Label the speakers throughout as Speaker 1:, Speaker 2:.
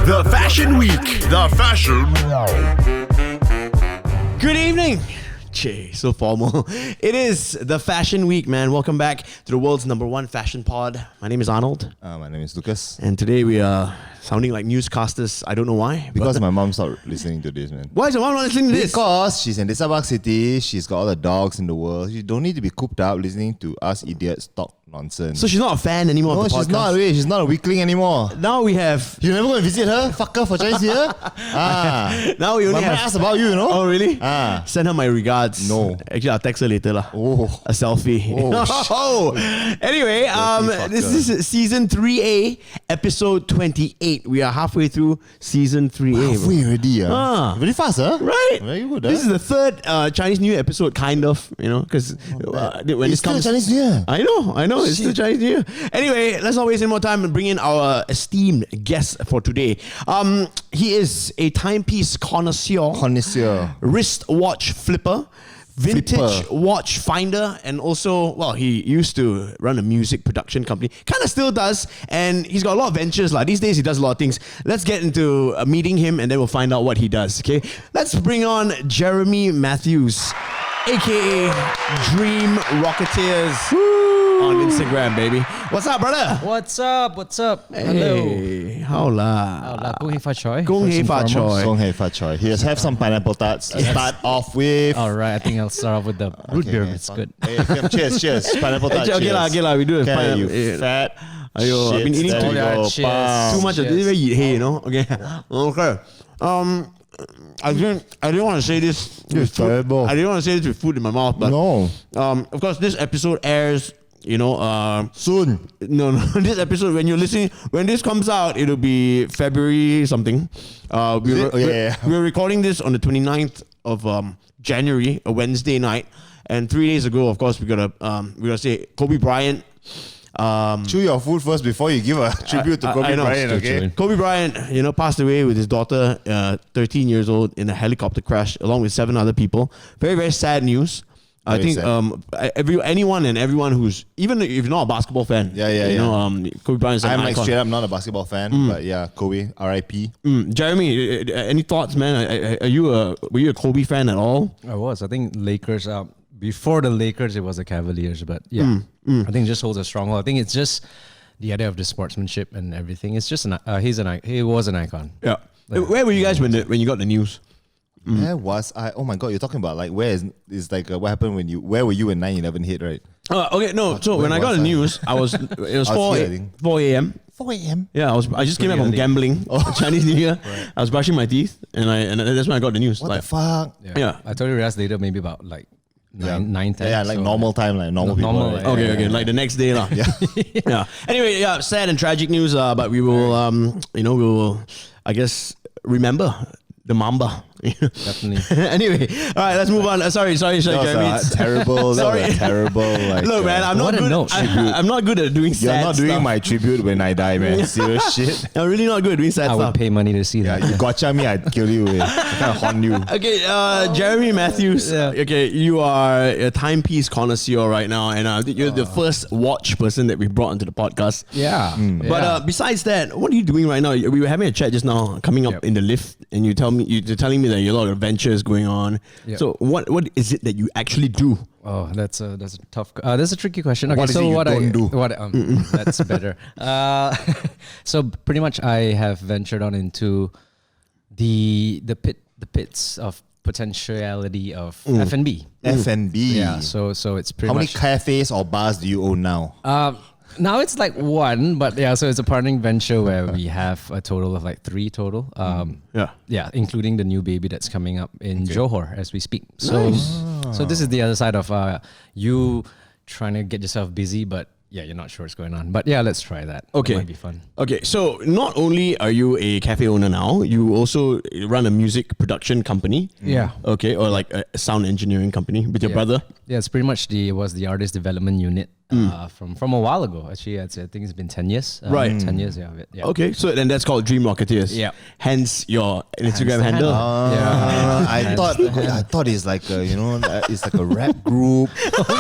Speaker 1: The Fashion Week. The Fashion.
Speaker 2: Good evening. Che, so formal. It is the Fashion Week, man. Welcome back to the world's #1 fashion pod. My name is Arnold.
Speaker 3: My name is Lucas.
Speaker 2: And today we are sounding like newscasters. I don't know why.
Speaker 3: Because my mom stopped listening to this, man.
Speaker 2: Why is your mom not listening to this?
Speaker 3: Because she's in Sabah City, she's got all the dogs in the world. You don't need to be cooped up listening to us idiots talk nonsense.
Speaker 2: So she's not a fan anymore
Speaker 3: no,
Speaker 2: of the podcast?
Speaker 3: she's not. She's not a weakling anymore.
Speaker 2: Now we have...
Speaker 3: You never go and visit her? Fuck her for Chinese New Year?
Speaker 2: Now we only
Speaker 3: my mom
Speaker 2: have...
Speaker 3: asked about you, you know?
Speaker 2: Oh, really? Send her my regards.
Speaker 3: No.
Speaker 2: Actually, I'll text her later.
Speaker 3: Oh.
Speaker 2: A selfie.
Speaker 3: Oh,
Speaker 2: Anyway, this is season 3A, episode 28. We are halfway through season 3A.
Speaker 3: Halfway already, very fast, huh?
Speaker 2: Right.
Speaker 3: Very good,
Speaker 2: This is the third Chinese New Year episode, kind of, you know, because when
Speaker 3: it's still Chinese New Year.
Speaker 2: I know, it's still Chinese New Year. Anyway, let's not waste any more time and bring in our esteemed guest for today. He is a timepiece connoisseur, wristwatch flipper, vintage watch finder, and also, well, he used to run a music production company, kind of still does, and he's got a lot of ventures. These days he does a lot of things. Let's get into meeting him and then we'll find out what he does, okay? Let's bring on Jeremy Matthews, aka Dream Rocketeers. On Instagram, baby. What's up, brother?
Speaker 4: What's up?
Speaker 2: Hey, how la?
Speaker 4: Gong hei fa choi.
Speaker 2: Gong hei fa choi.
Speaker 3: Song Hei Fa Choi. He has have some pineapple tarts to start off with.
Speaker 4: All right, I think I'll start off with the root beer. It's good.
Speaker 3: Hey, cheers. Pineapple tarts.
Speaker 2: Okay lah. We do it.
Speaker 3: Okay, you fat.
Speaker 2: Ayo, I've been eating
Speaker 3: There we go.
Speaker 4: cheers.
Speaker 2: too much of this. Very hey, you know. Okay. I didn't want to say this.
Speaker 3: It's terrible.
Speaker 2: I didn't want to say this with food in my mouth, but
Speaker 3: No.
Speaker 2: of course, this episode airs. You know,
Speaker 3: Soon.
Speaker 2: No. This episode, when you're listening, when this comes out, it'll be February something. We're recording this on the 29th of January, a Wednesday night, and 3 days ago, of course, we gotta say Kobe Bryant.
Speaker 3: Chew your food first before you give a tribute to Kobe Bryant, okay?
Speaker 2: Kobe Bryant, passed away with his daughter, 13 years old, in a helicopter crash, along with 7 other people. Very, very sad news. I think everyone who's, even if you're not a basketball fan, Kobe Bryant's an
Speaker 3: I'm
Speaker 2: icon.
Speaker 3: straight up not a basketball fan, but yeah, Kobe, R.I.P.
Speaker 2: Jeremy, any thoughts, man? Were you a Kobe fan at all?
Speaker 4: I was. I think Lakers. Before the Lakers, it was the Cavaliers, but yeah, I think it just holds a stronghold. I think it's just the idea of the sportsmanship and everything. It's just he was an icon.
Speaker 2: Yeah. Where were you guys when you got the news?
Speaker 3: Where was I? Oh my god, you're talking about where is what happened where were you when 9/11 hit, right?
Speaker 2: Okay, no. So when I got the news, it was 4 a.m.
Speaker 3: 4 a.m.
Speaker 2: Yeah, I just came back from gambling, Chinese New Year. Right. I was brushing my teeth, and that's when I got the news.
Speaker 3: What the fuck?
Speaker 2: Yeah.
Speaker 4: I told you realize later, maybe about 9, 10.
Speaker 3: Yeah, normal time, normal people.
Speaker 4: Normal,
Speaker 3: right?
Speaker 2: Okay, like the next day, lah. Yeah. Anyway, sad and tragic news, but we will, we will, I guess, remember the Mamba.
Speaker 4: Definitely.
Speaker 2: Anyway, all right, let's move on. Sorry, Jeremy.
Speaker 3: Terrible.
Speaker 2: Sorry.
Speaker 3: Terrible.
Speaker 2: Look, man, I'm not good. I'm not good at doing sad
Speaker 3: You're not doing
Speaker 2: stuff.
Speaker 3: my tribute when I die, man. Serious shit.
Speaker 2: I'm really not good at doing sad
Speaker 4: I
Speaker 2: stuff.
Speaker 4: would pay money to see that.
Speaker 3: You gotcha me, I'd kill you. I kind of haunt you.
Speaker 2: Okay, Jeremy Matthews. Okay, you are a timepiece connoisseur right now, and you're the first watch person that we brought onto the podcast.
Speaker 4: Yeah.
Speaker 2: But besides that, what are you doing right now? We were having a chat just now, coming up in the lift, and you're telling me that you're a lot of adventures going on. Yep. So what is it that you actually do?
Speaker 4: Oh, that's a tough. That's a tricky question. Okay,
Speaker 3: what is
Speaker 4: so
Speaker 3: it you
Speaker 4: what
Speaker 3: don't do?
Speaker 4: That's better. So pretty much, I have ventured on into the pits of potentiality of F&B.
Speaker 3: F&B.
Speaker 4: Yeah. So it's pretty.
Speaker 3: How many
Speaker 4: much,
Speaker 3: cafes or bars do you own now?
Speaker 4: Now it's like one, but yeah, so it's a partnering venture where we have a total of 3 total. Yeah, including the new baby that's coming up in Johor as we speak. So, so this is the other side of you trying to get yourself busy, but yeah, you're not sure what's going on. But yeah, let's try that.
Speaker 2: Okay.
Speaker 4: It might be fun.
Speaker 2: Okay, so not only are you a cafe owner now, you also run a music production company.
Speaker 4: Yeah.
Speaker 2: Okay, or like a sound engineering company with your brother.
Speaker 4: Yeah, it's pretty much was the artist development unit from a while ago. Actually, I think it's been 10 years.
Speaker 2: Right.
Speaker 4: 10 years, yeah. Yeah.
Speaker 2: Okay, so then that's called Dream Rocketeers.
Speaker 4: Yeah.
Speaker 2: Hence your Instagram handle.
Speaker 3: I thought it's like a, it's like a rap group,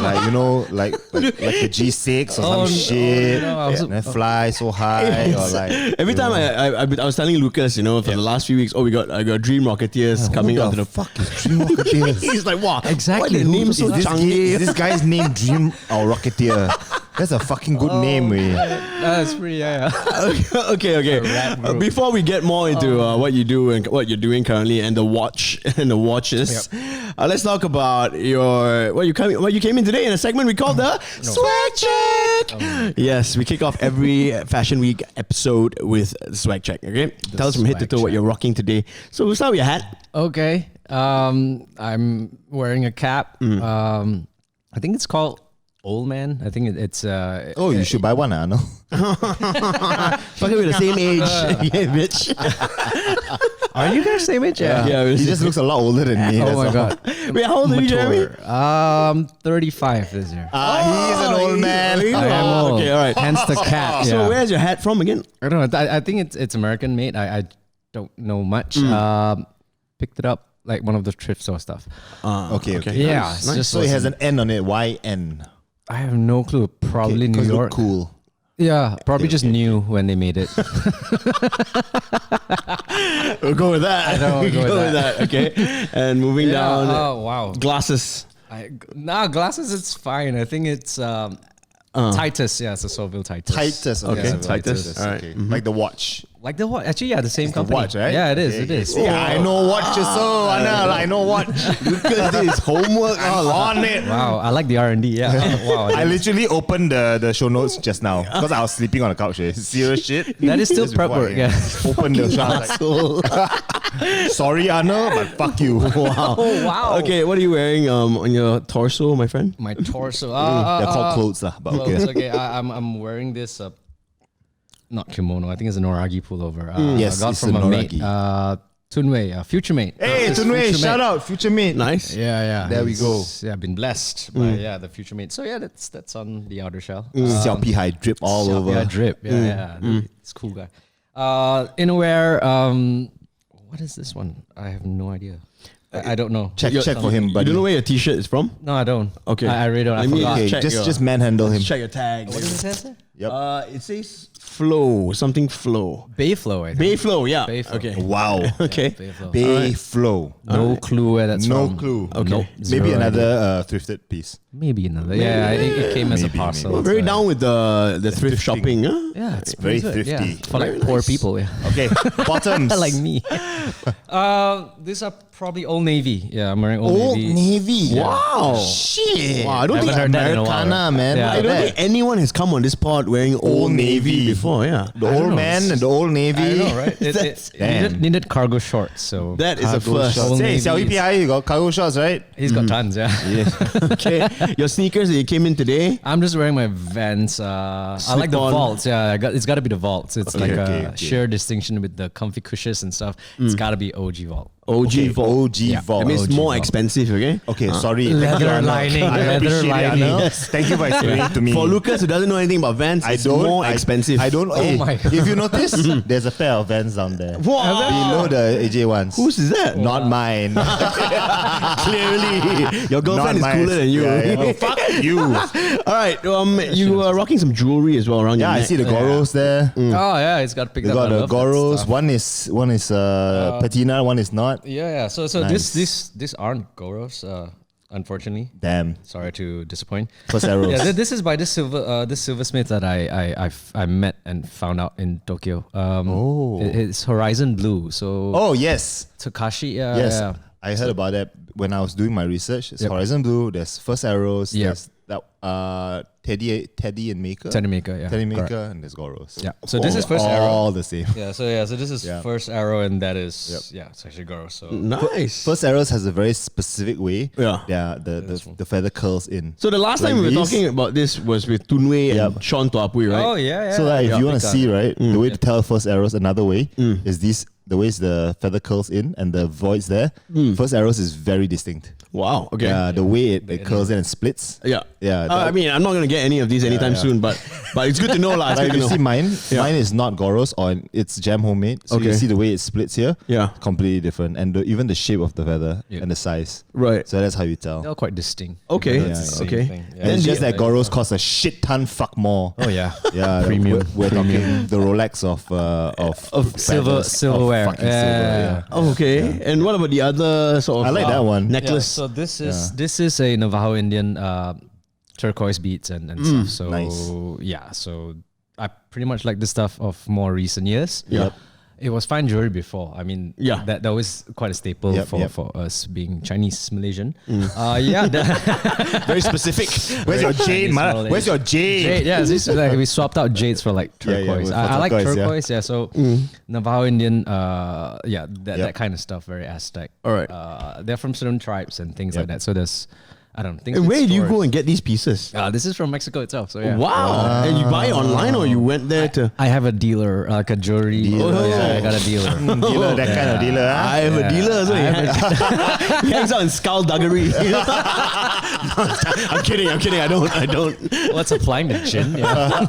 Speaker 3: like a G6 or some shit, and then fly so high or like.
Speaker 2: Every time I was telling Lucas, for the last few weeks, I got Dream Rocketeers coming up.
Speaker 3: Who the fuck is Dream Rocketeers?
Speaker 2: He's like, wow,
Speaker 4: Exactly.
Speaker 2: Why the name so changi?
Speaker 3: This guy's name Dream or Rocketeer. That's a fucking good name, wey.
Speaker 4: That's pretty, yeah.
Speaker 2: Okay. Before we get more into what you do and what you're doing currently and the watch and the watches, let's talk about what you came in today in a segment we call the Swag Check. Yes, we kick off every Fashion Week episode with the Swag Check. Okay, tell us from head to toe what you're rocking today. So we'll start with your hat.
Speaker 4: Okay. I'm wearing a cap. I think it's called Old Man. I think it's
Speaker 3: you should buy one, no?
Speaker 2: Fucking with the same age, yeah, bitch.
Speaker 4: Are you guys same age?
Speaker 2: Yeah.
Speaker 3: He just looks a lot older than me.
Speaker 4: Oh my god.
Speaker 2: Wait, how old are you, Jeremy?
Speaker 4: 35 this year.
Speaker 3: He's an old man.
Speaker 4: I am old.
Speaker 2: Okay, all right.
Speaker 4: Hence the cap.
Speaker 2: So where's your hat from again?
Speaker 4: I don't know. I think it's American made. I don't know much. Picked it up like one of the thrift store stuff.
Speaker 3: Okay.
Speaker 4: Yeah.
Speaker 3: Nice.
Speaker 4: It's just
Speaker 3: So it has an N on it. Why N?
Speaker 4: I have no clue. Probably New York.
Speaker 3: Cool.
Speaker 4: Yeah, probably just new when they made it.
Speaker 2: We'll go with that.
Speaker 4: I know, we'll go with
Speaker 2: that. Okay. And moving down.
Speaker 4: Oh wow.
Speaker 2: Glasses.
Speaker 4: Glasses. It's fine. I think it's Titus. Yeah, it's a Solville Titus.
Speaker 3: Titus. Okay.
Speaker 4: Yeah,
Speaker 2: Titus. All right.
Speaker 3: Okay. Like the watch.
Speaker 4: Like the watch. Actually, yeah, the same company.
Speaker 3: watch, right?
Speaker 4: Yeah, it is.
Speaker 3: Okay,
Speaker 4: It is.
Speaker 3: Yeah, I know watches. So Anil, I know watch.
Speaker 2: Lucas did his homework.
Speaker 3: I'm on it.
Speaker 4: Wow, I like the R&D. Yeah. Wow.
Speaker 3: I literally opened the show notes just now because I was sleeping on the couch. Serious shit.
Speaker 4: That is still
Speaker 3: Just
Speaker 4: prep
Speaker 3: before
Speaker 4: work.
Speaker 3: I
Speaker 4: Yeah.
Speaker 3: Opened the show. I was like, sorry, Anil, but fuck you.
Speaker 2: Wow.
Speaker 4: Oh wow.
Speaker 2: Okay, what are you wearing on your torso, my friend?
Speaker 4: My torso.
Speaker 3: They're called clothes, lah. But okay.
Speaker 4: Clothes, okay. I'm wearing this. Not kimono. I think it's a Noragi pullover.
Speaker 3: Yes,
Speaker 4: I got
Speaker 3: it's
Speaker 4: from
Speaker 3: a
Speaker 4: a mate.
Speaker 3: Noragi.
Speaker 4: Tunwei, future mate.
Speaker 3: Hey, Tunwei, shout out, future mate.
Speaker 2: Nice.
Speaker 4: Yeah.
Speaker 3: There we go.
Speaker 4: Yeah, I've been blessed by the future mate. So yeah, that's on the outer shell.
Speaker 3: Xiao Pi Hai drip all over.
Speaker 4: Yeah, drip. Yeah. It's cool guy. Innerwear. What is this one? I have no idea. I don't know.
Speaker 3: Check for him,
Speaker 2: You
Speaker 3: buddy.
Speaker 2: don't know where your t-shirt is from?
Speaker 4: No, I don't.
Speaker 2: Okay.
Speaker 4: I really don't. I
Speaker 2: Let me
Speaker 4: forgot.
Speaker 3: Okay,
Speaker 2: check
Speaker 3: just manhandle him.
Speaker 2: Check your tag.
Speaker 4: What does it say?
Speaker 3: Yep.
Speaker 2: It says flow, something flow.
Speaker 4: Bayflow, I think.
Speaker 2: Bayflow, yeah.
Speaker 4: Bayflow.
Speaker 2: Okay.
Speaker 3: Wow.
Speaker 2: Okay.
Speaker 4: Bayflow.
Speaker 3: Bay flow.
Speaker 4: No clue where that's
Speaker 3: No
Speaker 4: from.
Speaker 3: clue.
Speaker 2: Okay.
Speaker 4: Nope,
Speaker 3: Maybe
Speaker 4: zero
Speaker 3: another thrifted piece.
Speaker 4: Maybe another. Yeah, I think it came as a
Speaker 3: Maybe,
Speaker 4: parcel.
Speaker 3: maybe.
Speaker 2: Very
Speaker 4: so-
Speaker 2: down with the thrift
Speaker 3: thrifting.
Speaker 2: shopping, huh?
Speaker 4: Yeah, it's
Speaker 3: Very
Speaker 4: pretty good,
Speaker 3: thrifty.
Speaker 4: Yeah. For like
Speaker 2: Very
Speaker 4: poor
Speaker 2: nice.
Speaker 4: people. Yeah.
Speaker 3: Okay, bottoms.
Speaker 4: Like me. These are probably Old Navy. Yeah, I'm wearing Old
Speaker 3: Old
Speaker 4: Navy.
Speaker 3: Navy.
Speaker 2: Wow.
Speaker 3: Shit.
Speaker 2: Wow, I don't
Speaker 4: Haven't
Speaker 2: think
Speaker 4: heard that in a while,
Speaker 3: Americana,
Speaker 4: right?
Speaker 3: man.
Speaker 4: Yeah.
Speaker 2: I
Speaker 3: Look
Speaker 2: don't
Speaker 3: at
Speaker 2: think
Speaker 3: that.
Speaker 2: anyone has come on this pod wearing Old Navy before, yeah.
Speaker 3: The old man and the Old Navy.
Speaker 4: I know, right?
Speaker 2: That's-
Speaker 3: Damn.
Speaker 4: Needed cargo shorts. So
Speaker 2: That is a
Speaker 3: Cargo
Speaker 2: first.
Speaker 3: shorts.
Speaker 4: Old
Speaker 3: Hey,
Speaker 4: Navy
Speaker 3: Xiao
Speaker 4: is-
Speaker 3: EPI, you got cargo shorts, right?
Speaker 4: he's got tons. Yeah.
Speaker 2: Okay. Your sneakers that you came in today.
Speaker 4: I'm just wearing my Vans. I like the
Speaker 2: Slip-on.
Speaker 4: vaults. Yeah, it's got to be the vaults. It's like
Speaker 3: okay,
Speaker 4: a
Speaker 3: okay.
Speaker 4: sheer distinction with the comfy cushions and stuff. It's got to be OG vault.
Speaker 2: OG
Speaker 3: Okay,
Speaker 2: Vault.
Speaker 3: OG
Speaker 4: Yeah.
Speaker 3: Vault.
Speaker 2: That means
Speaker 4: OG
Speaker 2: more
Speaker 4: Vault.
Speaker 2: expensive, okay?
Speaker 3: Okay, sorry.
Speaker 4: Leather
Speaker 3: Thank you, Anil.
Speaker 4: lining,
Speaker 3: I
Speaker 4: leather
Speaker 3: appreciate
Speaker 4: lining.
Speaker 3: it, Anil.
Speaker 2: Yes.
Speaker 3: Thank you for explaining it to me.
Speaker 2: For Lucas who doesn't know anything about Vans, it's more expensive.
Speaker 3: I don't. Hey,
Speaker 4: my God.
Speaker 3: if you notice, there's a pair of Vans down there.
Speaker 2: Wow.
Speaker 3: Below the AJ ones.
Speaker 2: Whose is that?
Speaker 3: Not mine.
Speaker 2: Clearly. Your girlfriend is
Speaker 3: Not mine.
Speaker 2: cooler than you.
Speaker 3: Yeah. Fuck you.
Speaker 2: All right. You are rocking some jewelry as well around your
Speaker 3: Yeah, I
Speaker 2: neck.
Speaker 3: see the Goros there.
Speaker 4: Oh yeah, it's got picked
Speaker 3: They
Speaker 4: up.
Speaker 3: got
Speaker 4: I
Speaker 3: the
Speaker 4: love that
Speaker 3: Goros.
Speaker 4: stuff.
Speaker 3: One is patina. One is not.
Speaker 4: Yeah. So
Speaker 3: Nice.
Speaker 4: these aren't Goros. Unfortunately,
Speaker 3: Damn.
Speaker 4: sorry to disappoint.
Speaker 3: First arrows.
Speaker 4: Yeah, this is by this silversmith that I met and found out in Tokyo. It's Horizon Blue. So
Speaker 3: Oh yes.
Speaker 4: Takashi.
Speaker 3: Yes.
Speaker 4: Yeah.
Speaker 3: I heard about that when I was doing my research. It's
Speaker 4: Yep.
Speaker 3: Horizon Blue. There's First Arrows.
Speaker 4: Yep.
Speaker 3: There's that Teddy and Maker.
Speaker 4: Teddy Maker. Yeah.
Speaker 3: Teddy Maker
Speaker 4: correct.
Speaker 3: and there's Goros.
Speaker 4: Yeah. So this is First Arrow.
Speaker 3: All the same.
Speaker 4: Yeah. So this is
Speaker 3: Yeah.
Speaker 4: First Arrow, and that is
Speaker 3: Yep.
Speaker 4: it's actually Goro. So
Speaker 2: Nice.
Speaker 3: First Arrows has a very specific way.
Speaker 2: Yeah.
Speaker 3: Yeah. The feather curls in.
Speaker 2: So the last
Speaker 3: Like
Speaker 2: time we were
Speaker 3: these?
Speaker 2: talking about this was with Tunwei and
Speaker 3: Yep.
Speaker 2: Sean Tuapui, right?
Speaker 4: oh yeah.
Speaker 3: So like, if
Speaker 4: Yeah,
Speaker 3: you want to
Speaker 4: pick
Speaker 3: see,
Speaker 4: up.
Speaker 3: right, the way to tell First Arrows another way is these the feather curls in and the voids there, first arrows is very distinct.
Speaker 2: Wow. Okay.
Speaker 3: Yeah, the way it curls in and splits.
Speaker 2: Yeah.
Speaker 3: Yeah.
Speaker 2: I mean, I'm not gonna get any of these anytime soon, but it's good to know, lah.
Speaker 3: Like you see mine is not Goros or it's gem homemade. So you see the way it splits here.
Speaker 2: Yeah.
Speaker 3: Completely different, and even the shape of the feather and the size.
Speaker 2: Right.
Speaker 3: So that's how you tell.
Speaker 4: They're all quite distinct.
Speaker 2: Okay.
Speaker 4: Yeah.
Speaker 3: And it's just that Goros cost a shit ton fuck more.
Speaker 4: Oh yeah.
Speaker 3: Yeah.
Speaker 4: Premium.
Speaker 3: We're talking the Rolex of
Speaker 4: silverware.
Speaker 3: Fucking silver.
Speaker 2: Oh, okay. And what about the other sort of?
Speaker 3: I like that one.
Speaker 2: Necklace.
Speaker 4: So this is a Navajo Indian turquoise beads and stuff. So
Speaker 3: nice.
Speaker 4: so I pretty much like this stuff of more recent years.
Speaker 3: Yep.
Speaker 4: It was fine jewelry before. I mean, that was quite a staple for us being Chinese Malaysian.
Speaker 2: Very specific.
Speaker 3: Where's your jade, man? Where's your jade?
Speaker 4: Yeah, this is like we swapped out jades for like turquoise. I like turquoise. Yeah, so Navajo Indian. That kind of stuff. Very Aztec.
Speaker 2: All right.
Speaker 4: They're from certain tribes and things like that. So there's, I don't know. Things
Speaker 2: And
Speaker 4: with
Speaker 2: where do you
Speaker 4: stores.
Speaker 2: go and get these pieces?
Speaker 4: This is from Mexico itself. So yeah.
Speaker 2: Wow. And you buy it online or you went there to?
Speaker 4: I have a dealer, like a jewelry. Yeah, I got a dealer.
Speaker 3: Dealer, that kind of dealer. Huh?
Speaker 2: I have a dealer. So he hangs out in skullduggery. I'm kidding. I don't.
Speaker 4: What's applying to gin? Yeah.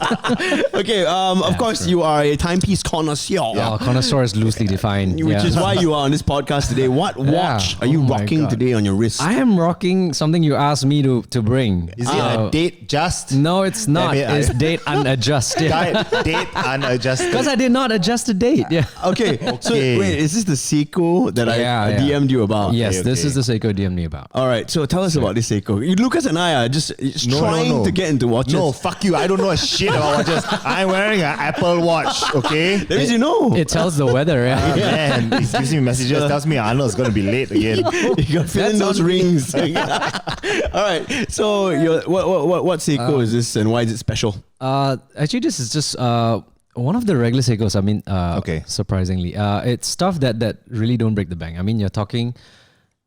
Speaker 2: Okay. Of course, you are a timepiece connoisseur.
Speaker 4: Connoisseur is loosely defined.
Speaker 2: Which is why you are on this podcast today. What watch are you
Speaker 4: Oh my
Speaker 2: rocking
Speaker 4: God.
Speaker 2: today on your wrist?
Speaker 4: I am rocking something you asked me to bring.
Speaker 3: Is it a date just?
Speaker 4: No, it's not.
Speaker 3: Damn it,
Speaker 4: It's date unadjusted.
Speaker 3: Date unadjusted.
Speaker 4: Because I did not adjust the date. Yeah.
Speaker 2: Okay. So wait, is this the Seiko that I DM'd you about?
Speaker 4: Yes,
Speaker 3: Okay,
Speaker 4: this
Speaker 3: okay.
Speaker 4: is the Seiko DM'd me about.
Speaker 2: All right. So tell us about this Seiko. Lucas and I are just trying to get into watches.
Speaker 3: No, fuck you. I don't know a shit about watches. I'm wearing an Apple Watch, okay?
Speaker 2: That means you know.
Speaker 4: It tells the weather. Yeah.
Speaker 3: Man, he gives me messages, tells me Arnold's going to be late again.
Speaker 2: You got to fill in those rings. All right. So what Seiko is this and why is it special?
Speaker 4: Actually, this is just one of the regular Seikos. I mean, surprisingly, it's stuff that really don't break the bank. I mean, you're talking.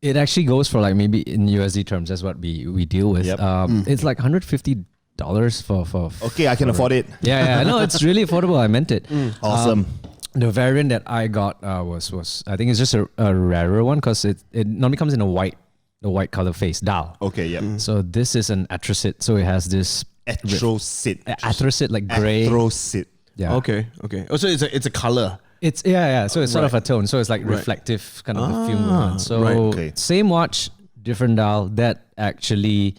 Speaker 4: It actually goes for like maybe in USD terms. That's what we deal with.
Speaker 3: Yep.
Speaker 4: It's like $150 for.
Speaker 3: Okay, I can afford it.
Speaker 4: Yeah. No, it's really affordable. I meant it.
Speaker 3: Awesome.
Speaker 4: The variant that I got was I think it's just a rarer one because it normally comes in a white color face dial.
Speaker 3: Okay, yeah.
Speaker 4: So this is an anthracite. So it has this
Speaker 3: Anthracite.
Speaker 4: anthracite like gray.
Speaker 3: Anthracite.
Speaker 4: Yeah.
Speaker 2: Okay. Oh, so it's a color.
Speaker 4: It's So it's sort of a tone. So it's like reflective kind of a film one. So
Speaker 3: okay.
Speaker 4: same watch, different dial. That actually,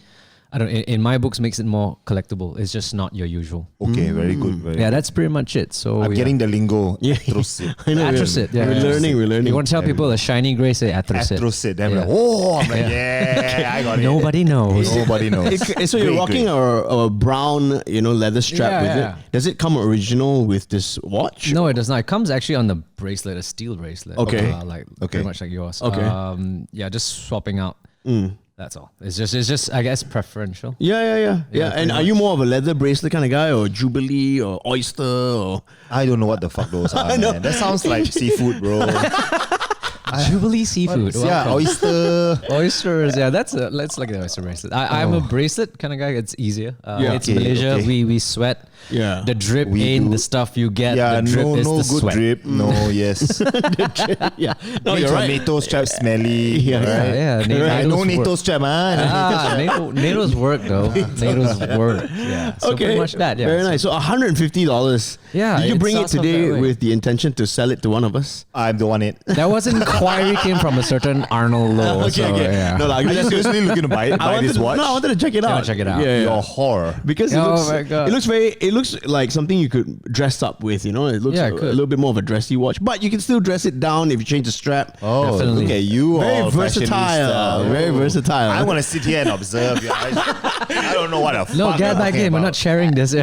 Speaker 4: I don't. In my books, makes it more collectible. It's just not your usual.
Speaker 3: Okay, very good. Very
Speaker 4: Yeah,
Speaker 3: good.
Speaker 4: that's pretty much it. So
Speaker 3: I'm getting the lingo. Anthracite.
Speaker 2: I know.
Speaker 4: anthracite. Yeah,
Speaker 2: We're learning.
Speaker 4: You want to tell people a shiny gray, say anthracite.
Speaker 3: Anthracite. Then I'm like,
Speaker 4: Yeah.
Speaker 3: I'm like, yeah, I got it.
Speaker 4: Nobody knows.
Speaker 3: Nobody knows.
Speaker 2: So you're
Speaker 3: Great,
Speaker 2: rocking a brown, leather strap with
Speaker 4: Yeah.
Speaker 2: it. Does it come original with this watch?
Speaker 4: No, it does not. It comes actually on the bracelet, a steel bracelet.
Speaker 2: Okay.
Speaker 4: Pretty much like yours.
Speaker 2: Okay.
Speaker 4: Just swapping out. That's all. It's just I guess preferential.
Speaker 2: Yeah. And are you more of a leather bracelet kind of guy, or Jubilee, or Oyster, or?
Speaker 3: I don't know what the fuck those are, man. That sounds like seafood, bro.
Speaker 4: Jubilee seafood.
Speaker 3: Yeah,
Speaker 4: Welcome.
Speaker 3: oyster.
Speaker 4: Oysters. Yeah, let's look at the oyster bracelet. I'm a bracelet kind of guy. It's easier. It's
Speaker 3: Okay,
Speaker 4: Malaysia.
Speaker 3: okay.
Speaker 4: We sweat.
Speaker 2: Yeah.
Speaker 4: The drip
Speaker 3: We
Speaker 4: ain't
Speaker 3: do.
Speaker 4: the stuff you get.
Speaker 3: Yeah,
Speaker 4: the drip is
Speaker 3: no
Speaker 4: the
Speaker 3: good
Speaker 4: sweat.
Speaker 3: drip. No, yes.
Speaker 2: Yeah. No,
Speaker 3: Make
Speaker 2: you're right.
Speaker 3: tomato strap smelly.
Speaker 2: Yeah,
Speaker 3: right?
Speaker 4: Yeah.
Speaker 3: No
Speaker 4: NATO's
Speaker 3: NATO
Speaker 4: work.
Speaker 3: strap, man.
Speaker 4: NATO's work though. NATO's work. Yeah. So pretty much that. Yeah.
Speaker 2: Very nice. So $150.
Speaker 4: Yeah,
Speaker 2: Did you
Speaker 4: it
Speaker 2: bring it
Speaker 4: starts off
Speaker 2: today
Speaker 4: that way.
Speaker 2: with the intention to sell it to one of us?
Speaker 3: I'm the one it.
Speaker 4: That was an inquiry came from a certain Arnold Lowe. Yeah.
Speaker 2: No, like,
Speaker 3: Are you seriously looking to buy this watch?
Speaker 2: No, I wanted to check it out.
Speaker 4: Check it out.
Speaker 2: Yeah.
Speaker 3: You're a whore.
Speaker 2: Because
Speaker 4: Oh my God.
Speaker 2: it looks like something you could dress up with, It looks
Speaker 4: Yeah,
Speaker 2: a
Speaker 4: it could.
Speaker 2: little bit more of a dressy watch, but you can still dress it down if you change the strap.
Speaker 3: Oh,
Speaker 4: Definitely.
Speaker 3: look at you,
Speaker 2: Very
Speaker 3: all
Speaker 2: versatile.
Speaker 3: fashionista.
Speaker 2: Very versatile.
Speaker 3: I want to sit here and observe. I don't know what the fuck.
Speaker 4: No, get
Speaker 3: you're
Speaker 4: back
Speaker 3: talking
Speaker 4: in. We're
Speaker 3: about.
Speaker 4: not sharing this. Yeah.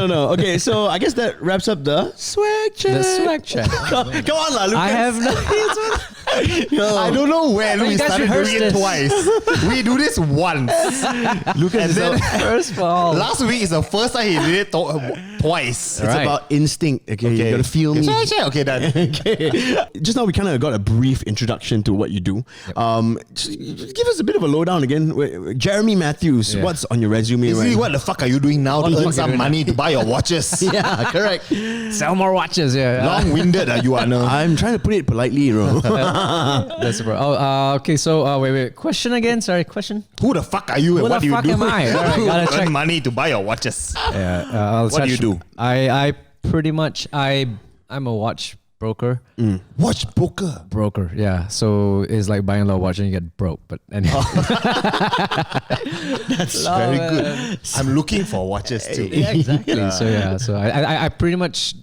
Speaker 2: No. Okay, so I guess that wraps up the swag check.
Speaker 4: The swag check.
Speaker 2: Come on, lah, Lucas.
Speaker 4: I have no.
Speaker 3: I don't know when we
Speaker 4: You guys
Speaker 3: started
Speaker 4: rehearsed
Speaker 3: doing it
Speaker 4: this.
Speaker 3: twice. We do this once.
Speaker 2: Lucas
Speaker 3: And
Speaker 2: is
Speaker 3: then
Speaker 2: out.
Speaker 4: First of all,
Speaker 3: last week is the first time he did it. Twice.
Speaker 2: It's about instinct. Okay, you gotta feel me.
Speaker 3: Okay, done.
Speaker 2: Okay. Just now we kind of got a brief introduction to what you do. Just give us a bit of a lowdown again. Jeremy Matthews, what's on your resume?
Speaker 3: Basically, what the fuck are you doing now to earn some money to buy your watches?
Speaker 2: Yeah, correct.
Speaker 4: Sell more watches. Yeah.
Speaker 3: Long-winded you are now.
Speaker 2: I'm trying to put it politely, bro.
Speaker 4: That's okay. So wait. Question again. Sorry. Question.
Speaker 3: Who the fuck are you and what do you do?
Speaker 4: Who the fuck am I? All right, gotta check.
Speaker 3: Earn money to buy your watches.
Speaker 4: Yeah.
Speaker 3: What do you do?
Speaker 4: I pretty much I'm a watch broker.
Speaker 3: Watch broker.
Speaker 4: Broker. Yeah. So it's like buying a lot of watches and you get broke. But anyway.
Speaker 3: That's very good. I'm looking for watches too.
Speaker 4: Yeah, exactly. So I pretty much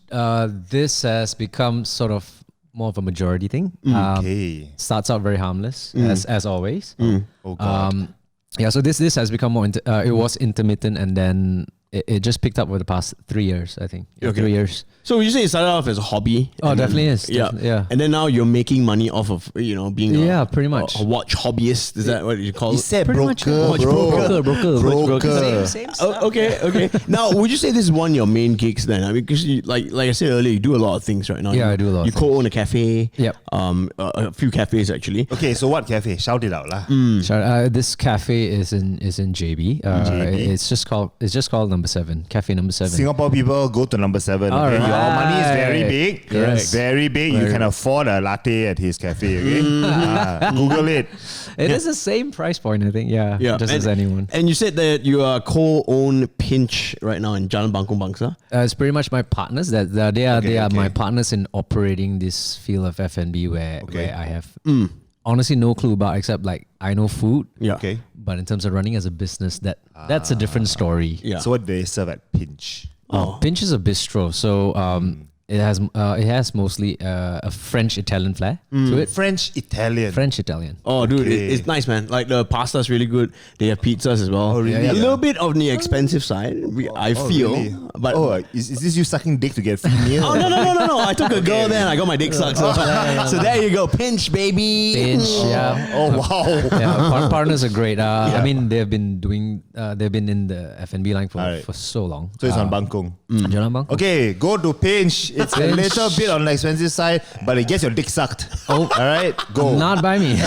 Speaker 4: this has become sort of more of a majority thing. Starts out very harmless as always.
Speaker 3: Oh God.
Speaker 4: So this has become more. It was intermittent, and then it just picked up over the past 3 years. I think 3 years.
Speaker 2: So you say it started off as a hobby?
Speaker 4: Oh, definitely is.
Speaker 2: Yeah. And then now you're making money off of being
Speaker 4: pretty much
Speaker 2: a watch hobbyist. Is that what you call it?
Speaker 3: He said
Speaker 4: Pretty
Speaker 3: broker.
Speaker 4: much,
Speaker 3: Broker.
Speaker 4: Same stuff.
Speaker 2: Okay. Now, would you say this is one of your main gigs then? I mean, because like I said earlier, you do a lot of things right now.
Speaker 4: Yeah, I do a lot.
Speaker 2: You co-own a cafe.
Speaker 4: Yep.
Speaker 2: A few cafes actually.
Speaker 3: Okay, so what cafe? Shout it out lah.
Speaker 4: This cafe is in JB. It's just called Number 7. Cafe Number 7.
Speaker 3: Singapore people go to Number 7. Okay?
Speaker 4: Right.
Speaker 3: Your money is very big.
Speaker 4: Correct.
Speaker 3: Very big. You can afford a latte at his cafe. Okay, Google it.
Speaker 4: It is the same price point, I think. Yeah. Just as anyone.
Speaker 2: And you said that you are co-own Pinch right now in Jalan Bangkong Bangsa.
Speaker 4: It's pretty much my partners. They are my partners in operating this field of F&B where I have honestly no clue about, except like I know food.
Speaker 2: Yeah.
Speaker 3: Okay.
Speaker 4: But in terms of running as a business, that's a different story.
Speaker 2: Yeah.
Speaker 3: So what do they serve at Pinch?
Speaker 4: Pinch is a bistro, so it has mostly a French Italian flair to it.
Speaker 3: French Italian.
Speaker 2: Oh, dude, it's nice, man. Like the pasta's really good. They have pizzas as well.
Speaker 3: Oh, really?
Speaker 2: A little bit on the expensive side, I feel.
Speaker 3: Really?
Speaker 2: But
Speaker 3: is this you sucking dick to get free meal?
Speaker 2: Oh no! I took a girl there and I got my dick sucked. So there you go, Pinch, baby.
Speaker 4: Pinch, yeah.
Speaker 3: Oh wow.
Speaker 4: Yeah, partners are great. I mean, they've been in the F&B line for so long.
Speaker 3: So it's on Bangkong.
Speaker 4: Jalan Bangkong.
Speaker 3: Okay, go to Pinch. It's a little bit on the expensive side, but it gets your dick sucked.
Speaker 4: Oh,
Speaker 3: all right, go.
Speaker 4: Not by me.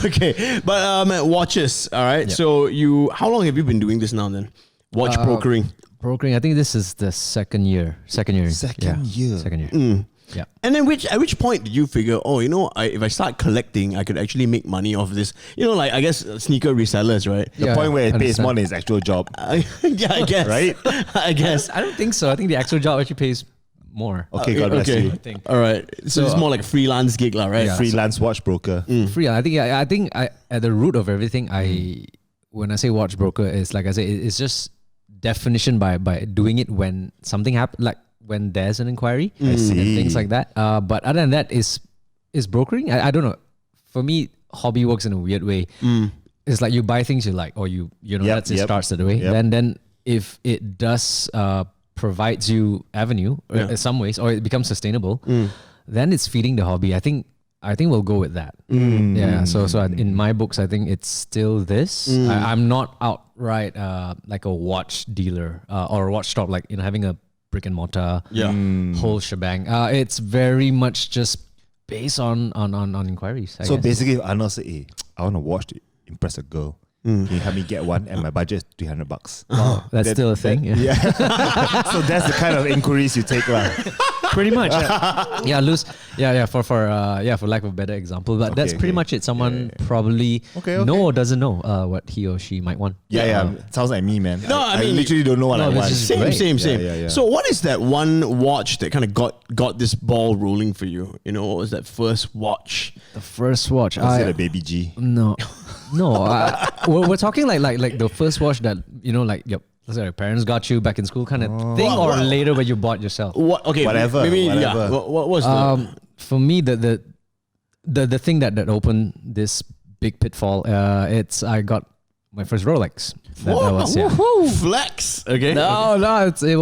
Speaker 2: Okay, but watches. All right. Yep. So how long have you been doing this now? Then watch brokering.
Speaker 4: Brokering. I think this is the second year. Second year. Yeah.
Speaker 2: And then at which point did you figure, if I start collecting, I could actually make money off this? Like I guess sneaker resellers, right?
Speaker 3: The point where it pays more than his actual job.
Speaker 2: Yeah, I guess.
Speaker 3: Right?
Speaker 2: I guess.
Speaker 4: I don't think so. I think the actual job actually pays more.
Speaker 3: Okay, God bless you.
Speaker 2: All right. So it's more like a freelance gig, right?
Speaker 3: Yeah, freelance watch broker.
Speaker 4: Freelance. I think at the root of everything, when I say watch broker, is like I say, it's just definition by doing it when something happens, like when there's an inquiry and things like that. But other than that, is brokering. I don't know. For me, hobby works in a weird way. It's like you buy things you like, or it starts that way. Then if it does provides you avenue in some ways, or it becomes sustainable, then it's feeding the hobby. I think we'll go with that. Yeah. So in my books, I think it's still this. I'm not outright like a watch dealer or a watch shop, like having a brick and mortar whole shebang. It's very much just based on inquiries. I guess.
Speaker 3: Basically, if Arnold said, "Hey, I want to watch to impress a girl. Can you help me get one?" And my budget is $300.
Speaker 4: Wow, that's still a thing. Yeah.
Speaker 3: So that's the kind of inquiries you take, lah.
Speaker 4: Pretty much. For lack of a better example, but that's pretty much it. Someone probably know or doesn't know what he or she might want.
Speaker 3: Sounds like me, man.
Speaker 2: No, I mean,
Speaker 3: literally don't know what I want.
Speaker 2: Same.
Speaker 3: Yeah.
Speaker 2: So what is that one watch that kind of got this ball rolling for you? What was that first watch?
Speaker 4: The first watch.
Speaker 3: Was it a Baby G?
Speaker 4: No. We're talking like the first watch that your parents got you back in school kind of thing, or later when you bought yourself.
Speaker 2: What? Okay,
Speaker 3: whatever.
Speaker 2: Yeah. What was
Speaker 4: for me the thing that opened this big pitfall? I got my first Rolex.
Speaker 2: Flex. Okay.
Speaker 4: No, it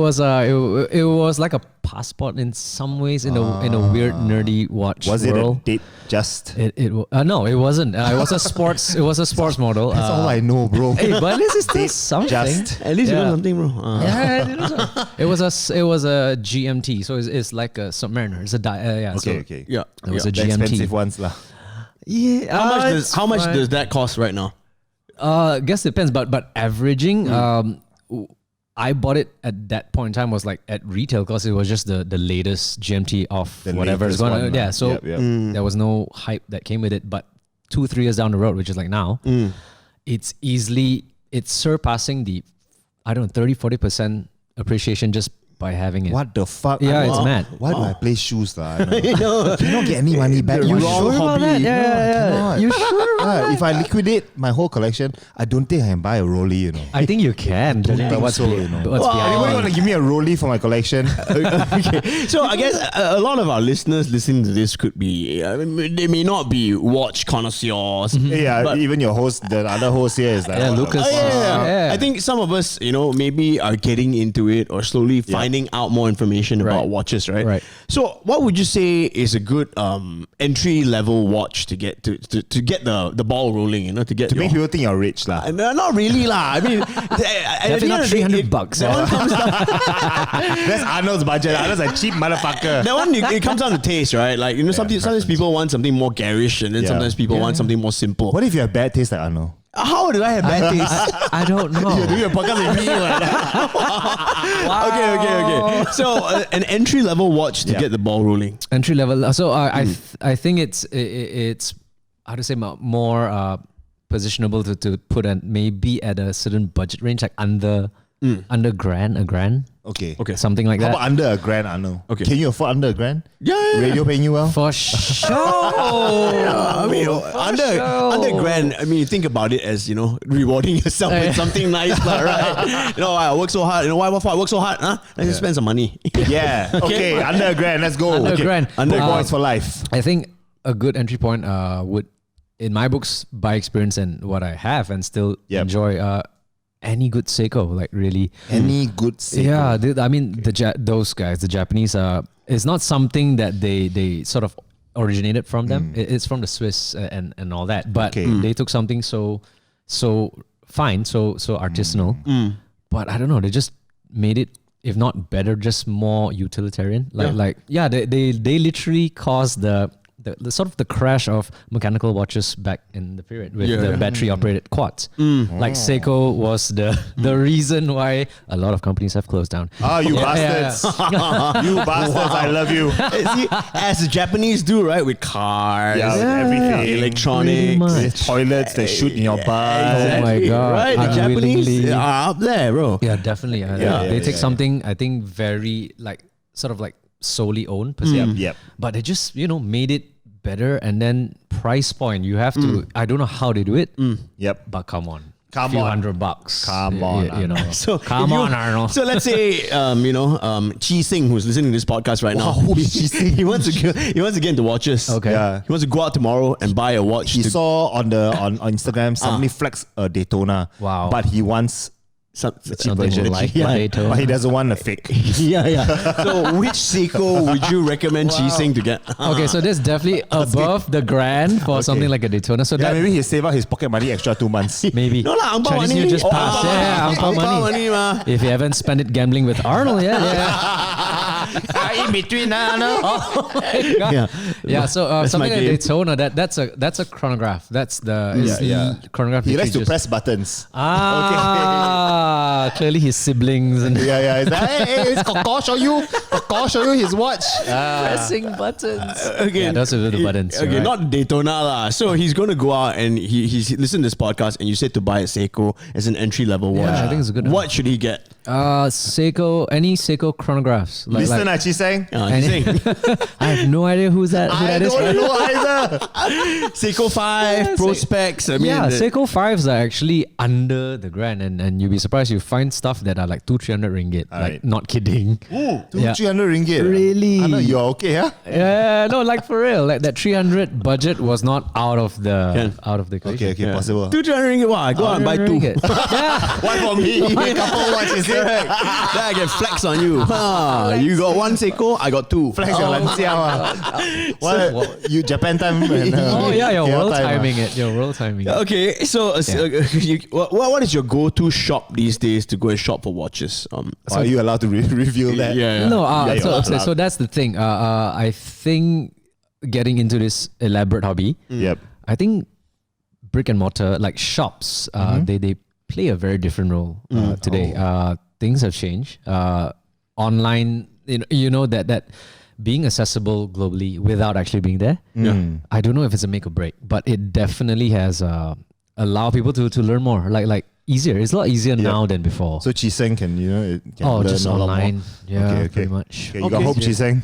Speaker 4: was like a passport in some ways in a weird nerdy watch
Speaker 3: Was
Speaker 4: world.
Speaker 3: it a date just?
Speaker 4: No, it wasn't. It was a sports. It was a sports model.
Speaker 3: That's all I know, bro.
Speaker 4: Hey, but at least it's still
Speaker 3: Date
Speaker 4: something.
Speaker 3: just.
Speaker 2: At least you know something, bro.
Speaker 4: It was a GMT, so it's like a Submariner. It's a
Speaker 3: Okay.
Speaker 2: Yeah.
Speaker 4: It was a
Speaker 3: The
Speaker 4: GMT.
Speaker 3: expensive ones lah.
Speaker 4: Yeah.
Speaker 2: How much does that cost right now?
Speaker 4: I guess it depends, but averaging, I bought it at that point in time was like at retail because it was just the latest GMT of
Speaker 3: The
Speaker 4: whatever is
Speaker 3: latest
Speaker 4: going on.
Speaker 3: one,
Speaker 4: Yeah,
Speaker 3: lah.
Speaker 4: so
Speaker 3: Yep.
Speaker 4: there was no hype that came with it. But 2-3 years down the road, which is like now, it's surpassing the 30-40% appreciation just by having it.
Speaker 3: What the fuck?
Speaker 4: Yeah, it's mad.
Speaker 3: Why do I play shoes lah? Cannot get any money back.
Speaker 2: The
Speaker 3: You
Speaker 2: wrong
Speaker 3: sure
Speaker 2: hobby.
Speaker 3: about that?
Speaker 4: Yeah.
Speaker 3: Cannot.
Speaker 4: You sure?
Speaker 3: If I liquidate my whole collection, I don't think I can buy a Rollie, you know.
Speaker 4: I think you can.
Speaker 3: think
Speaker 4: what's
Speaker 3: so,
Speaker 4: be-
Speaker 3: you know.
Speaker 4: what's
Speaker 3: Anybody
Speaker 4: behind
Speaker 3: want
Speaker 4: it?
Speaker 3: to give me a Rollie for my collection?
Speaker 2: Okay, so I guess a lot of our listeners listening to this could be, they may not be watch connoisseurs.
Speaker 3: Yeah,
Speaker 2: but-
Speaker 3: even your host, the other host here is like,
Speaker 4: Yeah,
Speaker 3: what the
Speaker 4: Lucas.
Speaker 2: Oh,
Speaker 3: fuck?
Speaker 2: yeah. I think some of us, maybe are getting into it or slowly finding out more information about
Speaker 4: Right.
Speaker 2: watches, right?
Speaker 4: Right.
Speaker 2: So, what would you say is a good entry level watch to get to get the ball rolling? To get
Speaker 3: To make
Speaker 2: your,
Speaker 3: people think you're rich lah.
Speaker 2: no, not really lah. I mean,
Speaker 4: Definitely not $300.
Speaker 3: That's Arnold's budget. Arnold's a cheap motherfucker.
Speaker 2: That one, it comes down to taste, right? Like, sometimes people want something more garish, and then
Speaker 3: Yeah.
Speaker 2: sometimes people want something more simple.
Speaker 3: What if you have bad taste like Arnold?
Speaker 2: How did I have bad taste?
Speaker 4: I don't know.
Speaker 3: You're doing a podcast with me.
Speaker 2: Okay. So, an entry level watch to
Speaker 3: Yeah.
Speaker 2: get the ball rolling.
Speaker 4: Entry level. So I think it's how to say more positionable to put maybe at a certain budget range, like under a grand,
Speaker 3: Okay.
Speaker 4: something like
Speaker 3: How
Speaker 4: that.
Speaker 3: about under a grand, Arnold?
Speaker 2: Okay.
Speaker 3: Can you afford under a grand?
Speaker 2: Yeah.
Speaker 3: Radio paying you well?
Speaker 4: For sure.
Speaker 2: I mean, under grand. I mean, you think about it as rewarding yourself with something nice, right? I work so hard. Why I work so hard? Huh? Let's just spend some money.
Speaker 3: Yeah. Okay. Under a grand. Let's go.
Speaker 4: Under a
Speaker 3: Okay.
Speaker 4: grand.
Speaker 3: Under points for life.
Speaker 4: I think a good entry point would, in my books, by experience and what I have and still enjoy, any good Seiko, like really.
Speaker 3: Any good Seiko.
Speaker 4: Yeah, I mean those guys, the Japanese, it's not something that they sort of originated from them. It's from the Swiss and all that, but they took something so fine, so artisanal. But I don't know, they just made it, if not better, just more utilitarian. They literally caused the sort of the crash of mechanical watches back in the period with the battery operated quartz. Like Seiko was the reason why a lot of companies have closed down.
Speaker 3: Oh, you bastards. You bastards, I love you.
Speaker 2: See, as the Japanese do, right? With cars,
Speaker 3: Everything.
Speaker 2: electronics,
Speaker 4: much.
Speaker 3: Toilets that shoot in your butt.
Speaker 4: Oh my God.
Speaker 2: Right? The Japanese
Speaker 4: Unwillingly.
Speaker 2: are up there, bro.
Speaker 4: Yeah, definitely. They take something, I think, very sort of solely owned per se.
Speaker 3: Yep.
Speaker 4: But they just, made it better, and then price point. You have to, I don't know how they do it,
Speaker 3: Yep.
Speaker 4: but come on.
Speaker 3: Come
Speaker 4: few
Speaker 3: on.
Speaker 4: $100.
Speaker 3: Come on,
Speaker 4: Arnold.
Speaker 2: So
Speaker 4: Come
Speaker 2: if
Speaker 4: on, Arnold.
Speaker 2: So let's say, Chi Sing, who's listening to this podcast right now,
Speaker 3: Wow, who's Chi Sing?
Speaker 2: he wants to get into watches.
Speaker 4: Okay.
Speaker 3: Yeah.
Speaker 2: He wants to go out tomorrow and buy a watch.
Speaker 3: He saw on Instagram somebody flex a Daytona.
Speaker 4: Wow.
Speaker 3: But he wants
Speaker 4: Something
Speaker 3: version.
Speaker 4: like
Speaker 2: Yeah.
Speaker 4: Daytona.
Speaker 3: but he doesn't want a fake.
Speaker 2: yeah. So which Seiko would you recommend Chi Sing to get?
Speaker 4: Okay, so that's definitely above the grand for something like a Daytona. So
Speaker 3: Yeah,
Speaker 4: that
Speaker 3: maybe he save up his pocket money extra 2 months.
Speaker 4: maybe.
Speaker 2: No lah, ang pao
Speaker 4: Chinese
Speaker 2: money.
Speaker 4: New just
Speaker 2: Oh,
Speaker 4: passed.
Speaker 2: ang pao
Speaker 4: Yeah, ang pao
Speaker 2: money. Ang pao
Speaker 4: money.
Speaker 2: money, ma.
Speaker 4: If you haven't spent it gambling with Arnold,
Speaker 3: In between, no.
Speaker 2: Yeah.
Speaker 4: So
Speaker 2: That's
Speaker 4: something
Speaker 2: my
Speaker 4: like
Speaker 2: game.
Speaker 4: Daytona, that's a chronograph. That's the chronograph.
Speaker 3: He likes to
Speaker 4: just-
Speaker 3: press buttons.
Speaker 4: Clearly his siblings and
Speaker 3: Yeah. It's like, hey, Koko show you his watch.
Speaker 4: pressing buttons.
Speaker 2: Okay.
Speaker 4: Yeah, those are the buttons.
Speaker 2: Okay,
Speaker 4: right?
Speaker 2: not Daytona lah. So he's going to go out and he's listened to this podcast, and you said to buy a Seiko as an entry level watch.
Speaker 4: I think it's a good one.
Speaker 2: What should he get?
Speaker 4: Seiko, any Seiko chronographs.
Speaker 3: Listen, Chi Seng.
Speaker 2: Chi Sing.
Speaker 4: I have no idea who that
Speaker 3: I
Speaker 4: is.
Speaker 3: don't know either.
Speaker 2: Seiko 5 Pro Specs. I mean,
Speaker 4: Yeah, Seiko 5s are actually under the grand, and you'll be surprised you find stuff that are like 200-300 ringgit.
Speaker 3: Alright.
Speaker 4: Like, not kidding.
Speaker 3: Ooh,
Speaker 4: Yeah.
Speaker 3: 300 ringgit.
Speaker 4: Really?
Speaker 3: I know you're okay, huh?
Speaker 4: Yeah, no, like for real. Like that 300 budget was not out of the equation.
Speaker 3: Okay, possible.
Speaker 2: 200 ringgit. Wow, go out and buy 2.
Speaker 4: Yeah.
Speaker 3: One for me. My couple watch is it?
Speaker 2: Correct. Then I can flex on you. You got one Seiko, I got two.
Speaker 3: Flex your What? You Japan time? And,
Speaker 4: you're world timing it. You're world timing it.
Speaker 2: Okay, so what is your go-to shop these days to go and shop for watches?
Speaker 3: Are you allowed to reveal that?
Speaker 2: Yeah.
Speaker 4: No, so that's the thing. I think getting into this elaborate hobby, I think brick and mortar, like shops, they play a very different role today. Things have changed. Online, you know that being accessible globally without actually being there. I don't know if it's a make or break, but it definitely has allowed people to learn more. Like easier. It's a lot easier now than before.
Speaker 3: So Chiseng can learn
Speaker 4: just
Speaker 3: a lot
Speaker 4: online.
Speaker 3: more.
Speaker 4: Yeah,
Speaker 3: okay.
Speaker 4: pretty much.
Speaker 3: Okay, you got hope, Chiseng.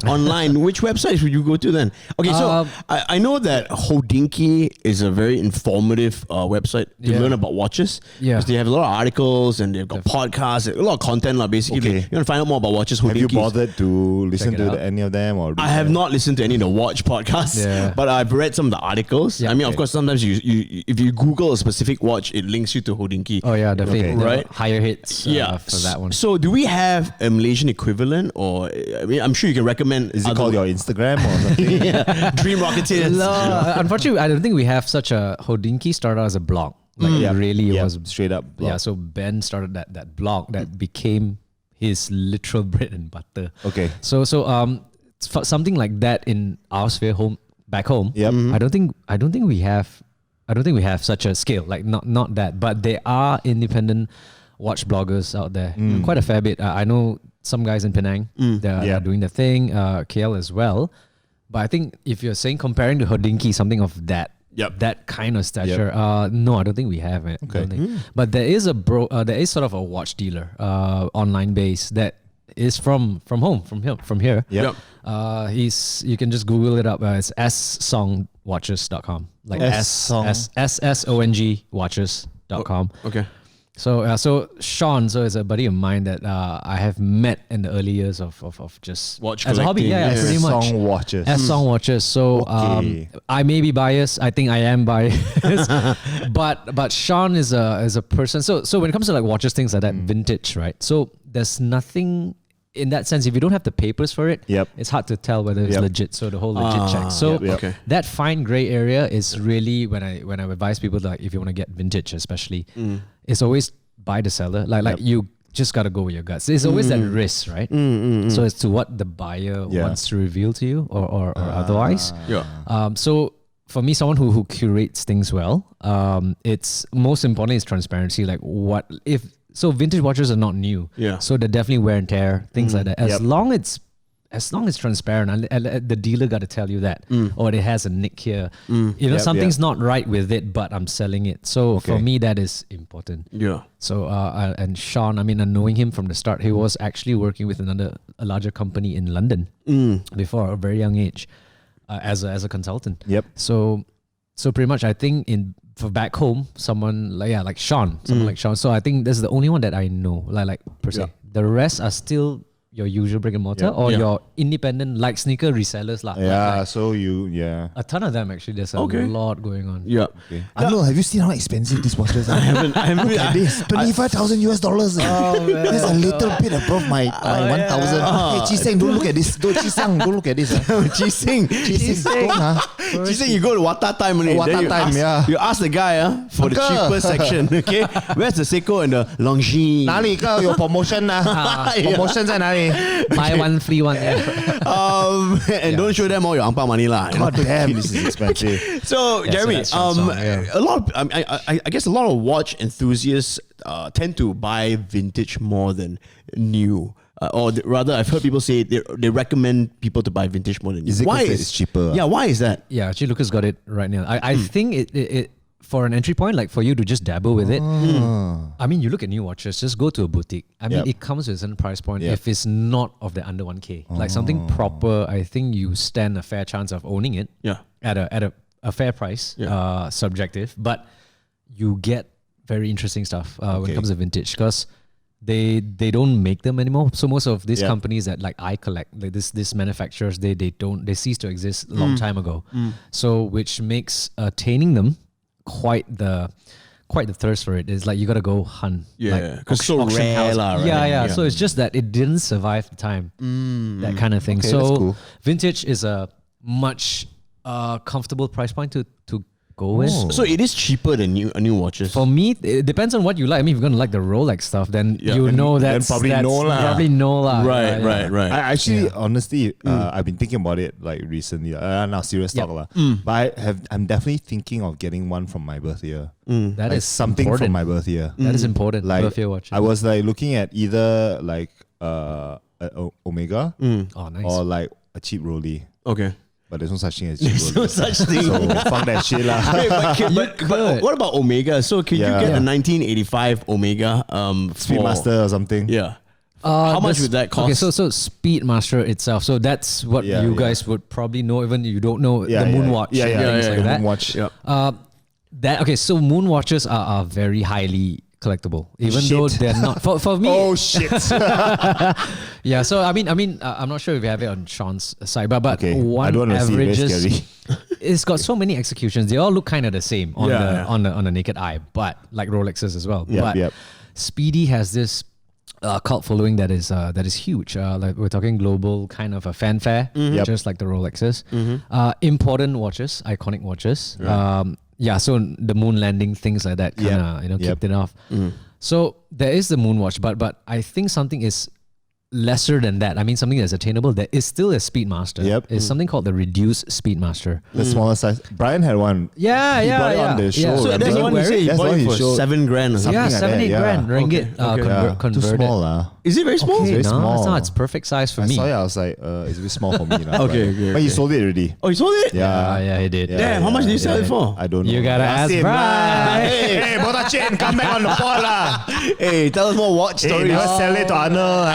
Speaker 2: Online, which websites would you go to then? Okay, so I know that Hodinkee is a very informative website to learn about watches. Yeah. Because they have a lot of articles and they've got podcasts, a lot of content, basically. Okay. You want to find out more about watches, Hodinkee.
Speaker 3: Have you bothered to listen to any of them? Or
Speaker 2: I have not listened to any of the watch podcasts, but I've read some of the articles. Yeah, I mean, of course, sometimes you if you Google a specific watch, it links you to Hodinkee.
Speaker 4: Oh, yeah, definitely.
Speaker 2: Okay. Right?
Speaker 4: Higher hits for that one.
Speaker 2: So do we have a Malaysian equivalent, or I mean, I'm sure you can recommend.
Speaker 3: Is it called your Instagram or something?
Speaker 2: Dream Rocketeers.
Speaker 4: No, unfortunately, I don't think we have such a Hodinkee started as a blog. It was
Speaker 3: straight up blog.
Speaker 4: Yeah, so Ben started that blog that became his literal bread and butter.
Speaker 3: Okay.
Speaker 4: So something like that in our sphere back home.
Speaker 3: Yep.
Speaker 4: I don't think we have such a scale, like not that, but there are independent watch bloggers out there, quite a fair bit. I know some guys in Penang, they're doing the thing, KL as well. But I think if you're saying comparing to Hodinkee, something of that kind of stature, no, I don't think we have it. Okay. But there is there is sort of a watch dealer, online base that is from here.
Speaker 2: Yep.
Speaker 4: You can just Google it up. It's ssongwatches.com. Like SSONG watches.com.
Speaker 2: Okay.
Speaker 4: So Sean, is a buddy of mine that I have met in the early years of just
Speaker 2: watch
Speaker 4: as a hobby. Yeah, pretty much.
Speaker 3: Song watches.
Speaker 4: Song watches. So I may be biased. I think I am biased. but Sean is a person. So when it comes to like watches, things like that, vintage, right? So there's nothing in that sense. If you don't have the papers for it, it's hard to tell whether it's legit. So the whole legit check. So that fine gray area is really when I advise people, like if you want to get vintage, especially, it's always buy the seller. Like you just gotta go with your guts. There's always that risk, right? So it's to what the buyer wants to reveal to you or otherwise. So for me, someone who curates things well, it's most importantly is transparency. Like so vintage watches are not new. So they're definitely wear and tear, things like that. As long as transparent, and the dealer got to tell you that, or it has a nick here. Something's not right with it, but I'm selling it. So for me, that is important. Yeah. So and Sean, I mean, knowing him from the start, he was actually working with a larger company in London before a very young age, as a consultant. So pretty much, I think for back home, someone like Sean. So I think this is the only one that I know, like per se. The rest are still your usual brick and mortar or your independent like sneaker resellers lah. A ton of them actually. There's a lot going on.
Speaker 3: I don't know. Have you seen how expensive these watches are? I haven't. Look at this, $25,000 US. Oh, man. That's a little bit above my 1,000. Hey, Chiseng, don't look at this. Don't look at this.
Speaker 2: Chiseng, you go to Wata time only. You ask the guy for the cheapest section. Okay, where's the Seiko and the Longines?
Speaker 3: 哪里个有 promotion 啊？promotion 在哪里？
Speaker 4: Buy one free one.
Speaker 2: And don't show them all your angpao money lah.
Speaker 3: God damn, this is expensive.
Speaker 2: So Jeremy, a lot of I guess a lot of watch enthusiasts tend to buy vintage more than new. Or rather, I've heard people say they recommend people to buy vintage more than new.
Speaker 3: Why is it's cheaper?
Speaker 2: Yeah, why is that?
Speaker 4: Yeah, actually, Lucas got it right now. I think it for an entry point, like for you to just dabble with it. I mean, you look at new watches, just go to a boutique. I mean, it comes with a certain price point. If it's not of the under 1K, like something proper, I think you stand a fair chance of owning it. At a fair price, subjective, but you get very interesting stuff when it comes to vintage because they don't make them anymore. So most of these companies that like I collect, like this manufacturers, they ceased to exist a long time ago. So which makes attaining them quite the quite the thirst for it. It's like you gotta go hunt.
Speaker 2: Yeah, because
Speaker 4: like
Speaker 2: so
Speaker 4: auction
Speaker 2: rare
Speaker 4: house.
Speaker 2: lah, right?
Speaker 4: Yeah. So it's just that it didn't survive the time. That kind of thing.
Speaker 3: Okay,
Speaker 4: So
Speaker 3: that's cool.
Speaker 4: vintage is a much comfortable price point to go with.
Speaker 2: So it is cheaper than new watches.
Speaker 4: For me, it depends on what you like. I mean, if you're gonna like the Rolex stuff, then you
Speaker 3: then-
Speaker 4: know
Speaker 3: then
Speaker 4: that's
Speaker 3: probably
Speaker 4: that's
Speaker 3: no lah.
Speaker 4: Probably no lah.
Speaker 2: Right,
Speaker 4: Yeah.
Speaker 2: right.
Speaker 3: I actually, honestly, I've been thinking about it like recently. Now serious talk lah. But I'm definitely thinking of getting one from my birth year.
Speaker 4: That
Speaker 3: Like
Speaker 4: is
Speaker 3: something
Speaker 4: important.
Speaker 3: from my birth year.
Speaker 4: That is important.
Speaker 3: Like
Speaker 4: birthday watches.
Speaker 3: I was like looking at either like Omega
Speaker 4: Oh, nice.
Speaker 3: or like a cheap Rollie.
Speaker 2: Okay.
Speaker 3: But there's no such thing as cheap
Speaker 2: There's no
Speaker 3: Rollie.
Speaker 2: such thing.
Speaker 3: So fuck that shit lah.
Speaker 2: Wait, but what about Omega? So could you
Speaker 3: Yeah.
Speaker 2: get a 1985 Omega?
Speaker 3: Speedmaster or something.
Speaker 2: Yeah. How much would that cost?
Speaker 4: Okay, so Speedmaster itself. So that's what
Speaker 3: Yeah,
Speaker 4: you
Speaker 3: yeah.
Speaker 4: guys would probably know, even you don't know
Speaker 3: Yeah,
Speaker 4: the
Speaker 3: yeah.
Speaker 4: Moonwatch.
Speaker 3: Yeah,
Speaker 4: and
Speaker 3: yeah,
Speaker 4: things
Speaker 3: yeah,
Speaker 4: like
Speaker 3: yeah.
Speaker 4: that.
Speaker 3: Moonwatch.
Speaker 2: Yeah.
Speaker 4: So Moonwatches are very highly collectible, even
Speaker 3: Shit.
Speaker 4: though they're not. For me,
Speaker 3: Oh shit.
Speaker 4: yeah. So I mean, I'm not sure if you have it on Sean's side, but
Speaker 3: Okay, I
Speaker 4: one
Speaker 3: don't wanna see it, very
Speaker 4: averages.
Speaker 3: scary.
Speaker 4: It's got so many executions. They all look kind of the same on
Speaker 2: Yeah.
Speaker 4: on the naked eye, but like Rolexes as well.
Speaker 3: Yep,
Speaker 4: but
Speaker 3: yep.
Speaker 4: Speedy has this cult following that is huge. Like we're talking global kind of a fanfare,
Speaker 3: Yep.
Speaker 4: just like the Rolexes. Important watches, iconic watches. So the moon landing, things like that, kind of
Speaker 3: Yep.
Speaker 4: kicked it off. So there is the Moonwatch, but I think something is lesser than that. I mean, something that's attainable. There is still a Speedmaster.
Speaker 3: Yep.
Speaker 4: It's something called the reduced Speedmaster.
Speaker 3: The smaller size. Brian had one.
Speaker 4: Yeah,
Speaker 3: He brought it on the show.
Speaker 2: So that's the one you say you
Speaker 3: That's the
Speaker 2: bought
Speaker 3: one
Speaker 2: it
Speaker 3: he
Speaker 2: for
Speaker 3: showed.
Speaker 2: 7 grand or something.
Speaker 4: Yeah,
Speaker 3: like
Speaker 4: 7,
Speaker 3: that,
Speaker 4: 8
Speaker 3: yeah.
Speaker 4: grand ringgit
Speaker 2: Okay.
Speaker 3: Too
Speaker 4: converted.
Speaker 3: small lah.
Speaker 2: Is it very small?
Speaker 4: Okay,
Speaker 3: very
Speaker 4: no,
Speaker 3: small.
Speaker 4: it's not. It's perfect size for
Speaker 3: I
Speaker 4: me.
Speaker 3: saw it. I was like, it's a bit small for me. Lah.
Speaker 2: Okay.
Speaker 3: But he sold it already.
Speaker 2: Oh, you sold it?
Speaker 4: Yeah, he did.
Speaker 2: Damn, how much did you sell it for?
Speaker 3: I don't know.
Speaker 4: You gotta ask
Speaker 3: him
Speaker 4: Brian.
Speaker 3: lah. Hey, Bota Chin, come back on the pod lah.
Speaker 2: Hey, tell us more watch
Speaker 3: Hey,
Speaker 2: stories.
Speaker 3: never sell it to Arnold.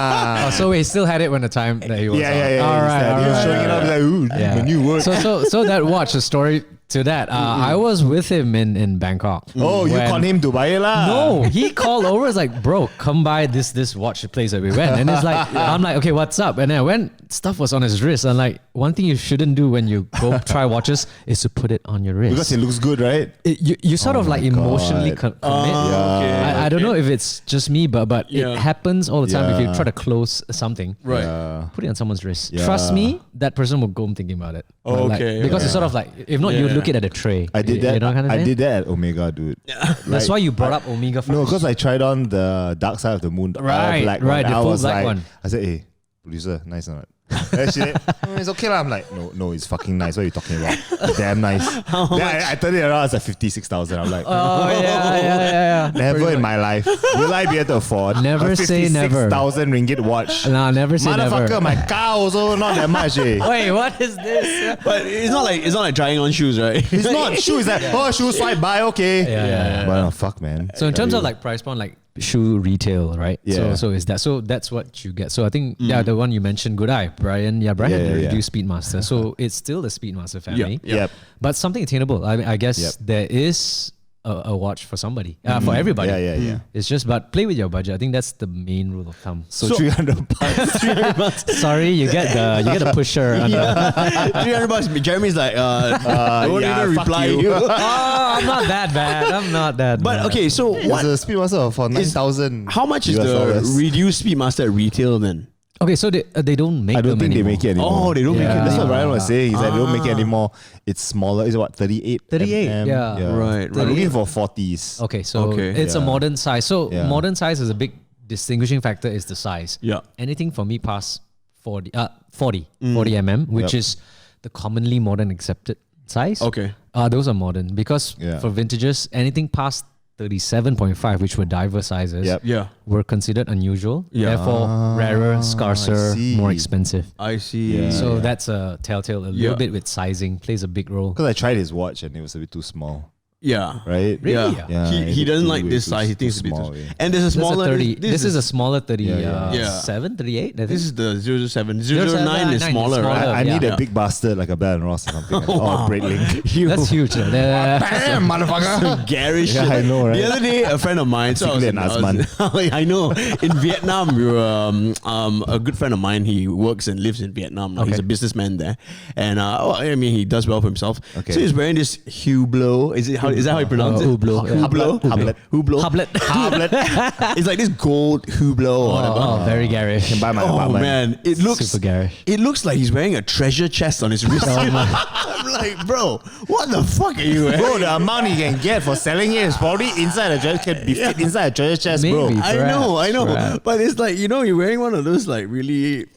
Speaker 4: Oh, so he still had it when the time that he was on.
Speaker 3: Yeah.
Speaker 4: All right.
Speaker 3: He was showing it up like, ooh, my new work.
Speaker 4: So that watch, the story to that, I was with him in Bangkok.
Speaker 3: Oh, you
Speaker 4: when-
Speaker 3: con him to buy it lah?
Speaker 4: No, he called over. It's like, bro, come by this watch place that we went. And it's like, I'm like, okay, what's up? And then I went, stuff was on his wrist. And like, one thing you shouldn't do when you go try watches is to put it on your wrist.
Speaker 3: Because it looks good, right?
Speaker 4: You sort of like
Speaker 3: my
Speaker 4: emotionally
Speaker 3: God.
Speaker 4: commit.
Speaker 3: Yeah.
Speaker 4: I don't know if it's just me, but
Speaker 2: Yeah.
Speaker 4: it happens all the time if you
Speaker 3: Yeah.
Speaker 4: try to close something.
Speaker 2: Right.
Speaker 3: Yeah.
Speaker 4: Put it on someone's wrist.
Speaker 3: Yeah.
Speaker 4: Trust me, that person will go home thinking about it. But like,
Speaker 2: Okay,
Speaker 4: because
Speaker 2: okay.
Speaker 4: it's sort of like, if not, you
Speaker 2: Yeah.
Speaker 4: look at a tray.
Speaker 3: I did that.
Speaker 4: You know kind of
Speaker 3: I
Speaker 4: thing?
Speaker 3: did that at Omega, dude.
Speaker 4: That's why you brought up Omega first.
Speaker 3: No, because I tried on the Dark Side of the Moon, the all
Speaker 4: Right,
Speaker 3: black
Speaker 4: right,
Speaker 3: one.
Speaker 4: the
Speaker 3: I
Speaker 4: full
Speaker 3: was
Speaker 4: black
Speaker 3: like,
Speaker 4: one.
Speaker 3: I said, hey, producer, nice or not? And she said, it's okay lah. I'm like, no, it's fucking nice. What are you talking about? It's damn nice. Then I turned it around, it's like 56,000. I'm like,
Speaker 4: Oh, yeah.
Speaker 3: never in my life will I be able to afford
Speaker 4: Never
Speaker 3: a
Speaker 4: say never.
Speaker 3: 56,000 ringgit watch.
Speaker 4: Nah, never say
Speaker 3: Motherfucker,
Speaker 4: never.
Speaker 3: my car also not that much. Eh.
Speaker 4: Wait, what is this?
Speaker 2: But it's not like trying on shoes, right?
Speaker 3: It's not shoes. It's like, shoes swipe by, okay.
Speaker 4: Yeah.
Speaker 3: But fuck, man.
Speaker 4: So in terms of like price point, like shoe retail, right?
Speaker 3: Yeah.
Speaker 4: So that's what you get. So I think the one you mentioned, good eye, Brian. Yeah, Brian,
Speaker 3: Yeah,
Speaker 4: the
Speaker 3: yeah.
Speaker 4: reduced Speedmaster. So it's still the Speedmaster family.
Speaker 3: Yep.
Speaker 4: But something attainable. I guess
Speaker 3: Yep.
Speaker 4: there is a watch for somebody, for everybody.
Speaker 3: Yeah.
Speaker 4: It's just, but play with your budget. I think that's the main rule of thumb.
Speaker 3: So 300 bucks.
Speaker 4: Sorry, you get the pusher. Under.
Speaker 2: 300 bucks. Jeremy's like, I won't
Speaker 3: yeah,
Speaker 2: even
Speaker 3: fuck
Speaker 2: reply
Speaker 3: you.
Speaker 2: you.
Speaker 4: I'm not that bad. I'm not that
Speaker 2: But
Speaker 4: bad.
Speaker 2: okay, so
Speaker 3: It's
Speaker 2: what?
Speaker 3: a Speedmaster for 9,000.
Speaker 2: How much is
Speaker 3: US
Speaker 2: the
Speaker 3: dollars.
Speaker 2: reduced Speedmaster at retail then?
Speaker 4: Okay, so they don't make
Speaker 3: I don't
Speaker 4: them
Speaker 3: think they
Speaker 4: anymore.
Speaker 3: make it anymore.
Speaker 2: Oh, they don't make it.
Speaker 3: That's what
Speaker 2: anymore.
Speaker 3: Brian was saying. He said they don't make it anymore. It's smaller. Is it what 38?
Speaker 4: 38,
Speaker 3: mm?
Speaker 4: yeah.
Speaker 2: Right,
Speaker 3: I'm looking for 40s.
Speaker 4: Okay, so
Speaker 2: Okay.
Speaker 4: it's a
Speaker 3: Yeah.
Speaker 4: modern size. So
Speaker 3: Yeah.
Speaker 4: modern size is a big distinguishing factor is the size.
Speaker 2: Yeah.
Speaker 4: Anything for me past 40 mm, which
Speaker 3: Yep.
Speaker 4: is the commonly modern accepted size.
Speaker 2: Okay.
Speaker 4: Those are modern because
Speaker 3: Yeah.
Speaker 4: for vintages, anything past 37.5, which were diverse sizes,
Speaker 3: Yep.
Speaker 2: Yeah.
Speaker 4: were considered unusual.
Speaker 2: Yeah.
Speaker 4: Therefore, rarer, scarcer,
Speaker 3: see.
Speaker 4: more expensive.
Speaker 2: I see.
Speaker 3: Yeah.
Speaker 4: So that's a telltale. A
Speaker 2: Yeah.
Speaker 4: little bit with sizing plays a big role.
Speaker 3: Because I tried his watch and it was a bit too small,
Speaker 2: Yeah.
Speaker 3: right?
Speaker 4: Really?
Speaker 2: Yeah.
Speaker 3: Yeah,
Speaker 2: He
Speaker 3: it
Speaker 2: doesn't
Speaker 3: looked
Speaker 2: like
Speaker 3: way
Speaker 2: this
Speaker 3: too-
Speaker 2: size. He
Speaker 3: too
Speaker 2: thinks it's a bit
Speaker 3: small,
Speaker 2: too.
Speaker 3: yeah.
Speaker 2: And there's a
Speaker 4: That's a
Speaker 2: smaller.
Speaker 4: 30. This is a smaller 37,
Speaker 2: Yeah.
Speaker 4: 38. I think.
Speaker 2: This is the 007. 009 is
Speaker 4: 009
Speaker 2: smaller,
Speaker 4: is
Speaker 2: right?
Speaker 4: smaller.
Speaker 3: I need
Speaker 4: Yeah.
Speaker 3: a big bastard like a Bell & Ross or something. Or a Breitling.
Speaker 4: That's huge.
Speaker 3: Damn, motherfucker.
Speaker 2: Garish.
Speaker 3: Yeah, I know, right?
Speaker 2: The other day, a friend of mine. So I was
Speaker 3: Particularly
Speaker 2: I know. In Vietnam, we were a good friend of mine. He works and lives in Vietnam. He's
Speaker 4: Okay.
Speaker 2: a businessman there, and he does well for himself.
Speaker 3: Okay.
Speaker 2: So he's wearing this Hublot. Is it how Is that how you pronounce it?
Speaker 4: Hublot.
Speaker 2: It's like this gold Hublot or whatever.
Speaker 4: Oh, very garish.
Speaker 3: Can buy my
Speaker 2: Oh
Speaker 3: apartment.
Speaker 2: man, it looks
Speaker 4: Super garish.
Speaker 2: It looks like he's wearing a treasure chest on his wrist. I'm like, bro, what the fuck are you wearing?
Speaker 3: Bro, the amount you can get for selling it is probably inside a treasure, can be fit inside a treasure chest, bro.
Speaker 4: Maybe.
Speaker 2: I know,
Speaker 4: Perhaps.
Speaker 2: but it's like, you're wearing one of those like really.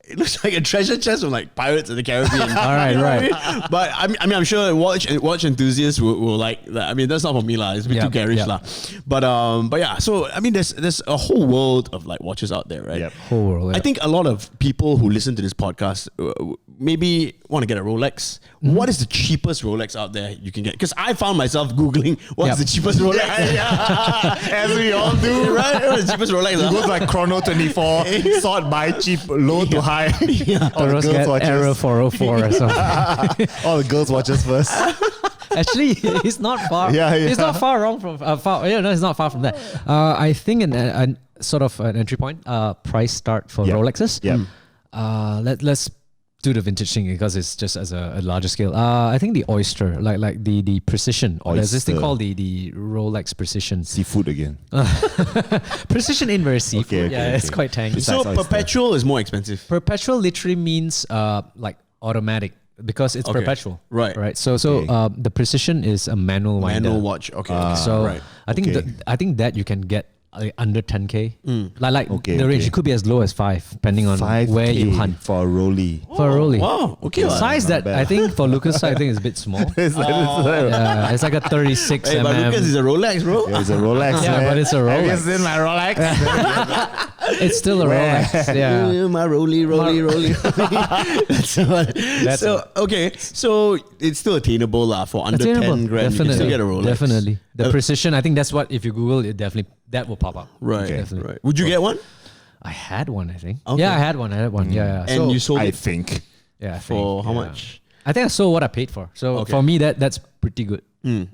Speaker 2: It looks like a treasure chest from like Pirates of the Caribbean.
Speaker 4: All right, right.
Speaker 2: But I mean, I'm sure watch enthusiasts will like that. I mean, that's not for me, lah. It's a bit too garish, lah. But yeah. So I mean, there's a whole world of like watches out there, right?
Speaker 3: Yep.
Speaker 4: Whole world.
Speaker 2: I think a lot of people who listen to this podcast maybe want to get a Rolex. What is the cheapest Rolex out there you can get? Because I found myself Googling what's the cheapest Rolex.
Speaker 3: As we all do.
Speaker 2: Right? What's the cheapest Rolex?
Speaker 3: You go to like Chrono 24, sort by cheap, low to high. All the girls' watches.
Speaker 4: Error 404 or something.
Speaker 3: All the girls' watches first.
Speaker 4: Actually, it's not far. It's not far wrong from it's not far from that. I think an sort of an entry point, price start for Rolexes.
Speaker 3: Yeah.
Speaker 4: Let's do the vintage thing because it's just as a larger scale. I think the Oyster, like the Precision. There's this thing called the Rolex Precision.
Speaker 3: Seafood again.
Speaker 4: Precision ain't very seafood.
Speaker 3: Okay.
Speaker 4: It's quite tangy.
Speaker 2: So perpetual is more expensive.
Speaker 4: Perpetual literally means like automatic because it's perpetual.
Speaker 2: Right.
Speaker 4: So the Precision is a manual winder.
Speaker 2: Manual watch. Okay.
Speaker 4: So
Speaker 2: right.
Speaker 4: I think that you can get under 10K. Like the range, it could be as low as 5 depending on
Speaker 3: 5K
Speaker 4: where you hunt.
Speaker 3: for a Rolly.
Speaker 4: For a Rolly.
Speaker 2: Wow. Okay.
Speaker 4: The size that
Speaker 3: bad.
Speaker 4: I think for Lucas' size, I think is a bit small.
Speaker 3: It's
Speaker 4: It's like a 36
Speaker 2: Hey, but Lucas is a Rolex, bro.
Speaker 3: It's a Rolex.
Speaker 4: Yeah,
Speaker 3: man.
Speaker 4: but it's a
Speaker 3: Have you
Speaker 4: Rolex.
Speaker 3: seen my Rolex?
Speaker 4: It's still a Rolex. Yeah.
Speaker 2: My Rolly. So okay, so it's still attainable for under 10 grand. You can still get a Rolex.
Speaker 4: Definitely. The Precision, I think that's what, if you Google it, definitely that will pop up.
Speaker 2: Right.
Speaker 4: Definitely.
Speaker 2: Right. Would you get one?
Speaker 4: I had one, I think.
Speaker 2: Okay.
Speaker 4: Yeah, I had one. Yeah.
Speaker 2: And you sold
Speaker 3: I
Speaker 2: it
Speaker 3: think.
Speaker 4: yeah, I
Speaker 2: for
Speaker 4: think,
Speaker 2: how
Speaker 4: yeah.
Speaker 2: much?
Speaker 4: I think I sold what I paid for. So
Speaker 2: Okay.
Speaker 4: for me, that's pretty good.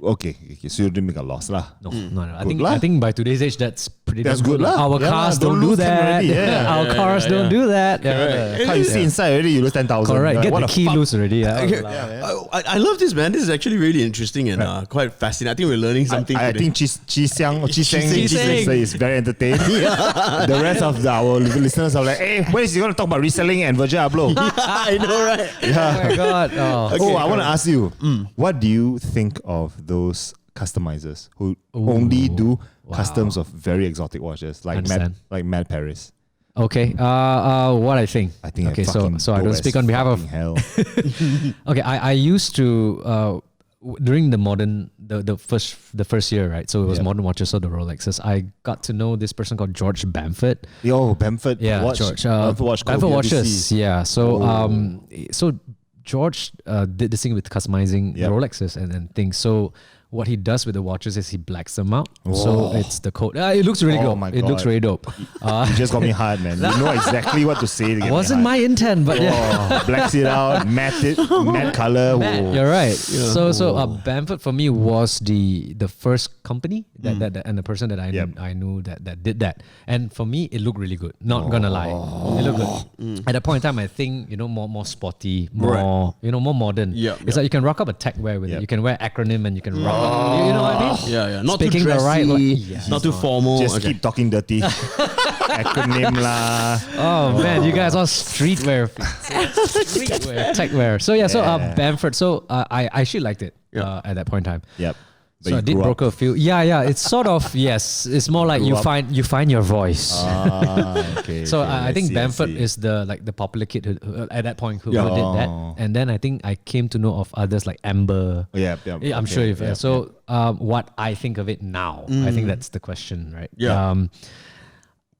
Speaker 3: Okay. So you didn't make a loss lah.
Speaker 4: No. I
Speaker 3: Good
Speaker 4: I
Speaker 3: lah.
Speaker 4: think by today's age, that's pretty
Speaker 3: That's
Speaker 4: damn
Speaker 3: good lah.
Speaker 4: Our
Speaker 3: Yeah,
Speaker 4: cars
Speaker 3: don't
Speaker 4: don't do
Speaker 3: lose 10
Speaker 4: that.
Speaker 3: already, yeah.
Speaker 4: Our cars don't do that. Yeah.
Speaker 3: How you see inside already, you lose 10,000.
Speaker 4: Correct. Get
Speaker 3: What
Speaker 4: the key
Speaker 3: fuck?
Speaker 4: loose already. Yeah.
Speaker 2: Okay. I love this, man. This is actually really interesting and quite fascinating. I think we're learning something
Speaker 3: I
Speaker 2: today.
Speaker 3: think Chi Seng
Speaker 4: Chi-Seng.
Speaker 3: is very entertained. The rest of our listeners are like, hey, when is he going to talk about reselling and Virgin Abloh?
Speaker 2: I know, right?
Speaker 4: Oh my God. Oh.
Speaker 3: I want to ask you, what do you think of those customizers who only do customs of very exotic watches, like Mad Paris?
Speaker 4: Okay. What I think. Okay. So I don't speak on behalf of.
Speaker 3: hell.
Speaker 4: Okay. I used to during the first year, right? So it was modern watches, so the Rolexes. I got to know this person called George Bamford.
Speaker 3: Yo, Bamford.
Speaker 4: Yeah,
Speaker 3: watch,
Speaker 4: George.
Speaker 3: Bamford
Speaker 4: Bamford watches. Yeah. So George did this thing with customizing Rolexes and things. So what he does with the watches is he blacks them out. So it's the code. It looks really dope.
Speaker 3: my
Speaker 4: It looks
Speaker 3: God.
Speaker 4: really dope.
Speaker 3: You just got me hard, man. You know exactly what to say to get
Speaker 4: Wasn't
Speaker 3: me
Speaker 4: my intent, but yeah.
Speaker 3: hard. Blacks it out, matte color. Whoa.
Speaker 4: You're right. So Bamford for me was the first company that and the person that I knew that did that. And for me, it looked really good. Not gonna lie, it looked good. At that point in time, I think more sporty, more more modern. It's like you can rock up a tech wear with it. You can wear acronym and you can rock up. You know what I mean?
Speaker 2: Yeah. Not
Speaker 4: Speaking
Speaker 2: too
Speaker 4: the right
Speaker 2: dressy, not too formal.
Speaker 3: Just keep talking dirty. Acronym lah.
Speaker 4: Oh man, you guys are streetwear, tech wear. So Bamford. So I actually liked it at that point in time.
Speaker 3: Yep. But
Speaker 4: So I did broker a few. Yeah. It's sort of It's more like you find your voice.
Speaker 3: Okay.
Speaker 4: So I think
Speaker 3: see,
Speaker 4: Bamford
Speaker 3: see.
Speaker 4: is the popular kid who at that point who did that, and then I think I came to know of others like Amber.
Speaker 3: Yeah,
Speaker 4: I'm sure you've. What I think of it now, I think that's the question, right?
Speaker 2: Yeah.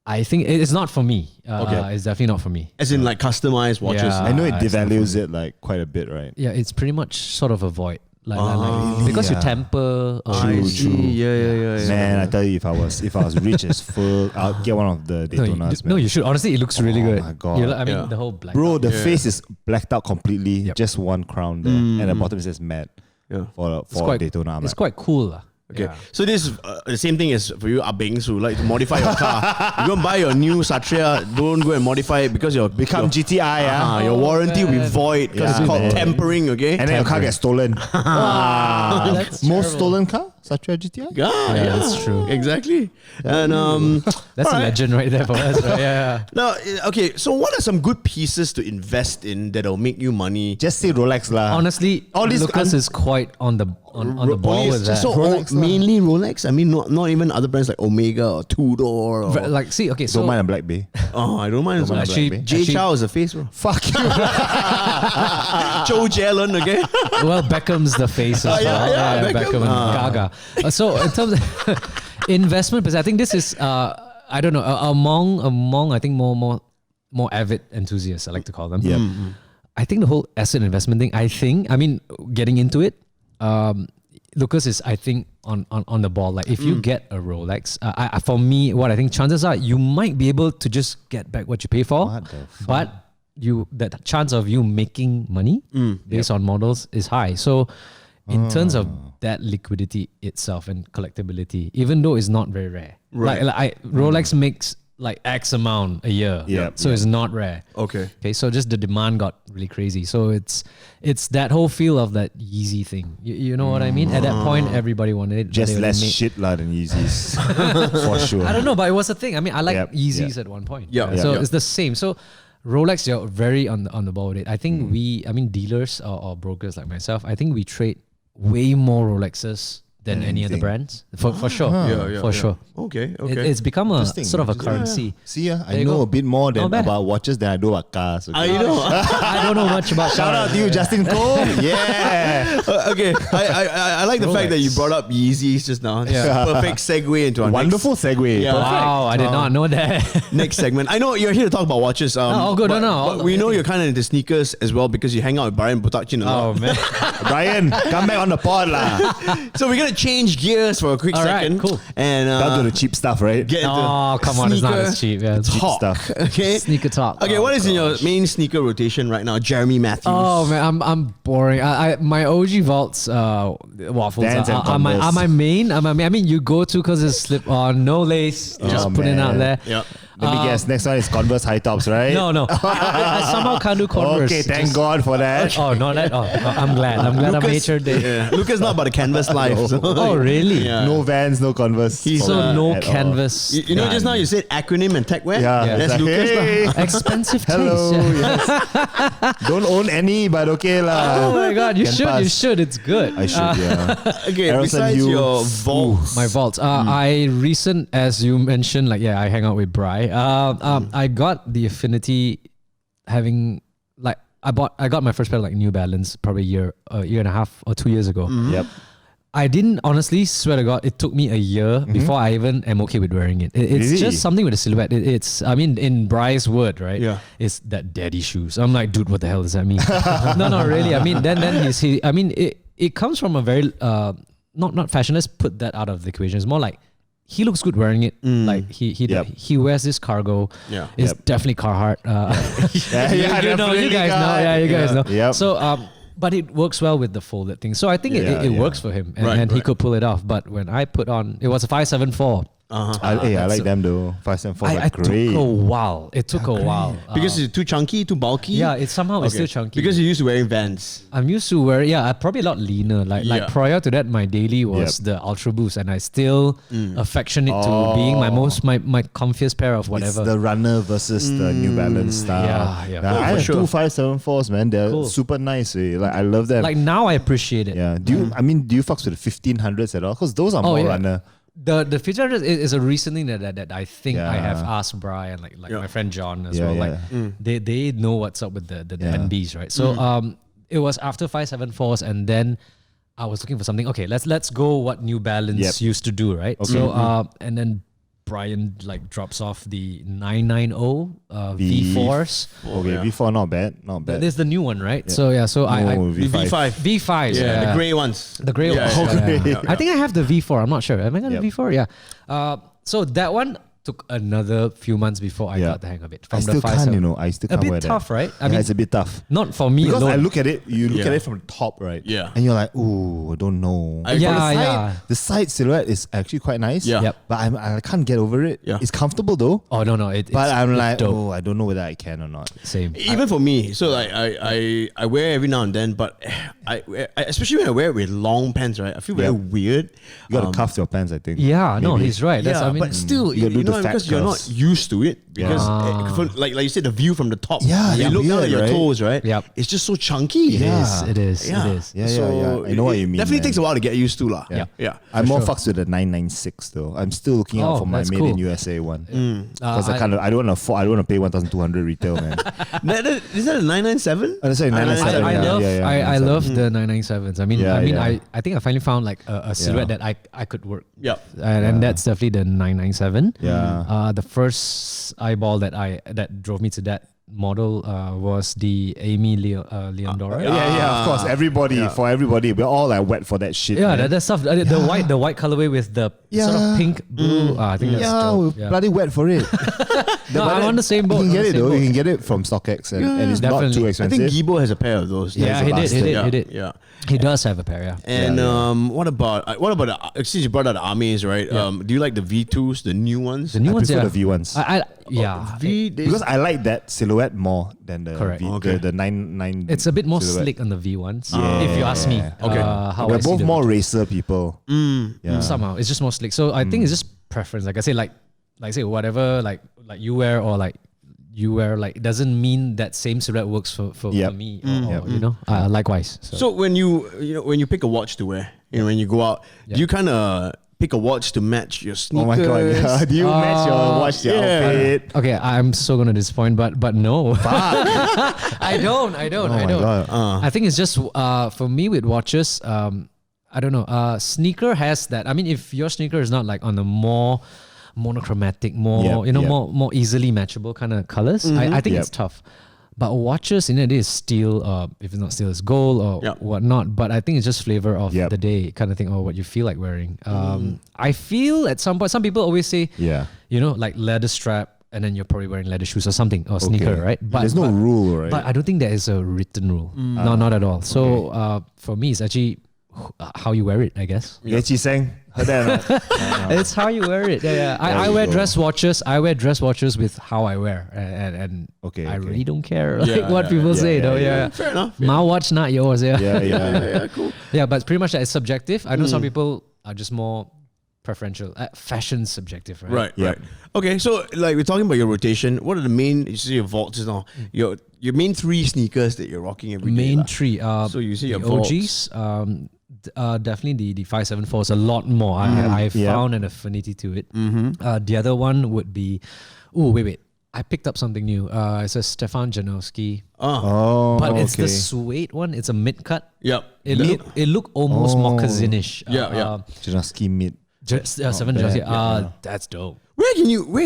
Speaker 4: I think it's not for me. It's definitely not for me.
Speaker 2: As in like customized watches.
Speaker 4: Yeah.
Speaker 3: I know it
Speaker 4: it's not
Speaker 3: devalues it like quite a bit, right?
Speaker 4: Yeah, it's pretty much sort of a void. Like because you temper.
Speaker 3: True.
Speaker 2: Yeah.
Speaker 3: Man, I tell you, if I was rich as fuck, I'll get one of the Daytonas.
Speaker 4: No, you should. Honestly, it looks really good.
Speaker 3: Oh my God.
Speaker 4: I mean, the whole black.
Speaker 3: Bro, the face is blacked out completely.
Speaker 4: Yep.
Speaker 3: Just one crown there, and the bottom says matte.
Speaker 2: Yeah.
Speaker 3: For
Speaker 4: it's quite,
Speaker 3: Daytona. I'm
Speaker 4: It's
Speaker 3: like,
Speaker 4: quite cool.
Speaker 2: Okay. So this is the same thing as for you, Abings, who like to modify your car. You go and buy your new Satria, don't go and modify it because
Speaker 3: Become GTI,
Speaker 2: your warranty will be void because it's called tampering, okay?
Speaker 3: And then your car gets stolen.
Speaker 4: That's
Speaker 3: Most stolen car? Satria GTI?
Speaker 2: Yeah,
Speaker 4: that's true.
Speaker 2: Exactly. And
Speaker 4: That's a legend right there for us, right? Yeah.
Speaker 2: now, okay, so what are some good pieces to invest in that'll make you money?
Speaker 3: Just say Rolex lah.
Speaker 4: Honestly,
Speaker 3: All these
Speaker 4: Lucas is quite on the ball with that.
Speaker 2: So
Speaker 3: Rolex
Speaker 2: mainly Rolex? I mean, not even other brands like Omega or Tudor or...
Speaker 4: Like, see, okay, so
Speaker 3: Don't mind a Black Bay.
Speaker 2: Oh, I don't mind.
Speaker 3: mind
Speaker 4: actually,
Speaker 3: Black
Speaker 2: Jay Chow is the face, bro.
Speaker 3: Fuck you.
Speaker 2: Joe Jalen, okay?
Speaker 4: well, Beckham's the face as well.
Speaker 2: yeah,
Speaker 4: Beckham and Gaga. So in terms of investment, I think this is I don't know among I think more avid enthusiasts, I like to call them.
Speaker 3: Yeah.
Speaker 4: I think the whole asset investment thing. I mean, getting into it, Lucas is I think on the ball. Like if you get a Rolex, for me, what I think chances are you might be able to just get back what you pay for,
Speaker 3: What the fuck?
Speaker 4: but the chance of you making money based on models is high. So in terms of that liquidity itself and collectability, even though it's not very rare, Rolex makes like X amount a year, so it's not rare.
Speaker 2: Okay.
Speaker 4: So just the demand got really crazy. So it's that whole feel of that Yeezy thing. You know what I mean? At that point, everybody wanted it.
Speaker 3: Just
Speaker 4: They
Speaker 3: less
Speaker 4: made-
Speaker 3: shit lah than Yeezys. For sure.
Speaker 4: I don't know, but it was a thing. I mean, I like
Speaker 3: Yep,
Speaker 4: Yeezys at one point.
Speaker 2: Yeah,
Speaker 4: So
Speaker 2: yeah.
Speaker 4: it's the same. So Rolex, you're very on the ball with it. I think dealers or brokers like myself, I think we trade way more Rolexes than any other brands. For sure. For sure.
Speaker 2: Okay,
Speaker 4: It's become a
Speaker 3: Interesting,
Speaker 4: sort of a
Speaker 3: interesting.
Speaker 4: currency.
Speaker 3: See, I
Speaker 4: There you
Speaker 3: know
Speaker 4: go.
Speaker 3: a bit more than
Speaker 4: Not bad.
Speaker 3: about watches than I do about cars. Okay?
Speaker 2: I know.
Speaker 4: I don't know much about
Speaker 3: Shout out
Speaker 4: cars.
Speaker 3: to you, Justin Cole. Yeah.
Speaker 2: Okay, I like the fact that you brought up Yeezys just now. It's a perfect segue into our
Speaker 3: Wonderful segue.
Speaker 2: Yeah.
Speaker 4: Wow, I did not know that.
Speaker 2: next segment. I know you're here to talk about watches.
Speaker 4: Oh, good.
Speaker 2: But,
Speaker 4: No.
Speaker 2: but we know you're kind of into sneakers as well because you hang out with Bryant Butachin a lot.
Speaker 4: Oh man.
Speaker 3: Brian, come back on the pod lah.
Speaker 2: So we're gonna change gears for a quick
Speaker 4: All right,
Speaker 2: second.
Speaker 4: cool.
Speaker 2: And
Speaker 3: Down to the cheap stuff, right?
Speaker 2: get into
Speaker 4: Oh, come on, it's not as cheap. Yeah.
Speaker 2: talk.
Speaker 3: stuff.
Speaker 2: Okay.
Speaker 4: Sneaker talk.
Speaker 2: Okay,
Speaker 4: Oh,
Speaker 2: what is in your main sneaker rotation right now? Jeremy Matthews.
Speaker 4: Oh man, I'm boring. My OG vaults waffles
Speaker 3: Vans and
Speaker 4: are my
Speaker 3: Converse.
Speaker 4: main. I mean, you go to because it's slip on, no lace. Just put it out
Speaker 3: man.
Speaker 4: there.
Speaker 2: Yeah.
Speaker 3: Let me guess. Next one is Converse high tops, right?
Speaker 4: No. I somehow can't do Converse.
Speaker 3: Okay, thank God for that.
Speaker 4: Oh, not that. Oh, I'm glad. I'm glad I made sure they.
Speaker 2: Yeah. Lucas not about a canvas life. So
Speaker 4: Oh, really?
Speaker 2: Yeah.
Speaker 3: No Vans, no Converse.
Speaker 2: He's,
Speaker 3: for
Speaker 4: So
Speaker 3: me
Speaker 4: no
Speaker 3: at all.
Speaker 4: canvas.
Speaker 2: You know, just now you said acronym and tech wear.
Speaker 3: Yeah,
Speaker 2: That's
Speaker 3: it's like,
Speaker 2: Lucas.
Speaker 3: hey.
Speaker 4: Expensive taste.
Speaker 3: Hello.
Speaker 4: Yeah.
Speaker 3: Yes. Don't own any, but okay
Speaker 4: Oh
Speaker 3: lah.
Speaker 4: my God, you
Speaker 3: Can
Speaker 4: should. You
Speaker 3: pass.
Speaker 4: should. It's good.
Speaker 3: I should, yeah.
Speaker 2: Okay,
Speaker 3: Harrison,
Speaker 2: besides
Speaker 3: you-
Speaker 2: your vaults.
Speaker 4: My vaults. As you mentioned, I hang out with Bry. I got the affinity having I got my first pair of New Balance probably a year and a half or 2 years ago.
Speaker 3: Yep.
Speaker 4: I didn't honestly swear to God, it took me a year before I even am okay with wearing it. It's
Speaker 3: Really?
Speaker 4: just something with the silhouette. In Bry's word, right?
Speaker 2: Yeah.
Speaker 4: It's that daddy shoes. I'm like, dude, what the hell does that mean? No, really. I mean, then it comes from a very not fashion. Let's put that out of the equation. It's more like he looks good wearing it. Like
Speaker 3: Yep.
Speaker 4: he wears this cargo.
Speaker 2: Yeah.
Speaker 4: It's
Speaker 3: Yep.
Speaker 4: definitely Carhartt. You know, you
Speaker 3: definitely,
Speaker 4: guys know.
Speaker 3: guy.
Speaker 4: Yeah, you guys know.
Speaker 3: Yep.
Speaker 4: So but it works well with the folded thing. So I think it works for him, and he could pull it off. But when I put on, it was a 574.
Speaker 3: I like them though. 574
Speaker 4: I
Speaker 3: are great.
Speaker 4: took a while. It took a while.
Speaker 2: Because it's too chunky, too bulky.
Speaker 4: Yeah, it's still chunky.
Speaker 2: Because you're used to wearing Vans.
Speaker 4: I'm used to wear, probably a lot leaner. Like
Speaker 2: Yeah.
Speaker 4: prior to that, my daily was the Ultra Boost, and I still affection it to being my comfiest pair of
Speaker 3: It's
Speaker 4: whatever.
Speaker 3: the runner versus the New Balance style.
Speaker 4: Yeah.
Speaker 3: I
Speaker 2: for
Speaker 3: have
Speaker 2: sure.
Speaker 3: two 574s, man. They're
Speaker 4: Cool.
Speaker 3: super nice. Like I love them.
Speaker 4: Like now, I appreciate it.
Speaker 3: yeah. Do you fucks with the 1500s at all? Because those are more
Speaker 4: yeah.
Speaker 3: runner.
Speaker 4: The feature is a recent thing that I think I have
Speaker 3: Yeah.
Speaker 4: asked Brian, like
Speaker 2: Yeah.
Speaker 4: my friend John as
Speaker 3: Yeah,
Speaker 4: well.
Speaker 3: yeah.
Speaker 4: Like they know what's up with the
Speaker 3: Yeah.
Speaker 4: NBs, right? So it was after 574s, and then I was looking for something. Okay, let's go what New Balance
Speaker 3: Yep.
Speaker 4: used to do, right? So and then Brian drops off the 990 V4s.
Speaker 3: Okay, V4 not bad. Not bad.
Speaker 4: There's the new one, right? So I
Speaker 3: No,
Speaker 2: The V5.
Speaker 4: V5s,
Speaker 2: Yeah, the grey ones.
Speaker 4: the grey
Speaker 2: Yeah,
Speaker 4: one.
Speaker 2: yeah,
Speaker 3: yeah,
Speaker 4: I think I have the V4. I'm not sure. Am I got
Speaker 3: Yep.
Speaker 4: the V4? Yeah. So that one, took another few months before I got the hang of it.
Speaker 3: I still can't, I still can't
Speaker 4: a
Speaker 3: wear
Speaker 4: bit tough,
Speaker 3: that.
Speaker 4: right?
Speaker 3: I mean, it's a bit tough.
Speaker 4: Not for me
Speaker 3: because
Speaker 4: alone.
Speaker 3: I look at it, you look at it from the top, right?
Speaker 2: Yeah.
Speaker 3: And you're like, oh, I don't know. The side silhouette is actually quite nice.
Speaker 2: Yeah.
Speaker 4: Yep.
Speaker 3: But I can't get over it.
Speaker 2: Yeah.
Speaker 3: It's comfortable though.
Speaker 4: Oh no,
Speaker 3: But I'm like,
Speaker 4: dope.
Speaker 3: I don't know whether I can or not.
Speaker 4: Same.
Speaker 2: Even for me, so like I wear every now and then, but I especially when I wear it with long pants, right? I feel very weird.
Speaker 3: You gotta cuff your pants, I think.
Speaker 4: Yeah, no,
Speaker 3: Maybe.
Speaker 4: he's right. That's,
Speaker 2: Yeah,
Speaker 4: I mean,
Speaker 2: but still,
Speaker 3: You
Speaker 2: you,
Speaker 3: gotta do
Speaker 2: know,
Speaker 3: the fat
Speaker 2: because you're not
Speaker 3: curves.
Speaker 2: used to it. Because like you said, the view from the top.
Speaker 3: Yeah,
Speaker 2: you
Speaker 3: it's
Speaker 2: look down
Speaker 3: weird,
Speaker 2: at your
Speaker 3: right?
Speaker 2: toes, right?
Speaker 4: Yep.
Speaker 2: It's just so chunky.
Speaker 4: it is.
Speaker 3: Yeah.
Speaker 2: So
Speaker 3: I know what you mean.
Speaker 2: Definitely
Speaker 3: man.
Speaker 2: takes a while to get used to, lah.
Speaker 4: Yeah.
Speaker 3: I'm more fucks with the 996 though. I'm still looking out
Speaker 4: Oh,
Speaker 3: for my
Speaker 4: that's
Speaker 3: made
Speaker 4: cool.
Speaker 3: in USA one. Because
Speaker 4: I
Speaker 3: I don't want to pay 1,200 retail, man.
Speaker 2: Is that a 997?
Speaker 3: Oh, sorry, 997.
Speaker 4: I love the 997s. I mean,
Speaker 3: Yeah.
Speaker 4: I think I finally found like a silhouette that I could work.
Speaker 2: Yep.
Speaker 4: And that's definitely the 997.
Speaker 3: Yeah.
Speaker 4: The first eyeball that drove me to that model was the Amy Leondora.
Speaker 3: Of course. For everybody, we're all like wet for that shit.
Speaker 4: Yeah,
Speaker 3: man.
Speaker 4: that stuff. The white colorway with the sort of pink blue. I think that's dope.
Speaker 3: we're bloody wet for it.
Speaker 4: No, I'm on the same boat.
Speaker 3: You can get it
Speaker 4: on the same
Speaker 3: though.
Speaker 4: boat.
Speaker 3: You can get it from StockX and it's not
Speaker 4: Definitely.
Speaker 3: too
Speaker 2: I
Speaker 3: expensive.
Speaker 2: think Gibo has a pair of those.
Speaker 4: Yeah, he did.
Speaker 2: Yeah.
Speaker 4: He does have a pair, yeah.
Speaker 2: And what about since you brought out the armies, right? Do you like the V2s, the new ones?
Speaker 4: The new
Speaker 3: I
Speaker 4: ones,
Speaker 3: prefer
Speaker 4: yeah.
Speaker 3: the V1s. Because I like that silhouette more than the
Speaker 4: Correct.
Speaker 3: the 9.
Speaker 4: It's a bit more
Speaker 3: silhouette.
Speaker 4: slick on the V1s, if you ask me.
Speaker 2: Okay.
Speaker 4: How
Speaker 3: We're
Speaker 4: I see
Speaker 3: both
Speaker 4: them.
Speaker 3: more racer people. Yeah.
Speaker 4: Somehow it's just more slick. So I think it's just preference. Like I say, like say whatever like you wear or like you wear, like it doesn't mean that same silhouette works for me or you know. Likewise.
Speaker 2: So when you pick a watch to wear, when you go out, do you kind of pick a watch to match your sneakers?
Speaker 3: Oh my god! Yeah. Do you match your watch to your outfit?
Speaker 4: Okay, I'm so gonna disappoint, but no. I don't.
Speaker 3: Oh my god!
Speaker 4: I think it's just for me with watches. I don't know. Sneaker has that. I mean, if your sneaker is not like on the more monochromatic, more more easily matchable kind of colors, I think it's tough. But watches, it is steel. If it's not steel, it's gold or whatnot. But I think it's just flavor of the day kind of thing, or what you feel like wearing. I feel at some point, some people always say, like leather strap, and then you're probably wearing leather shoes or something, or sneaker, right? But
Speaker 3: there's no rule, right?
Speaker 4: But I don't think there is a written rule. No, not at all. So for me, it's actually how you wear it, I guess.
Speaker 3: Yeah, Chi-Seng. Heard that?
Speaker 4: It's how you wear it. Yeah. I wear dress watches. I wear dress watches with how I wear, and I really don't care what people say.
Speaker 2: Fair enough.
Speaker 4: My watch, not yours.
Speaker 2: Yeah, cool.
Speaker 4: Yeah, but pretty much that is subjective. I know some people are just more preferential. Fashion subjective, right?
Speaker 2: Right. Okay, so like we're talking about your rotation. What are the main? You see your vaults now. Your main 3 sneakers that you're rocking every day.
Speaker 4: Main 3.
Speaker 2: So you see your
Speaker 4: the
Speaker 2: vaults.
Speaker 4: OGs. Definitely the 574 is a lot more. I found an affinity to it. The other one would be, wait. I picked up something new. It's a Stefan Janowski. But it's the suede one. It's a mid cut.
Speaker 2: Yep.
Speaker 4: It look almost moccasinish.
Speaker 3: Janowski mid.
Speaker 4: 7 Janowski. That's dope.
Speaker 2: Where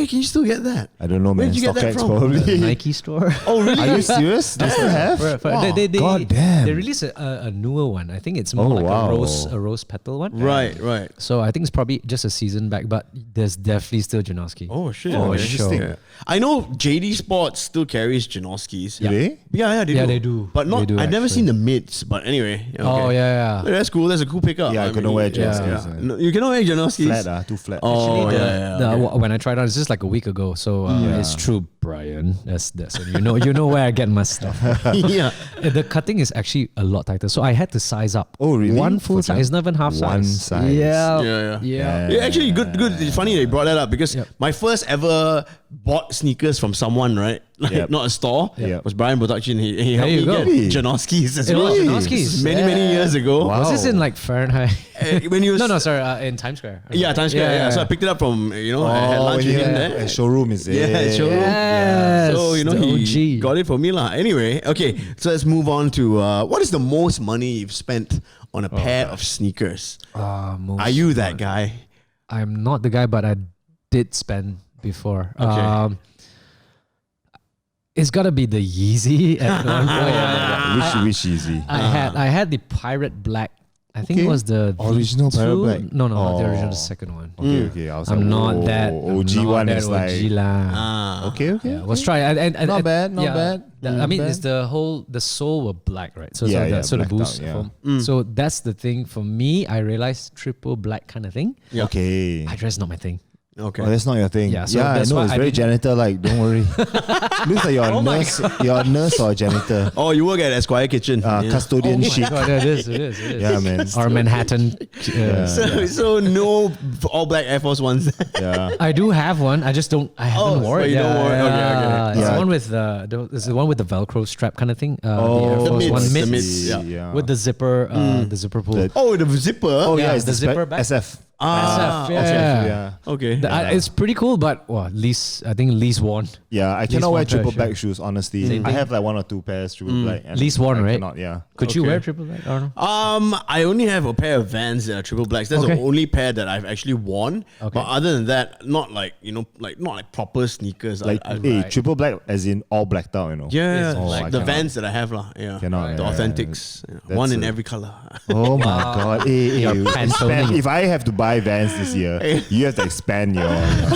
Speaker 2: can you still get that?
Speaker 3: I don't know, man.
Speaker 2: Where'd you get that
Speaker 3: StockX
Speaker 2: from?
Speaker 3: probably.
Speaker 4: Nike store.
Speaker 2: Oh, really?
Speaker 3: Are you serious? They still have? God damn.
Speaker 4: They released a newer one. I think it's more a rose petal one.
Speaker 2: Right.
Speaker 4: So I think it's probably just a season back, but there's definitely still Janowski.
Speaker 2: Oh shit!
Speaker 3: interesting.
Speaker 2: Sure. I know JD Sports still carries Janowskis.
Speaker 3: Do they?
Speaker 2: Yeah,
Speaker 4: they do.
Speaker 2: But not.
Speaker 4: They do,
Speaker 2: I've never
Speaker 4: actually.
Speaker 2: seen the mids. But anyway. Okay.
Speaker 4: Oh yeah.
Speaker 2: That's cool. That's a cool pickup.
Speaker 3: Yeah, I couldn't wear Janowskis.
Speaker 2: No, you cannot wear Janowskis.
Speaker 3: Flat, too flat.
Speaker 2: Oh
Speaker 4: Actually, when I tried out, it's just like a week ago. So it's true, Brian. That's you know where I get my stuff.
Speaker 2: Yeah.
Speaker 4: The cutting is actually a lot tighter. So I had to size up.
Speaker 3: Oh, really?
Speaker 4: One full size. It's not even half size.
Speaker 3: One size.
Speaker 4: Yeah.
Speaker 2: Yeah, actually, good. It's funny that you brought that up because my first ever bought sneakers from someone, right? Like not a store. Was Brian Production. He helped me get Janowskis as well.
Speaker 4: Janowskis.
Speaker 2: Many years ago.
Speaker 3: Wow.
Speaker 4: Was this in like Fahrenheit?
Speaker 2: When you
Speaker 4: in Times Square.
Speaker 2: Yeah, Times Square. Yeah. So I picked it up from I had lunch with him there.
Speaker 3: A showroom is it?
Speaker 2: Yeah, showroom.
Speaker 4: Yes,
Speaker 2: So he
Speaker 4: the OG.
Speaker 2: got it for me lah. Anyway, okay. So let's move on to what is the most money you've spent on a pair of sneakers? Are you that guy?
Speaker 4: I'm not the guy, but I did spend before.
Speaker 2: Okay.
Speaker 4: It's gotta be the Yeezy at one point.
Speaker 3: Which Yeezy?
Speaker 4: I had the Pirate Black I think it was the
Speaker 3: original
Speaker 4: V2.
Speaker 3: Parrot Black.
Speaker 4: No, not the original, the second one.
Speaker 3: Okay. I was
Speaker 4: I'm not that
Speaker 3: OG
Speaker 4: I'm not
Speaker 3: one
Speaker 4: that
Speaker 3: is like
Speaker 4: OG lah.
Speaker 3: okay.
Speaker 4: Yeah, let's try. And
Speaker 3: Not bad, not bad.
Speaker 4: I mean,
Speaker 3: Not
Speaker 4: it's the sole were black, right? So
Speaker 3: Yeah,
Speaker 4: it's like the
Speaker 3: blacked
Speaker 4: boost
Speaker 3: out,
Speaker 4: foam. So that's the thing for me. I realized triple black kind of thing.
Speaker 3: Okay.
Speaker 4: Hydra is not my thing.
Speaker 2: Okay.
Speaker 3: Oh, that's not your thing.
Speaker 4: Yeah, so
Speaker 3: I
Speaker 4: that's
Speaker 3: know
Speaker 4: why
Speaker 3: it's
Speaker 4: I
Speaker 3: very
Speaker 4: didn't-
Speaker 3: janitor-like. Don't worry. Looks like you're a nurse. You're a nurse or a janitor.
Speaker 2: Oh, you work at Esquire Kitchen.
Speaker 3: Custodian
Speaker 4: Oh my
Speaker 3: chic.
Speaker 4: God, it is.
Speaker 3: Yeah, man.
Speaker 4: Our Manhattan.
Speaker 2: So no all black Air Force Ones.
Speaker 3: Yeah.
Speaker 4: I do have one. I just don't. I haven't worn
Speaker 2: but
Speaker 4: it.
Speaker 2: you don't wear it. Okay.
Speaker 4: It's
Speaker 3: Yeah.
Speaker 4: the one with it's the one with the Velcro strap kind of thing. The Air
Speaker 2: The
Speaker 4: Force
Speaker 2: mids,
Speaker 4: One
Speaker 2: the
Speaker 4: mids.
Speaker 2: mids, yeah.
Speaker 3: Yeah.
Speaker 4: With the zipper, the zipper pull.
Speaker 3: The-
Speaker 2: Oh, the zipper.
Speaker 3: Oh,
Speaker 4: Yeah,
Speaker 3: yeah, it's
Speaker 4: the zipper back.
Speaker 3: SF.
Speaker 2: Ah,
Speaker 4: SF, yeah.
Speaker 3: Yeah.
Speaker 2: okay.
Speaker 4: It's pretty cool, but I think least worn.
Speaker 3: Yeah, I
Speaker 4: Least
Speaker 3: cannot wear
Speaker 4: one pair
Speaker 3: triple
Speaker 4: of
Speaker 3: black shoes, honestly.
Speaker 4: Same
Speaker 3: I
Speaker 4: thing.
Speaker 3: have like 1 or 2 pairs triple black. And
Speaker 4: Least one,
Speaker 3: I
Speaker 4: right?
Speaker 3: Cannot, yeah.
Speaker 4: Could you
Speaker 2: Okay.
Speaker 4: wear triple black? Or no?
Speaker 2: I only have a pair of Vans that are triple blacks. That's
Speaker 4: Okay.
Speaker 2: the only pair that I've actually worn.
Speaker 4: Okay.
Speaker 2: But other than that, not like not like proper sneakers.
Speaker 3: Like,
Speaker 2: I
Speaker 3: triple black as in all blacked out, you know?
Speaker 2: yeah,
Speaker 3: Oh,
Speaker 2: like
Speaker 3: I
Speaker 2: the
Speaker 3: cannot.
Speaker 2: Vans that I have lah. Yeah,
Speaker 3: Cannot,
Speaker 2: the
Speaker 3: yeah,
Speaker 2: authentics. Yeah.
Speaker 3: That's
Speaker 2: One in
Speaker 3: a-
Speaker 2: every color.
Speaker 3: Oh my god.
Speaker 4: You're Pantoning.
Speaker 3: If I have to buy Vans this year, you have to expand your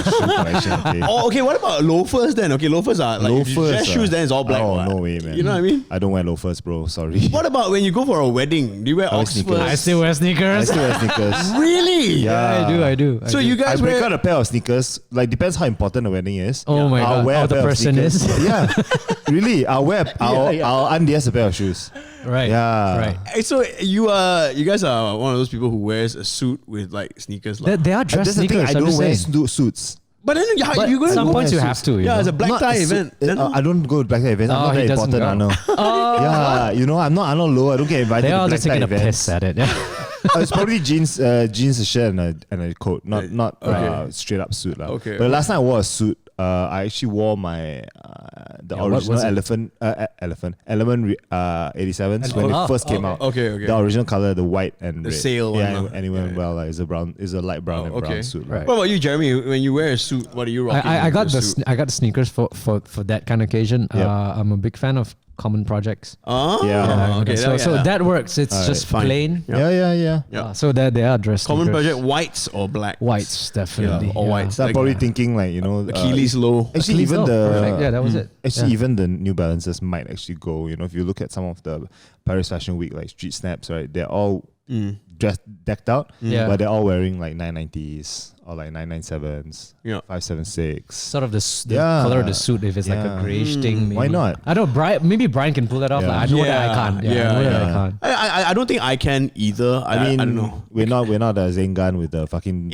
Speaker 3: shoe collection. Okay?
Speaker 2: Oh, okay. What about loafers then? Okay, loafers are like if you dress shoes. Then it's all black.
Speaker 3: Oh,
Speaker 2: what?
Speaker 3: no way, man.
Speaker 2: You know what I mean?
Speaker 3: I don't wear loafers, bro. Sorry.
Speaker 2: What about when you go for a wedding? Do you wear
Speaker 3: wear
Speaker 2: Oxford?
Speaker 3: sneakers.
Speaker 4: I still wear
Speaker 3: I
Speaker 4: sneakers.
Speaker 3: still wear sneakers.
Speaker 2: Really?
Speaker 3: Yeah.
Speaker 4: I do.
Speaker 2: So you
Speaker 3: I
Speaker 2: guys
Speaker 3: break
Speaker 2: wear
Speaker 3: out a pair of sneakers. Like, depends how important the wedding is.
Speaker 4: Oh my
Speaker 3: I'll
Speaker 4: God.
Speaker 3: wear
Speaker 4: How
Speaker 3: a
Speaker 4: the
Speaker 3: pair of
Speaker 4: person
Speaker 3: sneakers.
Speaker 4: is.
Speaker 3: Yeah. Really. I'll undies a pair of shoes.
Speaker 4: Right.
Speaker 3: Yeah.
Speaker 4: Right.
Speaker 2: Hey, so you guys are one of those people who wears a suit with like sneakers. Like.
Speaker 4: They are dress
Speaker 3: That's the thing.
Speaker 4: sneakers.
Speaker 3: I
Speaker 4: I'm
Speaker 3: don't
Speaker 4: just
Speaker 3: wear
Speaker 4: saying.
Speaker 3: suits.
Speaker 2: But then
Speaker 4: But
Speaker 2: you're
Speaker 4: at some
Speaker 2: gonna
Speaker 4: points you
Speaker 3: wear
Speaker 4: have
Speaker 3: suits.
Speaker 4: to. You
Speaker 2: yeah,
Speaker 4: know?
Speaker 2: it's a black
Speaker 3: Not
Speaker 2: tie
Speaker 3: a suit.
Speaker 2: event. Then-
Speaker 3: I don't go to black tie events. I'm
Speaker 4: Oh,
Speaker 3: not
Speaker 4: he
Speaker 3: that
Speaker 4: doesn't
Speaker 3: important. I
Speaker 4: go.
Speaker 3: know. Yeah, you know, I'm not low. I don't get invited
Speaker 4: They
Speaker 3: to
Speaker 4: are
Speaker 3: black
Speaker 4: just
Speaker 3: tie
Speaker 4: taking a
Speaker 3: events.
Speaker 4: piss at it. Yeah.
Speaker 3: It's probably jeans, a shirt and a coat, not straight up suit lah.
Speaker 2: Okay.
Speaker 3: But last time I wore a suit. I actually wore my the
Speaker 4: Yeah, what
Speaker 3: original
Speaker 4: was it?
Speaker 3: Element 87s when it first came out.
Speaker 2: Okay.
Speaker 3: The original color, the white and
Speaker 2: The
Speaker 3: red.
Speaker 2: sail one,
Speaker 3: Yeah,
Speaker 2: huh?
Speaker 3: and it went well. Like it's a light brown and brown
Speaker 2: okay.
Speaker 3: suit.
Speaker 4: Right.
Speaker 2: What about you, Jeremy? When you wear a suit, what are you rocking?
Speaker 4: I got
Speaker 2: with
Speaker 4: the
Speaker 2: your suit?
Speaker 4: I got the sneakers for that kind of occasion.
Speaker 3: Yep.
Speaker 4: I'm a big fan of common projects.
Speaker 2: Oh,
Speaker 3: Yeah.
Speaker 2: okay.
Speaker 4: So that works. It's just
Speaker 2: fine.
Speaker 4: plain.
Speaker 3: Yeah.
Speaker 2: Yeah.
Speaker 4: So they are dress
Speaker 2: Common
Speaker 4: sneakers.
Speaker 2: project whites or black?
Speaker 4: Whites definitely.
Speaker 2: all whites.
Speaker 3: So I'm
Speaker 2: Like,
Speaker 3: probably thinking like
Speaker 2: Achilles low.
Speaker 3: Actually, even
Speaker 4: Perfect. Yeah, that was it.
Speaker 3: Actually, even the New Balances might actually go. You know, if you look at some of the Paris Fashion Week like street snaps, right? They're all dressed decked out,
Speaker 4: Yeah.
Speaker 3: but they're all wearing like 990s or like 997s,
Speaker 2: Yeah.
Speaker 3: 576.
Speaker 4: Sort of the
Speaker 3: Yeah.
Speaker 4: color of the suit if it's like a
Speaker 3: Yeah.
Speaker 4: grayish thing. Maybe.
Speaker 3: Why not?
Speaker 4: I don't. Maybe Brian can pull that off.
Speaker 3: Yeah.
Speaker 4: Like, I know that I can't. I know that I
Speaker 3: yeah.
Speaker 4: can't.
Speaker 2: I don't think I can either.
Speaker 3: I mean,
Speaker 2: I don't know.
Speaker 3: we're not a Zengan with the fucking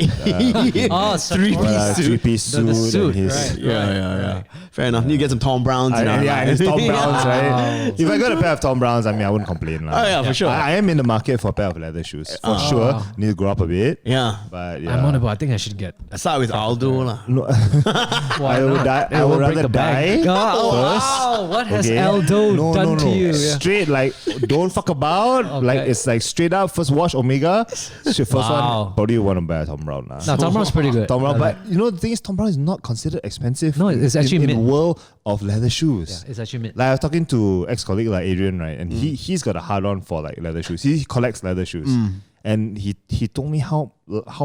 Speaker 4: Oh,
Speaker 2: Three-piece suit.
Speaker 3: three-piece suit.
Speaker 4: The suit,
Speaker 3: and his,
Speaker 4: right.
Speaker 2: Yeah. Fair enough. You get some Tom Browns. in our
Speaker 3: Yeah,
Speaker 2: line.
Speaker 3: and it's Tom Browns, right?
Speaker 4: Wow.
Speaker 3: If I got a pair of Tom Browns, I mean, I wouldn't complain.
Speaker 2: Oh, yeah, for sure.
Speaker 3: I am in the market for a pair of leather shoes. For sure. Need to grow up a bit.
Speaker 2: Yeah.
Speaker 3: But yeah.
Speaker 4: I'm on about. I think I should get.
Speaker 2: I start with Aldo lah.
Speaker 3: No,
Speaker 4: Why
Speaker 3: I would
Speaker 4: not?
Speaker 3: die-
Speaker 4: It
Speaker 3: I would
Speaker 4: will break
Speaker 3: rather
Speaker 4: the bank.
Speaker 3: die
Speaker 4: Wow.
Speaker 3: first.
Speaker 4: What has
Speaker 3: okay?
Speaker 4: Aldo
Speaker 3: No,
Speaker 4: done to you? Yeah.
Speaker 3: Straight, like, don't fuck about.
Speaker 4: Okay.
Speaker 3: Like, it's like straight up, first wash Omega. First
Speaker 4: Wow.
Speaker 3: one, probably want to buy a Tom Brown. Lah.
Speaker 4: No, Tom Brown's pretty good.
Speaker 3: Tom Brown,
Speaker 4: I like-
Speaker 3: but you know, the thing is, Tom Brown is not considered expensive.
Speaker 4: No, it's actually
Speaker 3: in the
Speaker 4: mid.
Speaker 3: world of leather shoes.
Speaker 4: Yeah, it's actually mid.
Speaker 3: Like I was talking to ex-colleague like Adrian, right? And he's got a hard on for like leather shoes. He collects leather shoes. And he told me how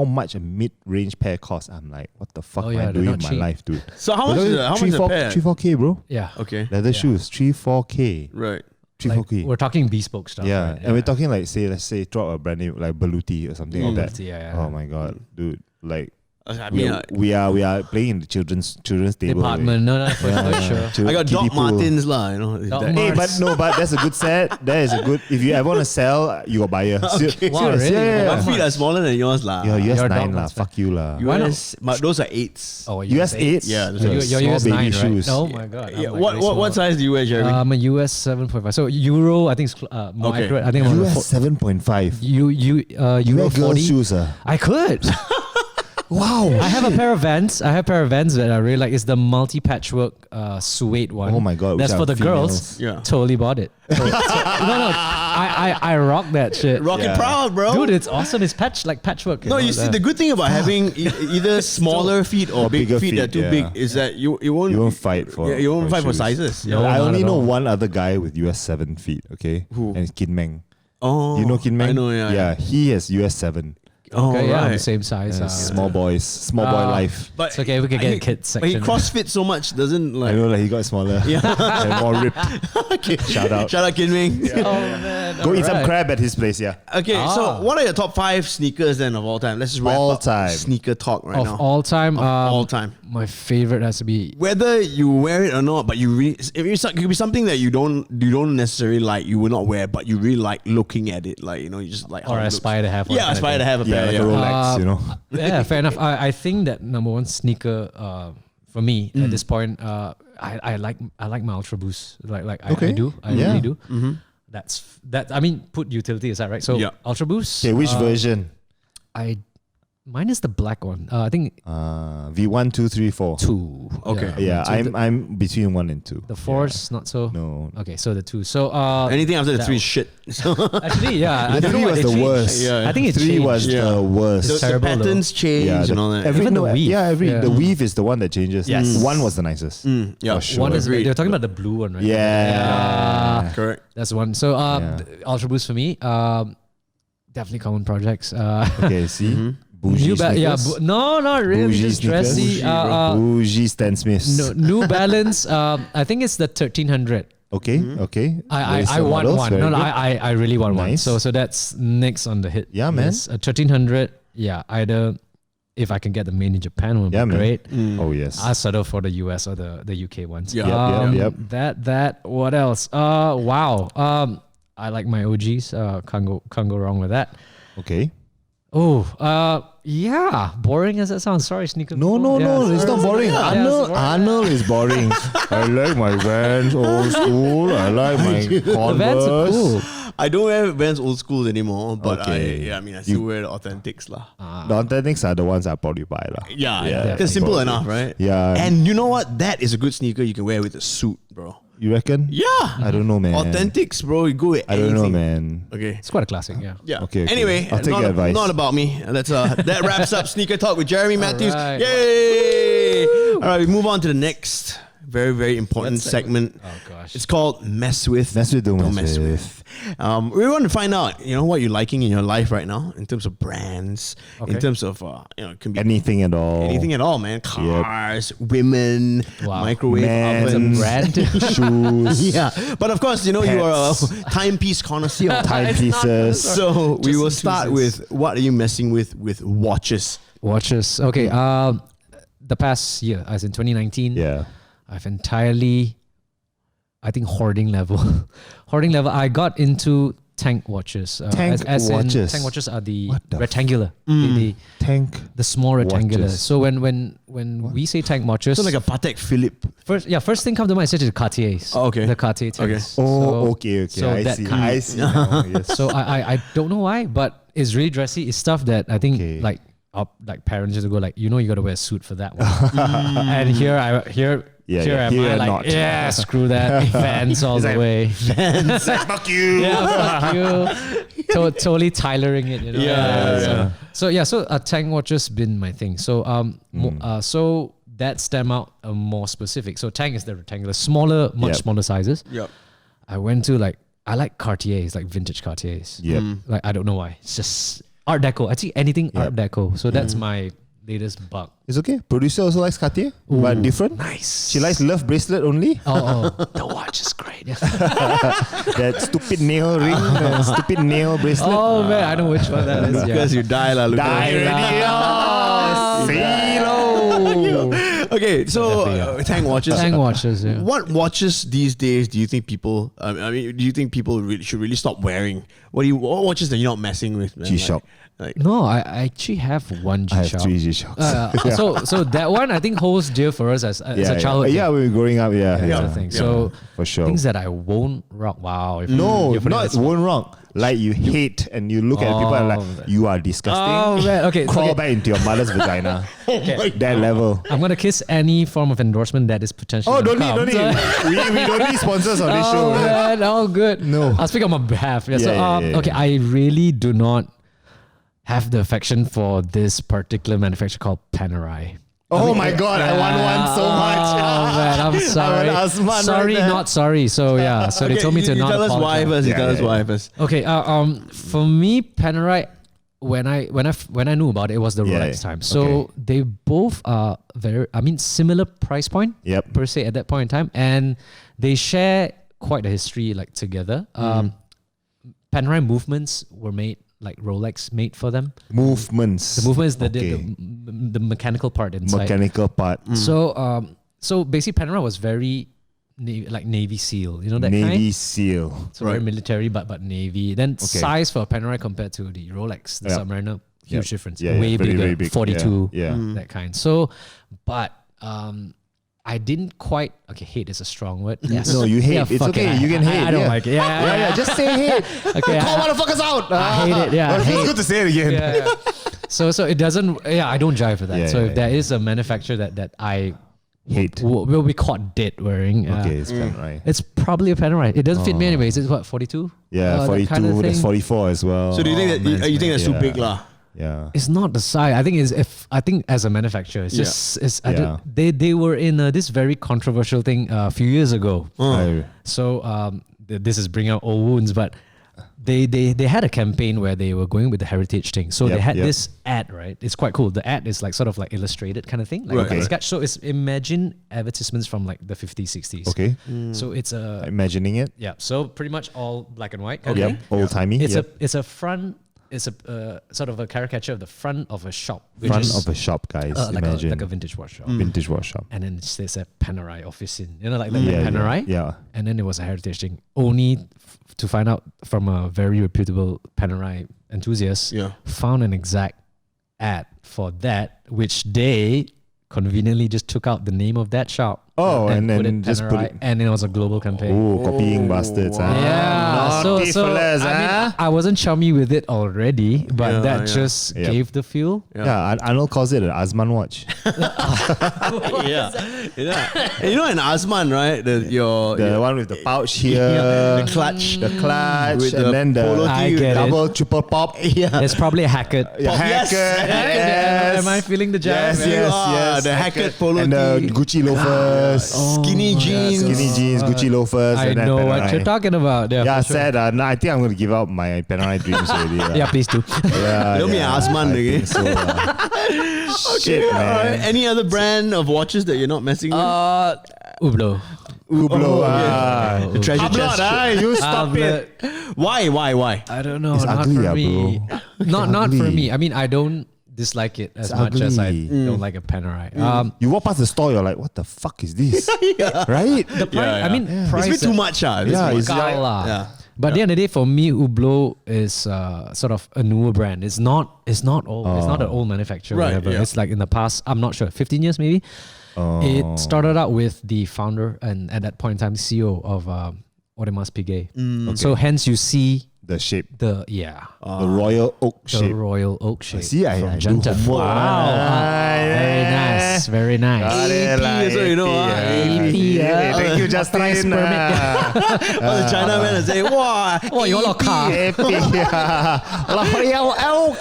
Speaker 3: much a mid-range pair costs. I'm like, what the fuck
Speaker 4: Oh,
Speaker 3: am
Speaker 4: yeah,
Speaker 3: I
Speaker 4: they're
Speaker 3: doing
Speaker 4: not
Speaker 3: in my
Speaker 4: cheap.
Speaker 3: life, dude?
Speaker 2: So how much is it? How much is a pair?
Speaker 3: 3-4K, bro.
Speaker 4: Yeah.
Speaker 2: Okay.
Speaker 3: Leather shoes, 3-4K.
Speaker 2: Right.
Speaker 3: 3-4K.
Speaker 4: We're talking bespoke stuff.
Speaker 3: Yeah.
Speaker 4: right?
Speaker 3: And we're talking like, let's say, throw out a brand name like Baluti or something like that.
Speaker 4: Baluti, yeah.
Speaker 3: Oh my god, dude! Like
Speaker 2: I mean,
Speaker 3: we are playing in the children's table.
Speaker 4: Department. No, for sure.
Speaker 2: I got
Speaker 3: kiddie
Speaker 2: Doc
Speaker 3: pool.
Speaker 2: Martens lah. You know.
Speaker 4: Doc
Speaker 2: That-
Speaker 4: Martens.
Speaker 3: But that's a good set. That is a good. If you ever want to sell, you got buyer.
Speaker 2: Okay.
Speaker 4: Wow, really?
Speaker 3: Yeah.
Speaker 2: My feet are smaller than yours lah.
Speaker 3: You're US
Speaker 4: Your
Speaker 3: 9
Speaker 4: dog
Speaker 3: lah.
Speaker 4: must
Speaker 3: Fuck you lah.
Speaker 4: Why not?
Speaker 2: US, but those are 8s.
Speaker 4: Oh,
Speaker 3: US 8?
Speaker 2: Yeah, those
Speaker 4: So
Speaker 2: are
Speaker 4: you're
Speaker 3: small
Speaker 4: US
Speaker 3: baby
Speaker 4: 9, right?
Speaker 3: shoes.
Speaker 4: Oh my god.
Speaker 2: Yeah,
Speaker 4: I'm like
Speaker 2: what
Speaker 4: way
Speaker 2: size do you wear, Jeremy?
Speaker 4: smaller. I'm a US 7.5. So Euro, I think it's more
Speaker 2: Okay.
Speaker 4: accurate. I think I'm
Speaker 3: US 7.5.
Speaker 4: Euro
Speaker 3: You wear
Speaker 4: 40.
Speaker 3: girls shoes,
Speaker 4: I could.
Speaker 3: Wow.
Speaker 4: I have a pair of Vans. That I really like. It's the multi-patchwork suede one.
Speaker 3: Oh my God,
Speaker 4: That's
Speaker 3: which
Speaker 4: for
Speaker 3: are
Speaker 4: the girls.
Speaker 3: females.
Speaker 2: Yeah.
Speaker 4: Totally bought it. No. I rock that shit.
Speaker 2: Rock it
Speaker 3: Yeah.
Speaker 2: proud, bro.
Speaker 4: Dude, it's awesome. It's patchwork.
Speaker 2: No, you see, the good thing about having either smaller feet or big
Speaker 3: bigger
Speaker 2: feet that are
Speaker 3: feet,
Speaker 2: too
Speaker 3: yeah.
Speaker 2: big is that you won't
Speaker 3: fight for.
Speaker 2: yeah, you won't fight for
Speaker 3: shoes.
Speaker 2: sizes.
Speaker 4: No.
Speaker 2: Yeah.
Speaker 3: I
Speaker 4: not
Speaker 3: only
Speaker 4: at
Speaker 3: know
Speaker 4: all.
Speaker 3: one other guy with US 7 feet. Okay,
Speaker 2: Who?
Speaker 3: And it's Kin Meng.
Speaker 2: Oh,
Speaker 3: You know Kin Meng?
Speaker 2: I know, yeah.
Speaker 3: Yeah, he has US 7.
Speaker 2: Oh,
Speaker 4: Okay, yeah,
Speaker 2: right.
Speaker 4: the same size.
Speaker 3: Small boy life.
Speaker 2: But
Speaker 4: It's okay, we could get a kids
Speaker 2: But he
Speaker 4: section.
Speaker 2: CrossFit so much, doesn't
Speaker 3: I
Speaker 2: like.
Speaker 3: know, like he got smaller. And more ripped.
Speaker 2: Okay.
Speaker 3: Shout out.
Speaker 2: Shout out, Kin Ming.
Speaker 4: Oh man,
Speaker 3: Go eat some
Speaker 4: alright.
Speaker 3: crab at his place, yeah.
Speaker 2: Okay, so what are your top 5 sneakers then of all time? Let's just wrap
Speaker 3: All
Speaker 2: up
Speaker 3: time.
Speaker 2: sneaker talk right
Speaker 4: Of
Speaker 2: now.
Speaker 4: all time.
Speaker 2: All time.
Speaker 4: My favorite has to be
Speaker 2: Whether you wear it or not, but you really, it could be something that you don't necessarily like, you would not wear, but you really like looking at it, like, you know, you just like how
Speaker 4: or
Speaker 2: it looks.
Speaker 4: aspire to have one.
Speaker 2: Yeah,
Speaker 4: kind of
Speaker 2: aspire to
Speaker 4: thing.
Speaker 2: have a
Speaker 3: Yeah,
Speaker 2: pair.
Speaker 3: like
Speaker 2: Yeah,
Speaker 3: a Rolex, you know.
Speaker 4: Yeah, fair enough. I think that number one sneaker for me at this point, I like my Ultra Boost. Like I do. I
Speaker 3: Yeah.
Speaker 4: really do. That's that. I mean, put utility aside, right? So
Speaker 2: Yeah.
Speaker 4: Ultra Boost.
Speaker 3: Okay, which version?
Speaker 4: Mine is the black one. I think
Speaker 3: V1, 2, 3, 4.
Speaker 4: 2.
Speaker 2: Okay.
Speaker 3: Yeah,
Speaker 4: So
Speaker 3: I'm between 1 and 2.
Speaker 4: the 4's not so.
Speaker 3: No.
Speaker 4: Okay, so the 2. So
Speaker 2: Anything after the
Speaker 4: that
Speaker 2: 3 is shit. So
Speaker 4: actually, yeah, I
Speaker 3: The
Speaker 4: don't know
Speaker 3: 3
Speaker 4: what
Speaker 3: was
Speaker 4: they
Speaker 3: the
Speaker 4: changed.
Speaker 3: worst.
Speaker 2: Yeah.
Speaker 4: I think it
Speaker 3: 3
Speaker 4: changed.
Speaker 3: was the worst.
Speaker 2: the
Speaker 4: terrible,
Speaker 2: patterns change
Speaker 3: Yeah,
Speaker 2: and all that.
Speaker 4: Even the weave.
Speaker 3: The weave is the one that changes.
Speaker 4: Yes.
Speaker 3: 1 was the nicest.
Speaker 2: Yeah.
Speaker 3: For sure.
Speaker 4: One is
Speaker 2: Agreed.
Speaker 4: they're talking about the blue one, right?
Speaker 3: Yeah.
Speaker 2: Correct.
Speaker 4: That's one. So
Speaker 3: Yeah.
Speaker 4: Ultra Boost for me, definitely common projects.
Speaker 3: Okay, see? Bougie
Speaker 4: New
Speaker 3: sneakers.
Speaker 4: no, not really.
Speaker 3: Bougie
Speaker 4: Just
Speaker 3: sneakers.
Speaker 4: dressy.
Speaker 3: Bougie Stan Smiths.
Speaker 4: No, New Balance. I think it's the 1300.
Speaker 3: Okay, okay.
Speaker 4: I
Speaker 3: Very
Speaker 4: want
Speaker 3: models,
Speaker 4: one.
Speaker 3: very
Speaker 4: No,
Speaker 3: good.
Speaker 4: I really want one.
Speaker 3: Nice.
Speaker 4: So that's next on the hit.
Speaker 3: Yeah, man.
Speaker 4: Yes, a 1300. Yeah, either if I can get the made in Japan would
Speaker 3: Yeah,
Speaker 4: be
Speaker 3: man.
Speaker 4: great.
Speaker 3: Oh, yes.
Speaker 4: I'll settle for the US or the UK ones.
Speaker 2: Yeah.
Speaker 3: Yep.
Speaker 4: That. What else? Wow. I like my OGs. Can't go wrong with that.
Speaker 3: Okay.
Speaker 4: Oh, yeah. Boring as that sounds. Sorry, sneaker.
Speaker 3: No,
Speaker 4: people. Yeah,
Speaker 3: it's not
Speaker 4: sorry.
Speaker 3: boring.
Speaker 4: Yeah, it's boring.
Speaker 3: Arnold is boring. I like my Vans old school. I like my
Speaker 4: The
Speaker 3: Converse.
Speaker 4: Vans are cool.
Speaker 2: I don't wear Vans old school anymore, but
Speaker 3: Okay.
Speaker 2: I still wear the authentics lah.
Speaker 3: The authentics are the ones I probably buy lah.
Speaker 2: Yeah. It's simple
Speaker 3: probably.
Speaker 2: enough, right?
Speaker 3: Yeah.
Speaker 2: And you know what? That is a good sneaker you can wear with a suit, bro.
Speaker 3: You reckon?
Speaker 2: Yeah.
Speaker 3: I don't know, man.
Speaker 2: Authentics, bro. You go with
Speaker 3: I don't know,
Speaker 2: anything.
Speaker 3: man.
Speaker 2: Okay.
Speaker 4: It's quite a classic. Yeah.
Speaker 2: Yeah.
Speaker 3: Okay, okay.
Speaker 2: Anyway,
Speaker 3: I'll take
Speaker 2: not,
Speaker 3: your advice.
Speaker 2: not about me. That's that wraps up Sneaker Talk with Jeremy Matthews.
Speaker 4: right.
Speaker 2: Yay! All right, we move on to the next very, very important
Speaker 4: What segment?
Speaker 2: segment.
Speaker 4: Oh gosh.
Speaker 2: It's called Mess With.
Speaker 3: Mess with, don't
Speaker 2: Don't
Speaker 3: mess
Speaker 2: mess
Speaker 3: with.
Speaker 2: We want to find out, what you're liking in your life right now in terms of brands, in
Speaker 4: Okay.
Speaker 2: terms of, it can be
Speaker 3: Anything at all.
Speaker 2: anything at all, man. Cars, women,
Speaker 4: Wow.
Speaker 2: microwave
Speaker 3: Men.
Speaker 2: ovens.
Speaker 4: Brand.
Speaker 3: Shoes.
Speaker 2: Yeah, but of course, you are a
Speaker 3: Pets.
Speaker 2: timepiece connoisseur.
Speaker 3: Timepieces.
Speaker 2: So we
Speaker 4: Just
Speaker 2: will
Speaker 4: in
Speaker 2: start
Speaker 4: chooses.
Speaker 2: with what are you messing with watches?
Speaker 4: Watches. Okay. The past year, as in 2019.
Speaker 3: Yeah.
Speaker 4: I've entirely, I think, hoarding level. Hoarding level. I got into tank watches.
Speaker 3: Tank watches?
Speaker 4: Tank watches are the
Speaker 3: What the
Speaker 4: rectangular.
Speaker 3: Tank.
Speaker 4: The small rectangular.
Speaker 3: Watches.
Speaker 4: So when we say tank watches,
Speaker 2: So like a Patek Philippe.
Speaker 4: first thing come to mind is the Cartiers.
Speaker 2: Oh, okay.
Speaker 4: The Cartier tanks.
Speaker 3: Oh, okay.
Speaker 4: so
Speaker 3: I
Speaker 4: that
Speaker 3: see.
Speaker 4: kind-
Speaker 3: I see. now, yes.
Speaker 4: So I don't know why, but it's really dressy. It's stuff that I think
Speaker 3: Okay.
Speaker 4: like our parents just go like, you got to wear a suit for that one. And here am
Speaker 3: here
Speaker 4: I like,
Speaker 3: not.
Speaker 4: yeah, screw that. Vans all the way.
Speaker 3: Fuck you.
Speaker 4: Yeah, fuck you. Totally tailoring it,
Speaker 2: Yeah.
Speaker 4: So tank watches been my thing. So so that stem out more specific. So tank is the rectangular, smaller, much
Speaker 3: Yep.
Speaker 4: smaller sizes.
Speaker 2: Yep.
Speaker 4: I went to I like Cartiers, like vintage Cartiers.
Speaker 3: Yep.
Speaker 4: Like I don't know why. It's just Art Deco. I think anything Art Deco. So that's my latest bug.
Speaker 3: It's okay. Producer also likes Cartier, but different.
Speaker 4: Nice.
Speaker 3: She likes love bracelet only.
Speaker 4: Oh, the watch is great.
Speaker 3: That stupid nail ring, stupid nail bracelet.
Speaker 4: Oh man, I know which one that is.
Speaker 2: Because you die lah, Lucas.
Speaker 3: Die already.
Speaker 2: Okay, so tank watches.
Speaker 4: Tank watches. Yeah.
Speaker 2: What watches these days do you think people? Do you think people should really stop wearing? What watches that you're not messing with? Man?
Speaker 3: G-Shock.
Speaker 2: Like,
Speaker 4: No, I actually have one
Speaker 3: I have
Speaker 4: G-Shock.
Speaker 3: 3 G-Shocks.
Speaker 4: So that one I think holds dear for us as a childhood.
Speaker 3: Yeah, we were growing up. Yeah,
Speaker 4: That's
Speaker 3: yeah.
Speaker 4: the thing. So
Speaker 3: For sure.
Speaker 4: things that I won't rock. Wow. If
Speaker 3: No,
Speaker 4: you're putting
Speaker 3: not
Speaker 4: this-
Speaker 3: one wrong. Like you hate and you look at people and
Speaker 4: Oh,
Speaker 3: like, you are disgusting.
Speaker 4: Oh man. Okay.
Speaker 3: Crawl
Speaker 4: okay.
Speaker 3: back into your mother's vagina. That level.
Speaker 4: I'm gonna kiss any form of endorsement that is potentially.
Speaker 3: Oh,
Speaker 4: gonna
Speaker 3: don't need.
Speaker 4: come.
Speaker 3: We don't need sponsors on this
Speaker 4: Oh
Speaker 3: show. Man.
Speaker 4: man, all good.
Speaker 3: No.
Speaker 4: I'll speak on my behalf. Yeah, so
Speaker 3: Yeah.
Speaker 4: okay, I really do not have the affection for this particular manufacturer called Panerai.
Speaker 3: Oh my God, I want one so much.
Speaker 4: Oh man, I'm sorry.
Speaker 3: I want Azman
Speaker 4: Sorry,
Speaker 3: right there.
Speaker 4: not sorry. So yeah, so they told me to
Speaker 2: you
Speaker 4: not
Speaker 2: tell us why
Speaker 4: apologize.
Speaker 2: first. You tell us why first.
Speaker 4: Okay, for me, Panerai, when I knew about it, it was the
Speaker 3: Yeah,
Speaker 4: Rolex time. So they both are similar price point per se at that point in time, and they share quite a history like together. Panerai movements were made like Rolex made for them.
Speaker 3: Movements.
Speaker 4: The movement is the mechanical part inside.
Speaker 3: Mechanical part.
Speaker 4: So basically, Panerai was very Navy SEAL, you know that
Speaker 3: Navy
Speaker 4: kind?
Speaker 3: SEAL.
Speaker 4: So very military, but Navy. Then size for Panerai compared to the Rolex, the Submariner, huge difference. Way bigger,
Speaker 3: very big.
Speaker 4: 42,
Speaker 3: Yeah.
Speaker 4: that kind. So, but I didn't quite, hate is a strong word. Yes.
Speaker 3: No, you hate.
Speaker 4: Yeah,
Speaker 3: It's
Speaker 4: fuck
Speaker 3: okay.
Speaker 4: it.
Speaker 3: You can hate.
Speaker 4: I don't like it. Yeah.
Speaker 3: Just say hate.
Speaker 4: Okay.
Speaker 3: Call motherfuckers out.
Speaker 4: I hate it. Yeah.
Speaker 3: Well,
Speaker 4: I
Speaker 3: it feels
Speaker 4: hate
Speaker 3: good to say it again.
Speaker 4: yeah. So it doesn't. Yeah, I don't jive for that.
Speaker 3: Yeah,
Speaker 4: so
Speaker 3: yeah,
Speaker 4: if there is a manufacturer that I
Speaker 3: Hate.
Speaker 4: will be caught dead wearing.
Speaker 3: Okay, it's Panerai.
Speaker 4: It's probably a Panerai. It doesn't fit me anyways. It's what 42.
Speaker 3: Yeah, 42.
Speaker 4: Kind of
Speaker 3: There's
Speaker 4: thing.
Speaker 3: 44 as well.
Speaker 2: So do you think that you think that's too
Speaker 3: Yeah.
Speaker 2: big lah?
Speaker 3: Yeah.
Speaker 4: It's not the size. I think as a manufacturer, it's just they were in this very controversial thing a few years ago. So this is bringing out old wounds, but they had a campaign where they were going with the heritage thing. So they had this ad, right? It's quite cool. The ad is like sort of like illustrated kind of thing, like a sketch. So it's imagine advertisements from like the 50s, 60s.
Speaker 3: Okay.
Speaker 4: So it's a
Speaker 3: Imagining it.
Speaker 4: yeah. So pretty much all black and white.
Speaker 3: Yep. Old timey.
Speaker 4: It's a front. It's a sort of a caricature of the front of a shop. Which
Speaker 3: Front
Speaker 4: is,
Speaker 3: of a shop, guys.
Speaker 4: like
Speaker 3: Imagine.
Speaker 4: a vintage watch shop.
Speaker 3: Vintage watch shop.
Speaker 4: And then there's a Panerai office in, like the
Speaker 3: Yeah,
Speaker 4: Panerai.
Speaker 3: yeah.
Speaker 4: And then it was a heritage thing. Only to find out from a very reputable Panerai enthusiast, found an exact ad for that, which they conveniently just took out the name of that shop.
Speaker 3: Oh, and then
Speaker 4: it
Speaker 3: just put
Speaker 4: Panerai,
Speaker 3: it.
Speaker 4: and it was a global campaign.
Speaker 3: Oh, copying bastards.
Speaker 2: wow.
Speaker 4: Yeah,
Speaker 3: Naughty
Speaker 4: so
Speaker 3: fellas,
Speaker 4: I mean, I wasn't chummy with it already, but that just gave the feel.
Speaker 3: Yeah, Arnold calls it an Azman watch.
Speaker 2: yeah. And you know, an Azman, right?
Speaker 3: The one with the pouch here,
Speaker 2: the clutch,
Speaker 3: with
Speaker 2: the
Speaker 3: and then
Speaker 2: polo
Speaker 3: the
Speaker 4: I get
Speaker 3: double, triple pop.
Speaker 2: Yeah.
Speaker 4: It's probably a Hackett.
Speaker 2: Yes.
Speaker 3: Yes.
Speaker 4: Am I feeling the jazz?
Speaker 3: Yes.
Speaker 2: The Hackett polo
Speaker 3: and the
Speaker 2: tee.
Speaker 3: Gucci loafers.
Speaker 2: Skinny jeans.
Speaker 3: Skinny jeans, Gucci loafers.
Speaker 4: I
Speaker 3: and then
Speaker 4: know what
Speaker 3: Panerai.
Speaker 4: you're talking about. Yeah,
Speaker 3: Yeah,
Speaker 4: for sure.
Speaker 3: sad. I think I'm going to give up my Panerai dreams already.
Speaker 4: Yeah, please do.
Speaker 3: Yeah,
Speaker 2: Don't be an Azman
Speaker 3: I
Speaker 2: again.
Speaker 3: think so. Shit, man.
Speaker 2: Any other brand of watches that you're not messing with?
Speaker 4: Hublot.
Speaker 3: Hublot.
Speaker 2: The treasure
Speaker 3: Hublot,
Speaker 2: chest.
Speaker 3: you stop it.
Speaker 2: Why?
Speaker 4: I don't know.
Speaker 3: It's
Speaker 4: not
Speaker 3: ugly,
Speaker 4: for me.
Speaker 3: bro.
Speaker 4: Not for
Speaker 3: ugly.
Speaker 4: me. I mean, I don't dislike it as much as I
Speaker 3: ugly.
Speaker 4: don't like a Panerai.
Speaker 3: You walk past the store, you're like, what the fuck is this? Right?
Speaker 4: The price,
Speaker 2: Yeah,
Speaker 4: I mean,
Speaker 2: It's a
Speaker 4: price
Speaker 2: bit too much.
Speaker 3: Yeah, it's like,
Speaker 2: Yeah.
Speaker 4: But at the end of the day, for me, Hublot is sort of a newer brand. It's not old. It's not an old manufacturer.
Speaker 2: Right,
Speaker 4: Whatever.
Speaker 2: yeah.
Speaker 4: It's like in the past, I'm not sure, 15 years maybe. It started out with the founder and at that point in time CEO of Audemars Piguet. So hence you see
Speaker 3: the shape.
Speaker 4: the
Speaker 3: Royal oak
Speaker 4: the
Speaker 3: shape.
Speaker 4: royal oak shape.
Speaker 3: See, I
Speaker 4: from
Speaker 3: do
Speaker 4: Genta.
Speaker 3: homework.
Speaker 4: Very nice. Very nice.
Speaker 3: Got it,
Speaker 2: AP, so you know,
Speaker 3: AP,
Speaker 4: yeah.
Speaker 3: Thank you,
Speaker 4: Authorized
Speaker 3: Justin.
Speaker 4: permit.
Speaker 2: All the Chinamen and say, wow.
Speaker 4: Oh, you want a car?
Speaker 3: Royal oak.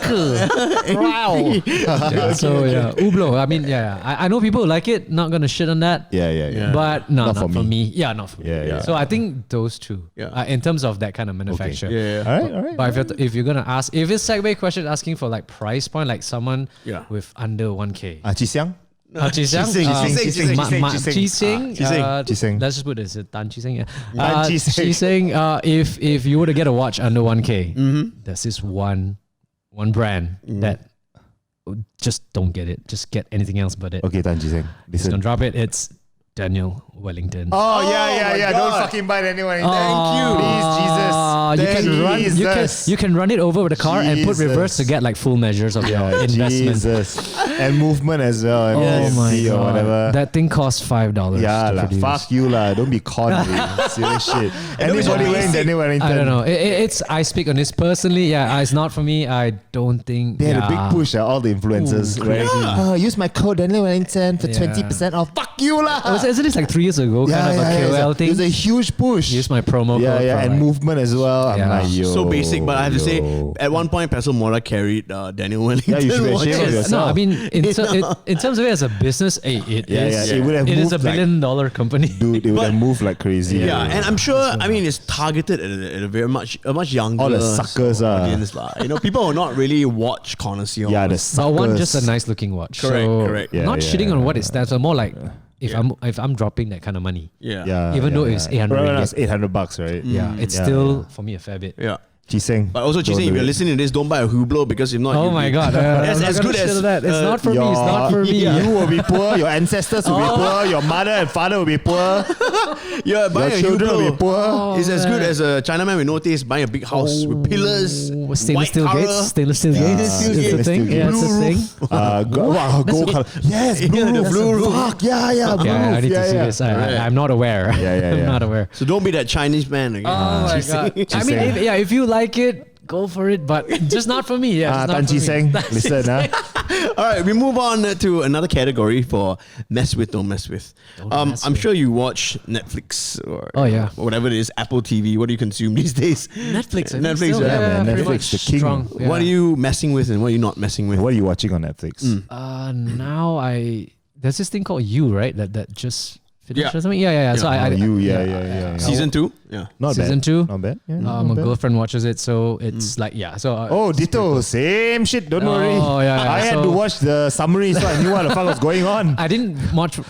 Speaker 3: Wow.
Speaker 4: So yeah, Hublot. I mean, I know people who like it. Not gonna shit on that.
Speaker 3: Yeah.
Speaker 4: But no,
Speaker 3: Not
Speaker 4: not
Speaker 3: for
Speaker 4: for
Speaker 3: me.
Speaker 4: me. Yeah, not for me.
Speaker 3: Yeah.
Speaker 4: So I think those two,
Speaker 2: Yeah.
Speaker 4: in terms of that kind of manufacture.
Speaker 2: Yeah.
Speaker 3: All right.
Speaker 4: But if you're gonna ask, if it's segue question asking for like price point, like someone with under 1K.
Speaker 3: Chi Xiang?
Speaker 4: Chi Xiang? Chi Seng. Let's just put this, Tan Chi Seng. Yeah.
Speaker 3: Tan Chi Seng.
Speaker 4: Chi Seng. If you were to get a watch under 1K, there's this one brand that just don't get it. Just get anything else but it.
Speaker 3: Okay, Tan Chi Seng.
Speaker 4: Just
Speaker 3: Listen.
Speaker 4: don't drop it. It's Daniel Wellington.
Speaker 3: Oh,
Speaker 2: my
Speaker 3: yeah. Don't
Speaker 2: God.
Speaker 3: fucking bite anyone.
Speaker 2: Thank you.
Speaker 3: Please, Jesus.
Speaker 4: You can run it over with a car and put reverse to get like full measures of your investment.
Speaker 3: Jesus. And movement as well.
Speaker 4: Oh my
Speaker 3: MFD or
Speaker 4: god!
Speaker 3: whatever.
Speaker 4: That thing costs $5.
Speaker 3: Yeah,
Speaker 4: to
Speaker 3: lah.
Speaker 4: produce.
Speaker 3: Fuck you lah. Don't be conned. Serious shit. Anybody wearing Daniel Wellington?
Speaker 4: I don't know. It's I speak on this personally. Yeah, it's not for me. I don't think
Speaker 3: They had a big push. All the influencers.
Speaker 4: Ooh, crazy.
Speaker 3: Use my code Daniel Wellington for
Speaker 4: Yeah.
Speaker 3: 20% off. Fuck you lah.
Speaker 4: Isn't this like 3 years ago? Kind of a KOL thing.
Speaker 3: It was a huge push.
Speaker 4: Use my promo code.
Speaker 3: Yeah,
Speaker 4: for
Speaker 3: and
Speaker 4: like,
Speaker 3: movement as well. well. I'm like, yo.
Speaker 2: So basic, but I have to say, at one point, Pastor Mora carried Daniel Wellington.
Speaker 3: Yeah, you should be ashamed of
Speaker 2: watches.
Speaker 3: yourself.
Speaker 4: No, I mean, in terms of it as a business, it is a $1 billion company.
Speaker 3: Dude, it would have moved like crazy.
Speaker 2: Yeah, and I'm sure, I mean, it's targeted at a very much younger
Speaker 3: All the suckers
Speaker 2: audience. People who not really watch connoisseurs.
Speaker 3: Yeah, the suckers.
Speaker 4: But one just a nice looking watch.
Speaker 2: Correct.
Speaker 3: Yeah,
Speaker 4: not shitting on what it stands for, more like if
Speaker 2: Yeah.
Speaker 4: I'm dropping that kind of money.
Speaker 2: Yeah.
Speaker 4: Even though it's 800
Speaker 3: Right, it's
Speaker 4: ringgit.
Speaker 3: $800, right?
Speaker 4: Yeah, it's still for me a fair bit.
Speaker 2: Yeah.
Speaker 3: Chiseng.
Speaker 2: But also, Chiseng, if you're listening to this, don't buy a Hublot because if not,
Speaker 4: Oh
Speaker 2: you'll
Speaker 4: my
Speaker 2: be-
Speaker 4: god.
Speaker 2: as good as
Speaker 4: that. It's not for me. It's not for me.
Speaker 3: You will be poor. Your ancestors will be poor. Your mother and father will be poor.
Speaker 2: Yeah, buying
Speaker 3: Your
Speaker 2: a
Speaker 3: children will be
Speaker 2: Hublot
Speaker 3: poor.
Speaker 2: is as good as a Chinaman with no taste buying a big house with pillars,
Speaker 4: Stainless
Speaker 2: white
Speaker 4: steel
Speaker 2: color.
Speaker 4: gates. Stainless steel gates.
Speaker 2: steel
Speaker 4: It's a
Speaker 2: gates.
Speaker 4: thing. Yeah, it's a
Speaker 2: Blue
Speaker 4: thing.
Speaker 3: Gold color. Yes, blue
Speaker 2: the
Speaker 3: roof.
Speaker 2: blue roof.
Speaker 3: Fuck, yeah, blue
Speaker 4: Okay, I
Speaker 3: roof.
Speaker 4: need to see
Speaker 3: Yeah.
Speaker 4: this. I'm not aware.
Speaker 3: Yeah.
Speaker 4: I'm not aware.
Speaker 2: So don't be that Chinese man again.
Speaker 4: Oh my god. I mean, if you like it, go for it, but just not for me. Yeah, just
Speaker 3: Tan
Speaker 4: not for me.
Speaker 3: Chiseng, listen,
Speaker 2: All right, we move on to another category for mess with, don't mess with. I'm sure you watch Netflix or whatever it is, Apple TV. What do you consume these days?
Speaker 4: Netflix. I think
Speaker 2: Netflix,
Speaker 4: still,
Speaker 2: yeah,
Speaker 3: man,
Speaker 4: pretty
Speaker 3: Netflix,
Speaker 4: much
Speaker 3: the king.
Speaker 4: strong. Yeah.
Speaker 2: What are you messing with and what are you not messing with?
Speaker 3: What are you watching on Netflix?
Speaker 4: Now there's this thing called You, right? That just finished
Speaker 2: Yeah.
Speaker 4: or something. Yeah. So
Speaker 3: Yeah.
Speaker 2: Season 2? Yeah.
Speaker 3: Not
Speaker 4: Season
Speaker 3: bad.
Speaker 4: 2.
Speaker 3: Not bad. Yeah,
Speaker 4: My
Speaker 3: not bad.
Speaker 4: girlfriend watches it, so it's like So
Speaker 3: Oh, ditto. Same shit. Don't worry.
Speaker 4: Yeah.
Speaker 3: I had to watch the summary, so I knew what the fuck was going on.
Speaker 4: I didn't watch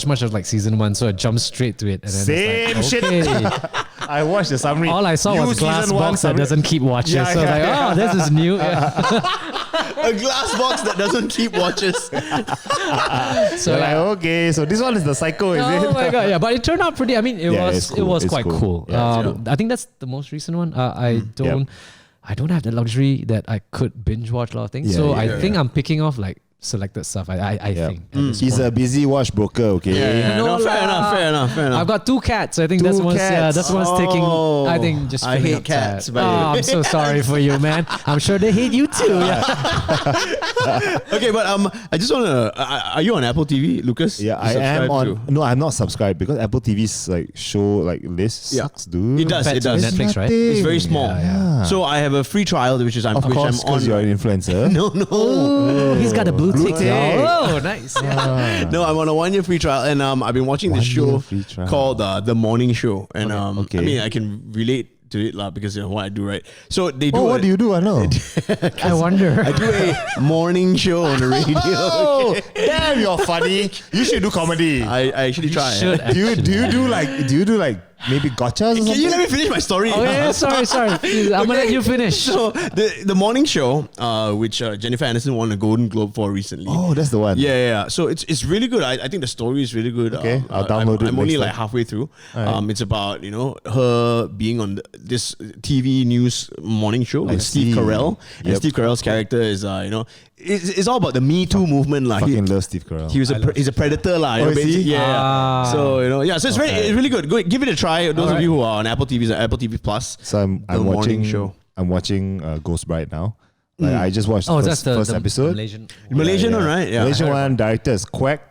Speaker 4: much of like season 1, so I jumped straight to it. And then
Speaker 3: Same
Speaker 4: it's like,
Speaker 3: shit.
Speaker 4: okay.
Speaker 3: I watched the summary.
Speaker 4: All I saw
Speaker 3: You
Speaker 4: was glass
Speaker 3: season one
Speaker 4: box that
Speaker 3: summary.
Speaker 4: doesn't keep watches.
Speaker 3: Yeah,
Speaker 4: So I was like,
Speaker 3: yeah.
Speaker 4: oh, this is new.
Speaker 2: A glass box that doesn't keep watches.
Speaker 4: So
Speaker 3: Like, okay, so this one is the psycho, is it?
Speaker 4: Oh my god, yeah, but it turned out pretty. I mean, it
Speaker 3: Yeah,
Speaker 4: was
Speaker 3: it's cool,
Speaker 4: it was
Speaker 3: it's
Speaker 4: quite
Speaker 3: cool.
Speaker 4: cool.
Speaker 3: Yeah,
Speaker 4: I think that's the most recent one. I don't have the luxury that I could binge watch a lot of things.
Speaker 3: Yeah,
Speaker 4: So
Speaker 3: yeah,
Speaker 4: I think I'm picking off like selected stuff. I think at this
Speaker 3: He's
Speaker 4: point.
Speaker 3: a busy watch broker, okay?
Speaker 2: No, fair
Speaker 4: lah.
Speaker 2: enough.
Speaker 4: I've got 2 cats. I think
Speaker 3: Two
Speaker 4: that's one's
Speaker 3: cats.
Speaker 4: that's one's taking. I think just.
Speaker 2: I
Speaker 4: filling
Speaker 2: hate
Speaker 4: up
Speaker 2: cats,
Speaker 4: time.
Speaker 2: by the way.
Speaker 4: I'm so sorry for you, man. I'm sure they hate you too. Yeah.
Speaker 2: Okay, but I just want to. Are you on Apple TV, Lucas?
Speaker 3: Yeah,
Speaker 2: You
Speaker 3: I am
Speaker 2: subscribe
Speaker 3: on.
Speaker 2: to-
Speaker 3: No, I'm not subscribed because Apple TV's like show like list
Speaker 2: Yeah.
Speaker 3: sucks, dude.
Speaker 2: It does.
Speaker 4: Compared
Speaker 2: It
Speaker 4: to
Speaker 2: does.
Speaker 4: Netflix, right?
Speaker 2: It's very small.
Speaker 3: Yeah.
Speaker 2: So I have a free trial, which is
Speaker 3: Of course,
Speaker 2: which I'm
Speaker 3: because
Speaker 2: on.
Speaker 3: you're an influencer.
Speaker 2: No.
Speaker 4: Oh, he's got a blue tick.
Speaker 3: tick.
Speaker 4: Oh, nice.
Speaker 2: No, I'm on a 1-year free trial, and I've been watching this
Speaker 3: 1 year
Speaker 2: show
Speaker 3: free trial.
Speaker 2: called The Morning Show, and
Speaker 3: Okay.
Speaker 2: I mean I can relate to it lah because what I do, right? So they do.
Speaker 3: Oh, what do you do? I know.
Speaker 4: I wonder.
Speaker 2: I do a morning show on the radio.
Speaker 3: Oh, damn, you're funny. You should do comedy.
Speaker 2: I actually try.
Speaker 4: should.
Speaker 3: Do you do like maybe gotchas or
Speaker 2: Can
Speaker 3: something?
Speaker 2: you let me finish my story?
Speaker 4: Oh yeah, sorry. Please, I'm gonna let you finish.
Speaker 2: So the morning show, which Jennifer Aniston won a Golden Globe for recently.
Speaker 3: Oh, that's the one.
Speaker 2: Yeah. So it's really good. I think the story is really good.
Speaker 3: Okay, I'll download it
Speaker 2: I'm only
Speaker 3: next
Speaker 2: like
Speaker 3: time.
Speaker 2: halfway through.
Speaker 3: Alright.
Speaker 2: It's about her being on this TV news morning show with Steve
Speaker 3: see.
Speaker 2: Carell. And
Speaker 3: Yep.
Speaker 2: Steve Carell's character is it's all about the Me Too movement lah.
Speaker 3: Fucking love Steve Carell.
Speaker 2: He's a predator lah.
Speaker 3: Oh, is he?
Speaker 2: Yeah. So so it's it's really good. Go give it a try. Those of you who are on Apple TV, Apple TV Plus.
Speaker 3: So I'm
Speaker 2: The morning
Speaker 3: watching
Speaker 2: show.
Speaker 3: I'm watching Ghost Bride now. Like I just watched
Speaker 4: Oh,
Speaker 3: the
Speaker 4: that's
Speaker 3: first
Speaker 4: the
Speaker 3: episode.
Speaker 2: Malaysian one, right? Yeah.
Speaker 3: Malaysian one. Director is Quack.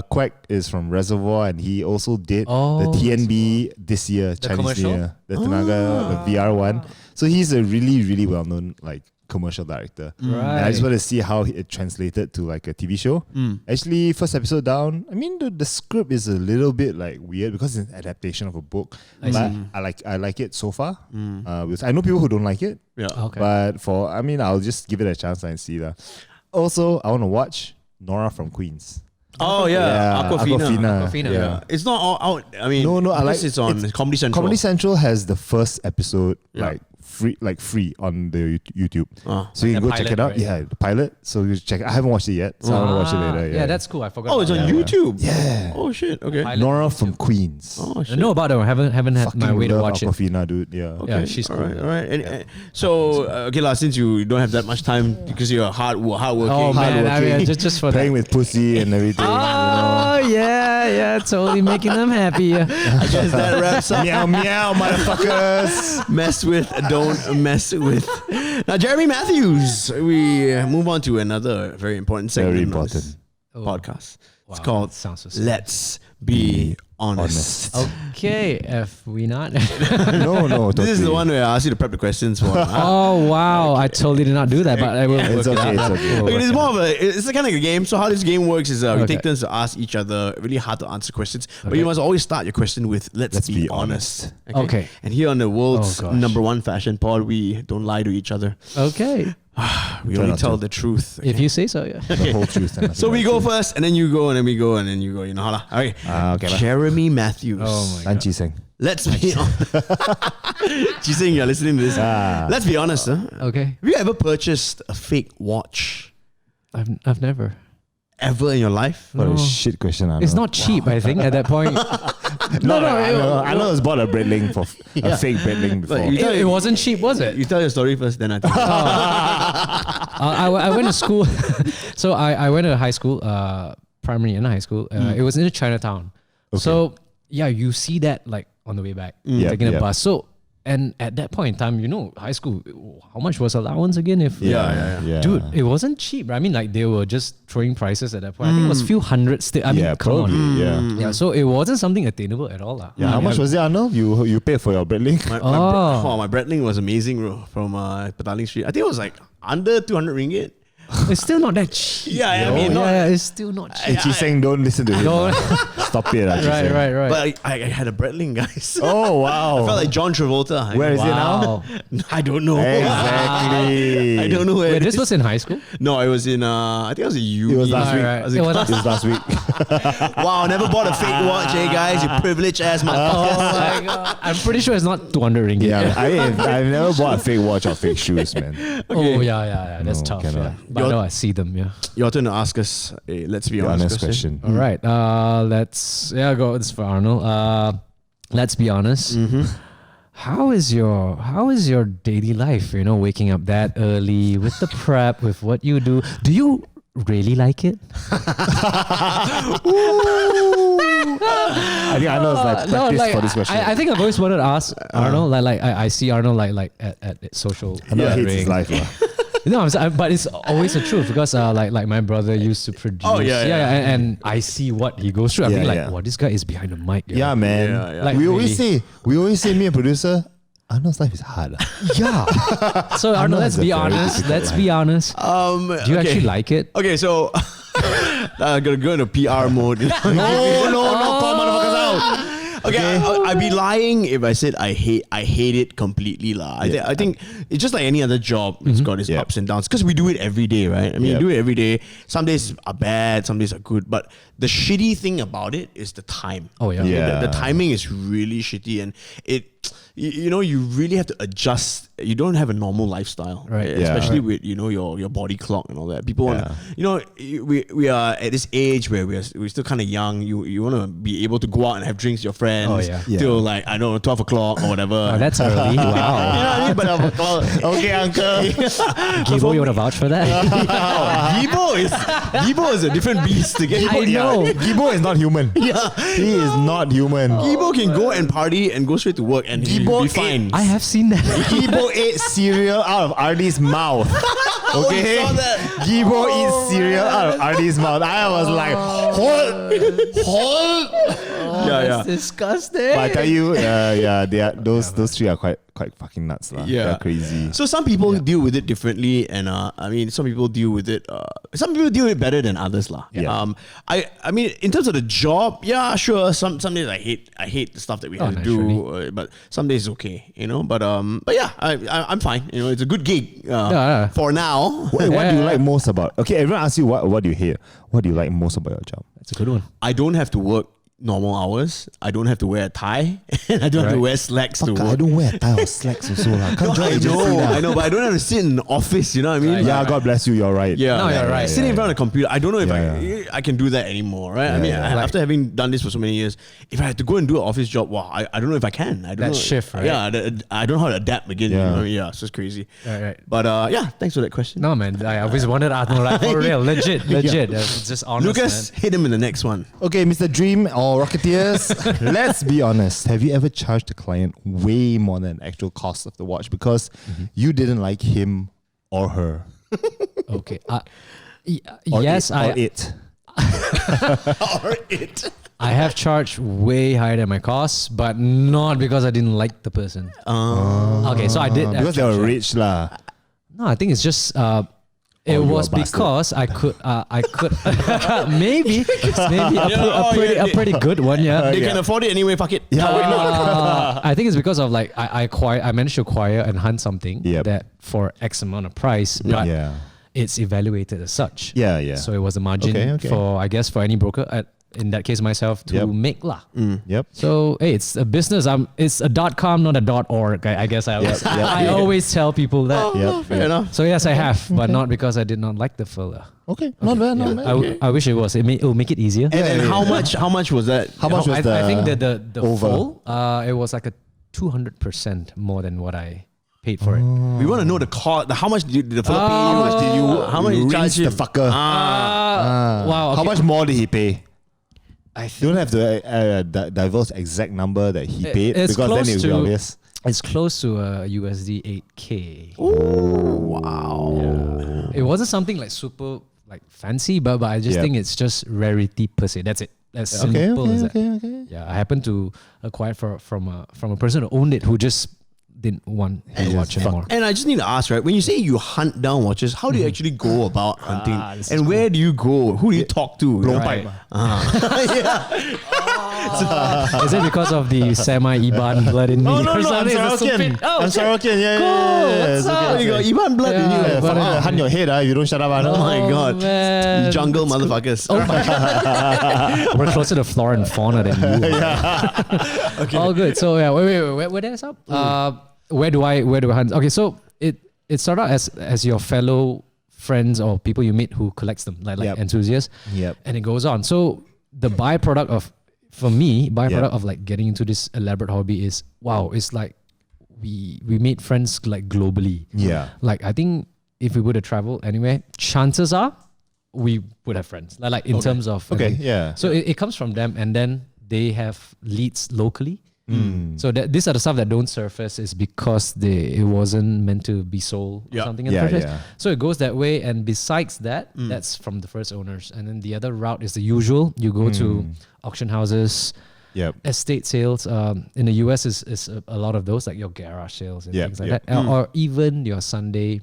Speaker 3: Quack is from Reservoir, and he also did the
Speaker 4: Oh.
Speaker 3: TNB this year, Chinese
Speaker 4: commercial?
Speaker 3: New Year, the Tenaga, the VR one. So he's a really, really well-known like commercial director. And I just want to see how it translated to like a TV show. Actually, first episode down. I mean, the script is a little bit like weird because it's an adaptation of a book. But I like it so far. Because I know people who don't like it.
Speaker 2: Yeah.
Speaker 4: Okay.
Speaker 3: But I'll just give it a chance and see that. Also, I want to watch Nora from Queens.
Speaker 2: Oh yeah, Aquafina.
Speaker 4: Aquafina.
Speaker 2: Yeah. It's not all out. I mean,
Speaker 3: No, I like
Speaker 2: it's on Comedy Central.
Speaker 3: Comedy Central has the first episode
Speaker 2: Yeah.
Speaker 3: free on the YouTube. So you can
Speaker 4: The
Speaker 3: go check
Speaker 4: pilot,
Speaker 3: it out.
Speaker 4: right?
Speaker 3: Yeah, the pilot. So you check. I haven't watched it yet, so I want to watch it later.
Speaker 4: Yeah, that's cool. I forgot.
Speaker 2: Oh, it's on
Speaker 4: about that.
Speaker 2: YouTube.
Speaker 3: Yeah.
Speaker 2: Oh shit. Okay.
Speaker 4: Pilot.
Speaker 3: Nora from Queens.
Speaker 2: Oh
Speaker 4: I
Speaker 2: shit.
Speaker 4: know about it. I haven't had my way to
Speaker 3: love
Speaker 4: watch it.
Speaker 3: Aquafina, dude. Yeah.
Speaker 4: Yeah, she's
Speaker 2: all
Speaker 4: cool.
Speaker 2: right, all right. And, so okay lah, since you don't have that much time because you're hardworking.
Speaker 4: Oh man, I mean,
Speaker 3: Hardworking,
Speaker 4: just for
Speaker 3: Playing
Speaker 4: that.
Speaker 3: with pussy and everything.
Speaker 4: Oh yeah, totally making them happy.
Speaker 2: I guess that wraps up.
Speaker 3: Meow meow, motherfuckers.
Speaker 2: Mess with, don't mess with. Now, Jeremy Matthews, we move on to another very important segment.
Speaker 3: Very
Speaker 2: of this
Speaker 3: important.
Speaker 2: podcast. It's
Speaker 4: Wow,
Speaker 2: called
Speaker 4: sounds so sad.
Speaker 2: Let's Be honest.
Speaker 4: Okay, if we not.
Speaker 3: No, totally.
Speaker 2: This is the one where I asked you to prep the questions for.
Speaker 4: Oh wow, I totally did not do that, but I will.
Speaker 3: It's okay. It's okay.
Speaker 2: Okay, it's more of it's a kind of a game. So how this game works is we
Speaker 4: Okay.
Speaker 2: take turns to ask each other really hard to answer questions, but you must always start your question with "Let's be honest."
Speaker 4: Okay.
Speaker 2: And here on the world's
Speaker 4: gosh.
Speaker 2: #1 fashion pod, we don't lie to each other.
Speaker 4: Okay.
Speaker 2: We
Speaker 3: Try
Speaker 2: only
Speaker 3: not
Speaker 2: tell
Speaker 3: to.
Speaker 2: the truth.
Speaker 4: If you say so, yeah.
Speaker 3: The whole truth. and
Speaker 2: So we
Speaker 3: nothing
Speaker 2: go
Speaker 3: but
Speaker 2: first, and then you go, and then we go, and then you go. You know how lah. Okay.
Speaker 3: okay lah.
Speaker 2: Jeremy Matthews.
Speaker 4: Oh my
Speaker 3: truth. Chiseng.
Speaker 2: Let's be honest. Jiseng, you're listening to this. Let's be honest. Huh?
Speaker 4: Okay.
Speaker 2: Have you ever purchased a fake watch
Speaker 4: I've never.
Speaker 2: ever in your life?
Speaker 3: What
Speaker 4: No.
Speaker 3: a shit question. I
Speaker 4: It's
Speaker 3: know.
Speaker 4: not cheap, I think, at that point.
Speaker 3: I know it's bought a Breitling for a fake Breitling before.
Speaker 2: But you
Speaker 4: It wasn't cheap, was it?
Speaker 2: You tell your story first, then I think.
Speaker 4: I went to school. So I went to high school, primary and high school. It was in Chinatown. So yeah, you see that like on the way back, taking a bus. So and at that point in time, high school, how much was allowance again? If
Speaker 2: Yeah.
Speaker 4: dude, it wasn't cheap. I mean, like they were just throwing prices at that point. I think it was few hundred still. I mean,
Speaker 3: Yeah,
Speaker 4: come on.
Speaker 3: probably. Yeah.
Speaker 4: Yeah, so it wasn't something attainable at all.
Speaker 3: Yeah, how much was it, Arnold? You paid for your Breitling?
Speaker 2: My Breitling was amazing, bro. From Petaling Street. I think it was like under 200 ringgit.
Speaker 4: It's still not that cheap.
Speaker 2: Yeah, I mean, not-
Speaker 4: it's still not cheap.
Speaker 3: Chiseng, don't listen to him.
Speaker 4: Don't-
Speaker 3: Stop it, Chiseng.
Speaker 4: right.
Speaker 2: But I had a Breitling, guys.
Speaker 3: Oh wow!
Speaker 2: I felt like John Travolta.
Speaker 3: Where is it now?
Speaker 4: Wow.
Speaker 2: I don't know.
Speaker 3: Exactly.
Speaker 2: I don't know where
Speaker 4: Wait,
Speaker 2: it
Speaker 4: this
Speaker 2: is.
Speaker 4: was in high school?
Speaker 2: No, it was in, I think it was in uni.
Speaker 3: It was last week.
Speaker 4: Alright.
Speaker 2: I was
Speaker 4: It
Speaker 2: in
Speaker 4: was
Speaker 2: class.
Speaker 3: It was last week.
Speaker 2: Wow, never bought a fake watch, guys. You privileged ass
Speaker 4: Oh
Speaker 2: motherfuckers.
Speaker 4: my god. I'm pretty sure it's not 200 ringgit.
Speaker 3: Yeah, I've never bought a fake watch or fake shoes, man.
Speaker 4: Oh yeah. That's
Speaker 3: No,
Speaker 4: tough.
Speaker 3: cannot.
Speaker 4: Yeah. But
Speaker 2: Your-
Speaker 4: no, I see them. Yeah.
Speaker 2: Your turn to ask us. Let's be
Speaker 3: The
Speaker 2: honest.
Speaker 3: honest question.
Speaker 4: All right. Let's go. This is for Arnold. Let's be honest. How is your daily life? Waking up that early with the prep, with what you do. Do you really like it?
Speaker 3: I think Arnold's like practice for this question.
Speaker 4: I think I've always wanted to ask Arnold. I see Arnold like at social
Speaker 3: Arnold hates his
Speaker 4: gathering.
Speaker 3: life. lah.
Speaker 4: No, but it's always the truth because like my brother used to produce.
Speaker 2: Oh, yeah.
Speaker 4: And I see what he goes through. I
Speaker 3: Yeah,
Speaker 4: think like,
Speaker 3: yeah.
Speaker 4: wow, this guy is behind the mic.
Speaker 3: Yeah, man.
Speaker 2: Yeah.
Speaker 4: Like,
Speaker 3: we always say, me and producer, Arnold's life is hard.
Speaker 4: Yeah. So Arnold, let's
Speaker 3: has a
Speaker 4: be
Speaker 3: very
Speaker 4: honest.
Speaker 3: difficult
Speaker 4: Let's
Speaker 3: life.
Speaker 4: be honest. Do you actually like it?
Speaker 2: Okay, so I'm gonna go into PR mode.
Speaker 3: no, call motherfuckers out.
Speaker 2: Okay, I'd be lying if I said I hate it completely lah. I think it's just like any other job. It's got its ups and downs because we do it every day, right? I mean, you do it every day. Some days are bad, some days are good. But the shitty thing about it is the time.
Speaker 4: Oh yeah.
Speaker 3: Yeah.
Speaker 2: The timing is really shitty, and you really have to adjust. You don't have a normal lifestyle,
Speaker 4: Right.
Speaker 2: Especially with your body clock and all that. People want we are at this age where we're still kind of young. You want to be able to go out and have drinks with your friends
Speaker 4: Oh, yeah.
Speaker 2: till like 12 o'clock or whatever.
Speaker 4: Oh, that's early.
Speaker 2: You know
Speaker 4: Wow.
Speaker 2: what I mean? But
Speaker 3: Okay, uncle.
Speaker 4: Gibo, you want to vouch for that?
Speaker 2: Gibo is a different beast to get.
Speaker 4: I know.
Speaker 3: Gibo is not human. Yeah. He is not human.
Speaker 2: Gibo can go and party and go straight to work and he'll
Speaker 3: Gibo
Speaker 2: be fine.
Speaker 4: I have seen that.
Speaker 3: Gibo ate cereal out of Ardy's mouth. Okay?
Speaker 2: saw that.
Speaker 3: Gibo eats cereal out of Ardy's mouth. I was like, hold.
Speaker 2: Yeah.
Speaker 4: Disgusting.
Speaker 3: But I tell you, they are, those three are quite fucking nuts, lah.
Speaker 2: Yeah.
Speaker 3: They're crazy.
Speaker 2: So some people deal with it differently, and I mean, some people deal with it. Some people deal with it better than others, lah.
Speaker 3: Yeah.
Speaker 2: I mean, in terms of the job, yeah, sure. Some days I hate the stuff that we have to do, but some days it's okay, But yeah, I'm fine. It's a good gig for now.
Speaker 3: What do you like most about? Okay, everyone asks you what do you hate. What do you like most about your job?
Speaker 4: That's a good one.
Speaker 2: I don't have to work normal hours. I don't have to wear a tie, and I don't have to wear slacks to
Speaker 3: Fuck,
Speaker 2: work.
Speaker 3: I don't wear a tie or slacks also lah. Can't join agency lah.
Speaker 2: I know, but I don't have to sit in the office. You know what I mean?
Speaker 3: Yeah, God bless you. You're right.
Speaker 2: Yeah,
Speaker 4: No, you're right.
Speaker 2: Sitting in front of the computer, I don't know if
Speaker 3: Yeah,
Speaker 2: I can do that anymore, right? I mean,
Speaker 3: yeah.
Speaker 2: after having done this for so many years, if I had to go and do an office job, wow, I don't know if I can. I don't
Speaker 4: That
Speaker 2: know.
Speaker 4: shift, right?
Speaker 2: Yeah, I don't know how to adapt again.
Speaker 3: Yeah.
Speaker 2: Yeah, it's just crazy.
Speaker 4: Right.
Speaker 2: But yeah, thanks for that question.
Speaker 4: No man, I always wanted Arnold, like for real, legit. It's just honest,
Speaker 2: Lucas, hit him in the next one.
Speaker 3: Okay, Mr. Dream or Rocketeers, let's be honest. Have you ever charged a client way more than the actual cost of the watch because you didn't like him or her?
Speaker 4: man. Okay.
Speaker 3: Or
Speaker 4: Yes,
Speaker 3: it, or it.
Speaker 2: Or it.
Speaker 4: I have charged way higher than my costs, but not because I didn't like the person. Okay, so I did
Speaker 3: because they were rich lah.
Speaker 4: No, I think it's just it was because I could maybe a pretty good one. Yeah,
Speaker 2: They can afford it anyway. Fuck it.
Speaker 4: I think it's because of like I managed to acquire and hunt something
Speaker 3: Yep.
Speaker 4: that for X amount of price, but it's evaluated as such.
Speaker 3: Yeah, yeah.
Speaker 4: So it was a margin for, I guess, for any broker, in that case myself, to make lah.
Speaker 3: Yep.
Speaker 4: So hey, it's a business. It's a .com, not a .org. I guess I always tell people that.
Speaker 2: Fair enough.
Speaker 4: So yes, I have, but not because I did not like the fella.
Speaker 3: Okay, not bad, not bad.
Speaker 4: I wish it was. It'll make it easier.
Speaker 2: And how much was that?
Speaker 3: How much was
Speaker 4: I think that the
Speaker 3: over?
Speaker 4: full, it was like a 200% more than what I paid for it.
Speaker 2: We want to know the cost. How much did the fella pay you? How much did you charge
Speaker 3: the
Speaker 2: him?
Speaker 3: fucker?
Speaker 4: Wow.
Speaker 3: How much more did he pay?
Speaker 4: I
Speaker 3: You don't have to divulge exact number that he paid
Speaker 4: it's
Speaker 3: because then
Speaker 4: close
Speaker 3: it will be
Speaker 4: to-
Speaker 3: obvious.
Speaker 4: It's close to USD 8K.
Speaker 2: Oh, wow.
Speaker 4: Yeah. It wasn't something like super like fancy, but I just think it's just rarity per se. That's it. As simple as that.
Speaker 3: Okay.
Speaker 4: Yeah, I happened to acquire from a person who owned it who just didn't want to watch anymore.
Speaker 2: And I just need to ask, right? When you say you hunt down watches, how do you actually go about hunting? And where do you go? Who do you talk to?
Speaker 4: Right. Is it because of the semi-Iban blood in me?
Speaker 3: Oh, no,
Speaker 4: or
Speaker 3: I'm
Speaker 4: something? Is it
Speaker 3: Sorokin.
Speaker 4: stupid? Oh,
Speaker 3: I'm
Speaker 4: shit.
Speaker 3: Sorokin. Yeah,
Speaker 4: Cool.
Speaker 3: yeah.
Speaker 4: What's up?
Speaker 2: You got Iban blood in you.
Speaker 4: Yeah, but,
Speaker 3: Hunt your head, if you don't shut up.
Speaker 2: Oh my god.
Speaker 4: man.
Speaker 2: You jungle motherfuckers.
Speaker 4: Oh my god. We're closer to flora and fauna than you. Okay. All good. So yeah, wait, where did I stop? Where do I hunt? Okay, so it started out as your fellow friends or people you meet who collects them, like enthusiasts.
Speaker 3: Yep.
Speaker 4: And it goes on. So the byproduct of like getting into this elaborate hobby is it's like we made friends like globally.
Speaker 3: Yeah.
Speaker 4: Like I think if we were to travel anywhere, chances are we would have friends. Like in terms of So it comes from them, and then they have leads locally. So these are the stuff that don't surface is because it wasn't meant to be sold or something in the first place. So it goes that way, and besides that, that's from the first owners. And then the other route is the usual. You go to auction houses, estate sales. In the US is a lot of those, like your garage sales and things like that. Or even your Sunday,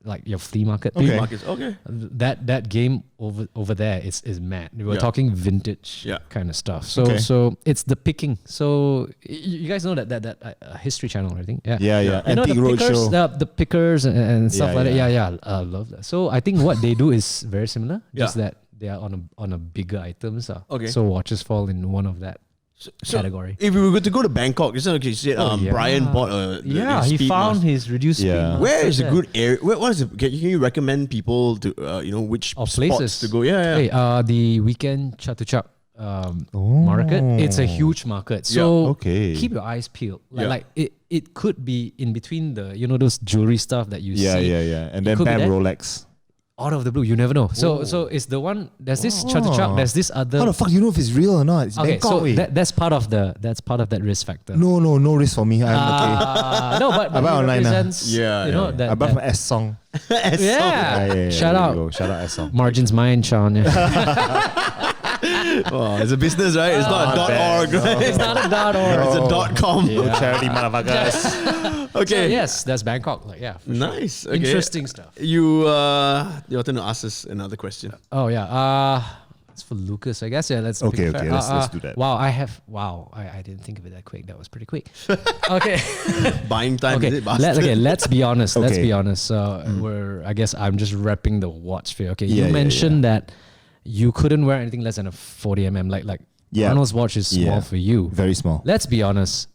Speaker 4: like your flea market.
Speaker 2: Flea markets. Okay.
Speaker 4: That game over there is mad. We were talking vintage kind of stuff. So it's the picking. So you guys know that History Channel, I think. Yeah. You know
Speaker 3: Antique
Speaker 4: the pickers and stuff like that. Yeah. I love that. So I think what they do is very similar. Just that they are on a bigger items.
Speaker 2: Okay.
Speaker 4: So watches fall in one of that category.
Speaker 2: If we were to go to Bangkok, isn't it? You said Bryant bought
Speaker 4: he found his reduced speed.
Speaker 2: Where is a good area? What is it? Can you recommend people to which spots
Speaker 4: places
Speaker 2: to go?
Speaker 4: Hey, the weekend Chatuchak market. It's a huge market. So keep your eyes peeled. Like it could be in between the those jewelry stuff that you see.
Speaker 3: And then bam, Rolex.
Speaker 4: Out of the blue, you never know. So it's the one. There's this Chatuchak. There's this other.
Speaker 3: How the fuck do you know if it's real or not? It's Bangkok.
Speaker 4: So that's part of that risk factor.
Speaker 3: No risk for me. I'm okay.
Speaker 4: No, but
Speaker 3: I buy online.
Speaker 4: That,
Speaker 3: I buy from S Song.
Speaker 4: Shout out
Speaker 3: S Song.
Speaker 4: Margin's mine, Sean.
Speaker 2: Oh, it's a business, right? It's not a .org, right?
Speaker 4: It's not a .org.
Speaker 2: It's a .com.
Speaker 3: Charity motherfuckers.
Speaker 2: Okay.
Speaker 4: So, yes, that's Bangkok. Like, for
Speaker 2: nice.
Speaker 4: sure.
Speaker 2: Okay.
Speaker 4: Interesting stuff.
Speaker 2: Your turn to ask us another question.
Speaker 4: Oh yeah. It's for Lucas, I guess. Yeah, let's
Speaker 3: okay. Let's do that.
Speaker 4: Wow, I didn't think of it that quick. That was pretty quick. Okay.
Speaker 2: Buying time,
Speaker 4: okay.
Speaker 2: is it, bastard?
Speaker 4: Let's be honest.
Speaker 3: Okay.
Speaker 4: Let's be honest. I guess I'm just wrapping the watch sphere. Okay. You mentioned that you couldn't wear anything less than a 40 mm. Like Arnold's watch is small for you.
Speaker 3: Very small.
Speaker 4: Let's be honest.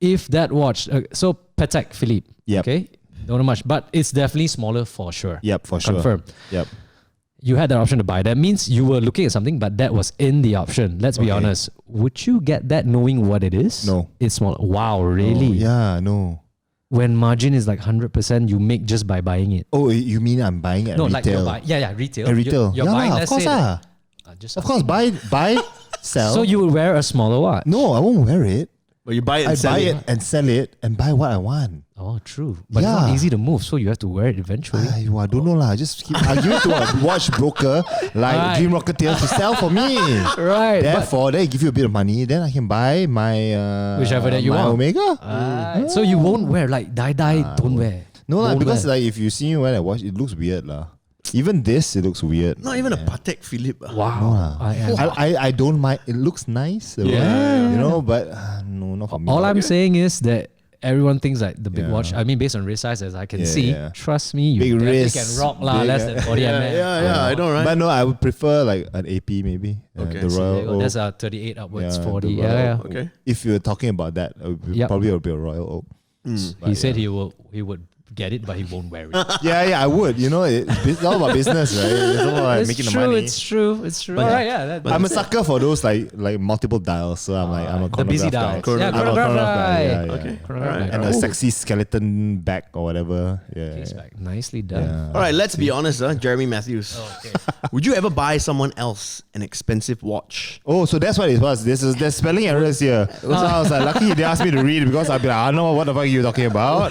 Speaker 4: If that watch, so Patek Philippe, okay, don't know much, but it's definitely smaller for sure.
Speaker 3: Yep, for sure.
Speaker 4: Confirmed.
Speaker 3: Yep.
Speaker 4: You had that option to buy. That means you were looking at something, but that was in the option. Let's be honest. Would you get that knowing what it is?
Speaker 3: No.
Speaker 4: It's small. Wow, really?
Speaker 3: No.
Speaker 4: When margin is like 100% you make just by buying it.
Speaker 3: Oh, you mean I'm buying it at retail?
Speaker 4: Like you're buying, retail.
Speaker 3: At retail.
Speaker 4: You're buying,
Speaker 3: of
Speaker 4: let's
Speaker 3: course.
Speaker 4: say
Speaker 3: Of course, buy, sell.
Speaker 4: So you will wear a smaller watch?
Speaker 3: No, I won't wear it.
Speaker 2: But you buy it and
Speaker 3: I
Speaker 2: sell
Speaker 3: buy
Speaker 2: it.
Speaker 3: it and sell it and buy what I want.
Speaker 4: Oh, true. But it's not
Speaker 3: Yeah.
Speaker 4: easy to move, so you have to wear it eventually.
Speaker 3: I don't know lah. I'll give it to a watch broker like Dream Rocketeer to sell for me.
Speaker 4: Right.
Speaker 3: Therefore, they give you a bit of money, then I can buy my
Speaker 4: Whichever that you
Speaker 3: my
Speaker 4: want.
Speaker 3: Omega.
Speaker 4: So you won't wear like die, don't wear.
Speaker 3: No lah,
Speaker 4: Won't
Speaker 3: because
Speaker 4: wear.
Speaker 3: like if you see me wear that watch, it looks weird lah. Even this, it looks weird.
Speaker 2: Not even a Patek Philippe.
Speaker 4: Wow.
Speaker 3: I don't mind. It looks nice. You know, but no, not for me.
Speaker 4: All I'm saying is that everyone thinks like the big watch. I mean, based on wrist size, as I can see, trust me, you
Speaker 3: Big
Speaker 4: definitely
Speaker 3: wrist,
Speaker 4: can rock lah
Speaker 3: big,
Speaker 4: less than 40 mm.
Speaker 2: Yeah, I know, right?
Speaker 3: But no, I would prefer like an AP maybe.
Speaker 2: Okay.
Speaker 3: The
Speaker 2: So
Speaker 3: Royal
Speaker 4: There you go.
Speaker 3: Oak.
Speaker 4: That's a 38 upwards,
Speaker 3: Yeah,
Speaker 4: 40.
Speaker 3: the
Speaker 4: Yeah.
Speaker 3: Royal
Speaker 2: Okay.
Speaker 3: If you're talking about that, it would be probably a bit of Royal Oak.
Speaker 4: He said he would get it, but he won't wear it.
Speaker 3: Yeah, I would. You know, it's all about business, right? It's all about making the money.
Speaker 4: It's true. All right, yeah.
Speaker 3: I'm a sucker for those like multiple dials. So I'm a
Speaker 4: the busy
Speaker 3: chronograph
Speaker 4: dials.
Speaker 3: guy.
Speaker 4: Yeah,
Speaker 3: I'm a
Speaker 4: chronograph
Speaker 3: chronograph guy.
Speaker 4: guy.
Speaker 3: Yeah.
Speaker 2: Okay.
Speaker 4: Alright.
Speaker 3: And a sexy skeleton back or whatever. Yeah.
Speaker 4: Case back. Nicely done.
Speaker 3: Yeah.
Speaker 2: All right, let's be honest, Jeremy Matthews.
Speaker 4: Okay.
Speaker 2: Would you ever buy someone else an expensive watch?
Speaker 3: Oh, so that's what it was. There's spelling errors here. So I was like, lucky they asked me to read because I'd be like, I don't know what the fuck you're talking about.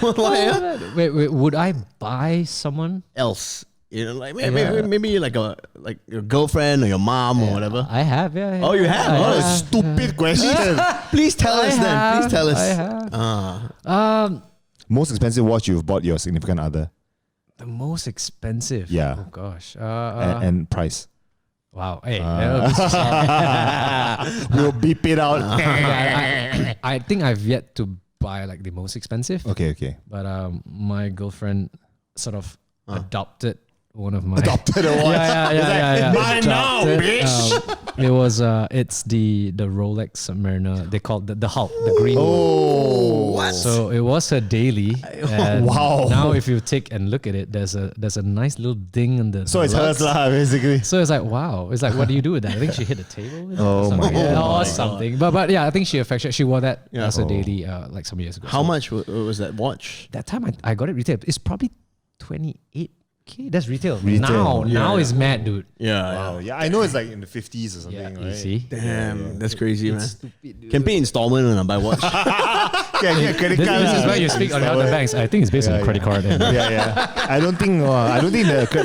Speaker 4: Wait, would I buy someone?
Speaker 2: Else, you know, like maybe like your girlfriend or your mom or whatever.
Speaker 4: I have, yeah.
Speaker 2: Oh, you have?
Speaker 4: I
Speaker 2: Oh,
Speaker 3: What a
Speaker 4: have.
Speaker 3: stupid question.
Speaker 2: Please tell us then. Please tell us.
Speaker 4: I have.
Speaker 3: Most expensive watch you've bought your significant other
Speaker 4: The most expensive.
Speaker 3: Yeah.
Speaker 4: Oh gosh.
Speaker 3: and price.
Speaker 4: Wow. Hey. that'll be so sad.
Speaker 3: We'll beep it out.
Speaker 4: I think I've yet to buy like the most expensive.
Speaker 3: Okay.
Speaker 4: But my girlfriend sort of adopted one of my
Speaker 3: Adopted a watch.
Speaker 4: Yeah.
Speaker 3: Mine now,
Speaker 4: Adopted,
Speaker 3: bitch.
Speaker 4: it was it's the Rolex Submariner. They called the Hulk, the green one.
Speaker 3: Oh,
Speaker 2: What?
Speaker 4: So it was her daily. And
Speaker 3: Wow.
Speaker 4: Now if you take and look at it, there's a nice little ding in the.
Speaker 3: So it's hers
Speaker 4: lugs.
Speaker 3: lah, basically.
Speaker 4: So it's like wow. It's like what do you do with that? I think she hit the table with it
Speaker 3: Oh
Speaker 4: or something.
Speaker 3: my God.
Speaker 4: Or something. But yeah, I think she affectioned. She wore that as a
Speaker 3: Oh.
Speaker 4: daily like some years ago.
Speaker 2: How
Speaker 4: So
Speaker 2: much was that watch?
Speaker 4: that time I got it retail. It's probably 28K. That's retail.
Speaker 3: Retail.
Speaker 4: Now it's mad, dude.
Speaker 2: Yeah.
Speaker 3: Yeah, I know it's like in the 50s or something,
Speaker 4: Yeah,
Speaker 3: right?
Speaker 4: you see.
Speaker 2: Damn, that's crazy, man. Can pay installment when I buy watch.
Speaker 3: Yeah, credit
Speaker 4: This
Speaker 3: card.
Speaker 4: is where you speak on the other banks. I think it's based on credit card. And
Speaker 3: Yeah. I don't think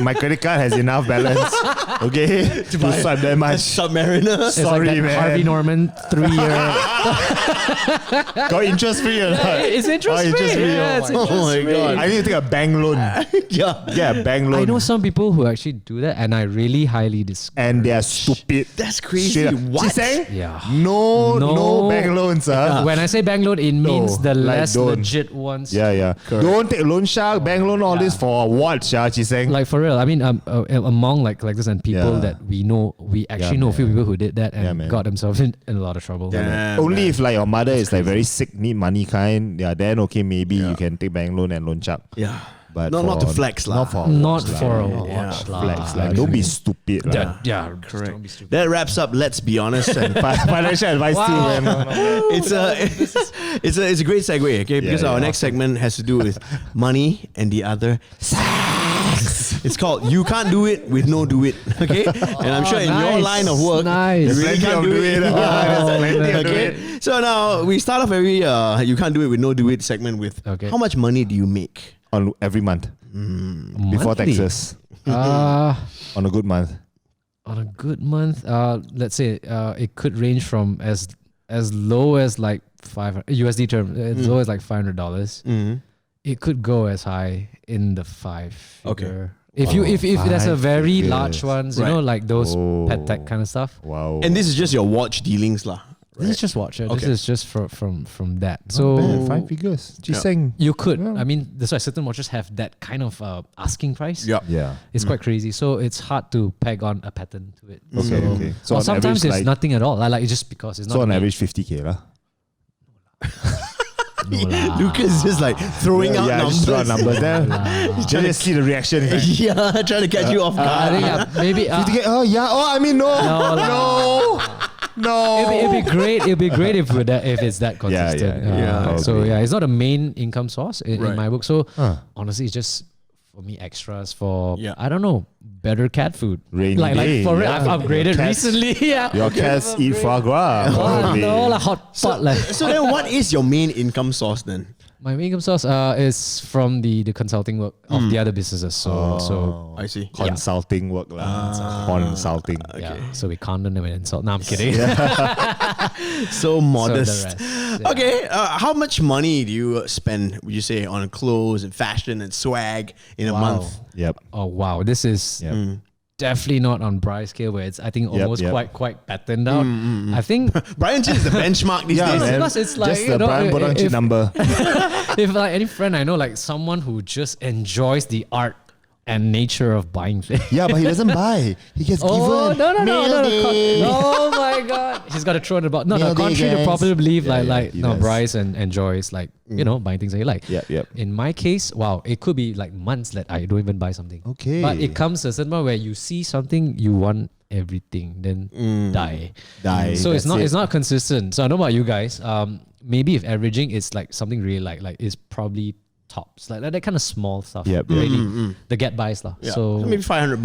Speaker 3: my credit card has enough balance. Okay, to swipe that much.
Speaker 2: Submariner.
Speaker 4: it's
Speaker 3: Sorry,
Speaker 4: like that
Speaker 3: man.
Speaker 4: Harvey Norman 3-year.
Speaker 3: Got interest free or not?
Speaker 4: It's interest free.
Speaker 3: interest free.
Speaker 4: Yeah, it's interest
Speaker 2: Oh my
Speaker 4: free.
Speaker 2: God.
Speaker 3: I need to take a bank loan.
Speaker 2: Yeah.
Speaker 3: Yeah, a bank loan.
Speaker 4: I know some people who actually do that, and I really highly discourage.
Speaker 3: And they are stupid.
Speaker 2: That's crazy.
Speaker 3: Straight up.
Speaker 2: What?
Speaker 3: She's saying
Speaker 4: Yeah.
Speaker 3: no bank loans,
Speaker 4: When I say bank loan, it means the
Speaker 3: like
Speaker 4: less
Speaker 3: don't.
Speaker 4: legit ones.
Speaker 3: Yeah. Don't take loan shark, bank loan, all this for what, she's saying.
Speaker 4: Like for real, I mean, among like collectors and people
Speaker 3: Yeah.
Speaker 4: that we know, we actually know a few people who did that and
Speaker 3: man.
Speaker 4: got themselves in a lot of trouble.
Speaker 2: Damn,
Speaker 3: Only
Speaker 2: man.
Speaker 3: if like your mother is like very sick, need money kind, then okay, maybe you can take bank loan and loan shark.
Speaker 2: Yeah.
Speaker 3: But
Speaker 2: Not to
Speaker 3: for-
Speaker 2: flex lah.
Speaker 3: Not for
Speaker 4: Not
Speaker 3: watch
Speaker 4: for a
Speaker 3: lah.
Speaker 4: watch lah.
Speaker 3: Flex lah. Don't be stupid lah.
Speaker 4: Yeah,
Speaker 2: Correct.
Speaker 4: Don't be stupid.
Speaker 2: That wraps up. Let's be honest. And
Speaker 3: Financial advice too, man.
Speaker 2: it's a great segue, okay? Because our next segment has to do with money and the other sex. It's called "You Can't Do It with No Do It," okay? And I'm sure in your
Speaker 4: nice.
Speaker 2: line of work,
Speaker 4: Nice.
Speaker 2: you really
Speaker 3: Plenty
Speaker 2: can't
Speaker 3: of
Speaker 2: do
Speaker 3: do
Speaker 2: it.
Speaker 3: it.
Speaker 4: Oh, man.
Speaker 2: Okay. So now we start off every "You Can't Do It with No Do It" segment with
Speaker 4: Okay.
Speaker 2: how much money do you make?
Speaker 3: On every month. Before
Speaker 4: Monthly?
Speaker 3: taxes. On a good month.
Speaker 4: On a good month, let's say it could range from as low as like USD term, as low as like $500. It could go as high in the five figure. If there's a very
Speaker 3: 5
Speaker 4: large
Speaker 3: figures.
Speaker 4: ones, you know, like those pet tech kind of stuff.
Speaker 3: Wow.
Speaker 2: And this is just your watch dealings, lah.
Speaker 4: This is just watch it.
Speaker 2: Okay.
Speaker 4: This is just from that.
Speaker 3: Not
Speaker 4: So
Speaker 3: bad, 5 figures. Just saying.
Speaker 4: you could. I mean, that's why certain watches have that kind of asking price.
Speaker 2: Yeah.
Speaker 3: Yeah.
Speaker 4: It's quite crazy. So it's hard to peg on a pattern to it.
Speaker 3: Okay. So
Speaker 4: Or
Speaker 3: on
Speaker 4: sometimes
Speaker 3: average,
Speaker 4: it's
Speaker 3: like,
Speaker 4: nothing at all. Like it's just because it's not.
Speaker 3: so on
Speaker 4: made.
Speaker 3: average 50K lah.
Speaker 4: No lah.
Speaker 2: Lucas is just like throwing out numbers.
Speaker 3: just throw out numbers there. Just see the reaction. It's like,
Speaker 2: Yeah, trying to catch you off
Speaker 4: I
Speaker 2: guard.
Speaker 4: think maybe
Speaker 3: 50K, oh yeah, I mean no. No.
Speaker 4: it'd be great if it's that consistent.
Speaker 3: yeah.
Speaker 2: Yeah.
Speaker 4: So
Speaker 3: Okay.
Speaker 4: yeah, it's not a main income source in
Speaker 2: Right.
Speaker 4: my book. So honestly, it's just for me extras for
Speaker 2: Yeah.
Speaker 4: I don't know, better cat food.
Speaker 3: Rainy
Speaker 4: like
Speaker 3: day,
Speaker 4: for it,
Speaker 3: yeah.
Speaker 4: I've upgraded
Speaker 3: Cats-
Speaker 4: recently. Yeah.
Speaker 3: Your cats eat foie gras.
Speaker 4: Oh,
Speaker 3: probably.
Speaker 4: no, like hot pot. Like
Speaker 2: So then, what is your main income source then?
Speaker 4: my income source is from the consulting work of the other businesses. So
Speaker 2: I see.
Speaker 3: Consulting work lah. Consulting.
Speaker 4: yeah. So we condemn them and insult. No, I'm kidding.
Speaker 2: So modest.
Speaker 4: rest, yeah.
Speaker 2: Okay, how much money do you spend, would you say, on clothes and fashion and swag in a month?
Speaker 3: Yep.
Speaker 4: Oh wow, this is
Speaker 3: Yep.
Speaker 4: definitely not on Bry's scale where it's I think almost
Speaker 3: yep.
Speaker 4: quite patterned out. I think
Speaker 2: Bryant is the benchmark these
Speaker 3: Yeah,
Speaker 2: days.
Speaker 3: man.
Speaker 4: because it's like,
Speaker 3: just
Speaker 4: you
Speaker 3: the
Speaker 4: know,
Speaker 3: Brian Bodanchi
Speaker 4: if-
Speaker 3: number.
Speaker 4: if like any friend I know, like someone who just enjoys the art and nature of buying things.
Speaker 3: Yeah, but he doesn't buy. He gets
Speaker 4: Oh
Speaker 3: given.
Speaker 4: no!
Speaker 3: Mail
Speaker 4: Oh my god! He's got to throw it about. No,
Speaker 3: Nailed it,
Speaker 4: contrary to
Speaker 3: guys.
Speaker 4: probably believe,
Speaker 3: he does.
Speaker 4: Bryce and enjoys like buying things that he like.
Speaker 3: Yep.
Speaker 4: In my case, wow, it could be like months that I don't even buy something.
Speaker 3: Okay.
Speaker 4: But it comes to a certain point where you see something, you want everything, then die.
Speaker 3: Die.
Speaker 4: So it's
Speaker 3: That's
Speaker 4: not
Speaker 3: it.
Speaker 4: it's not consistent. So I don't know about you guys. Maybe if averaging, it's like something really like it's probably tops, like that kind of small stuff.
Speaker 3: Yep.
Speaker 4: Really, the get buys lah.
Speaker 2: Yeah.
Speaker 4: So
Speaker 2: maybe $500.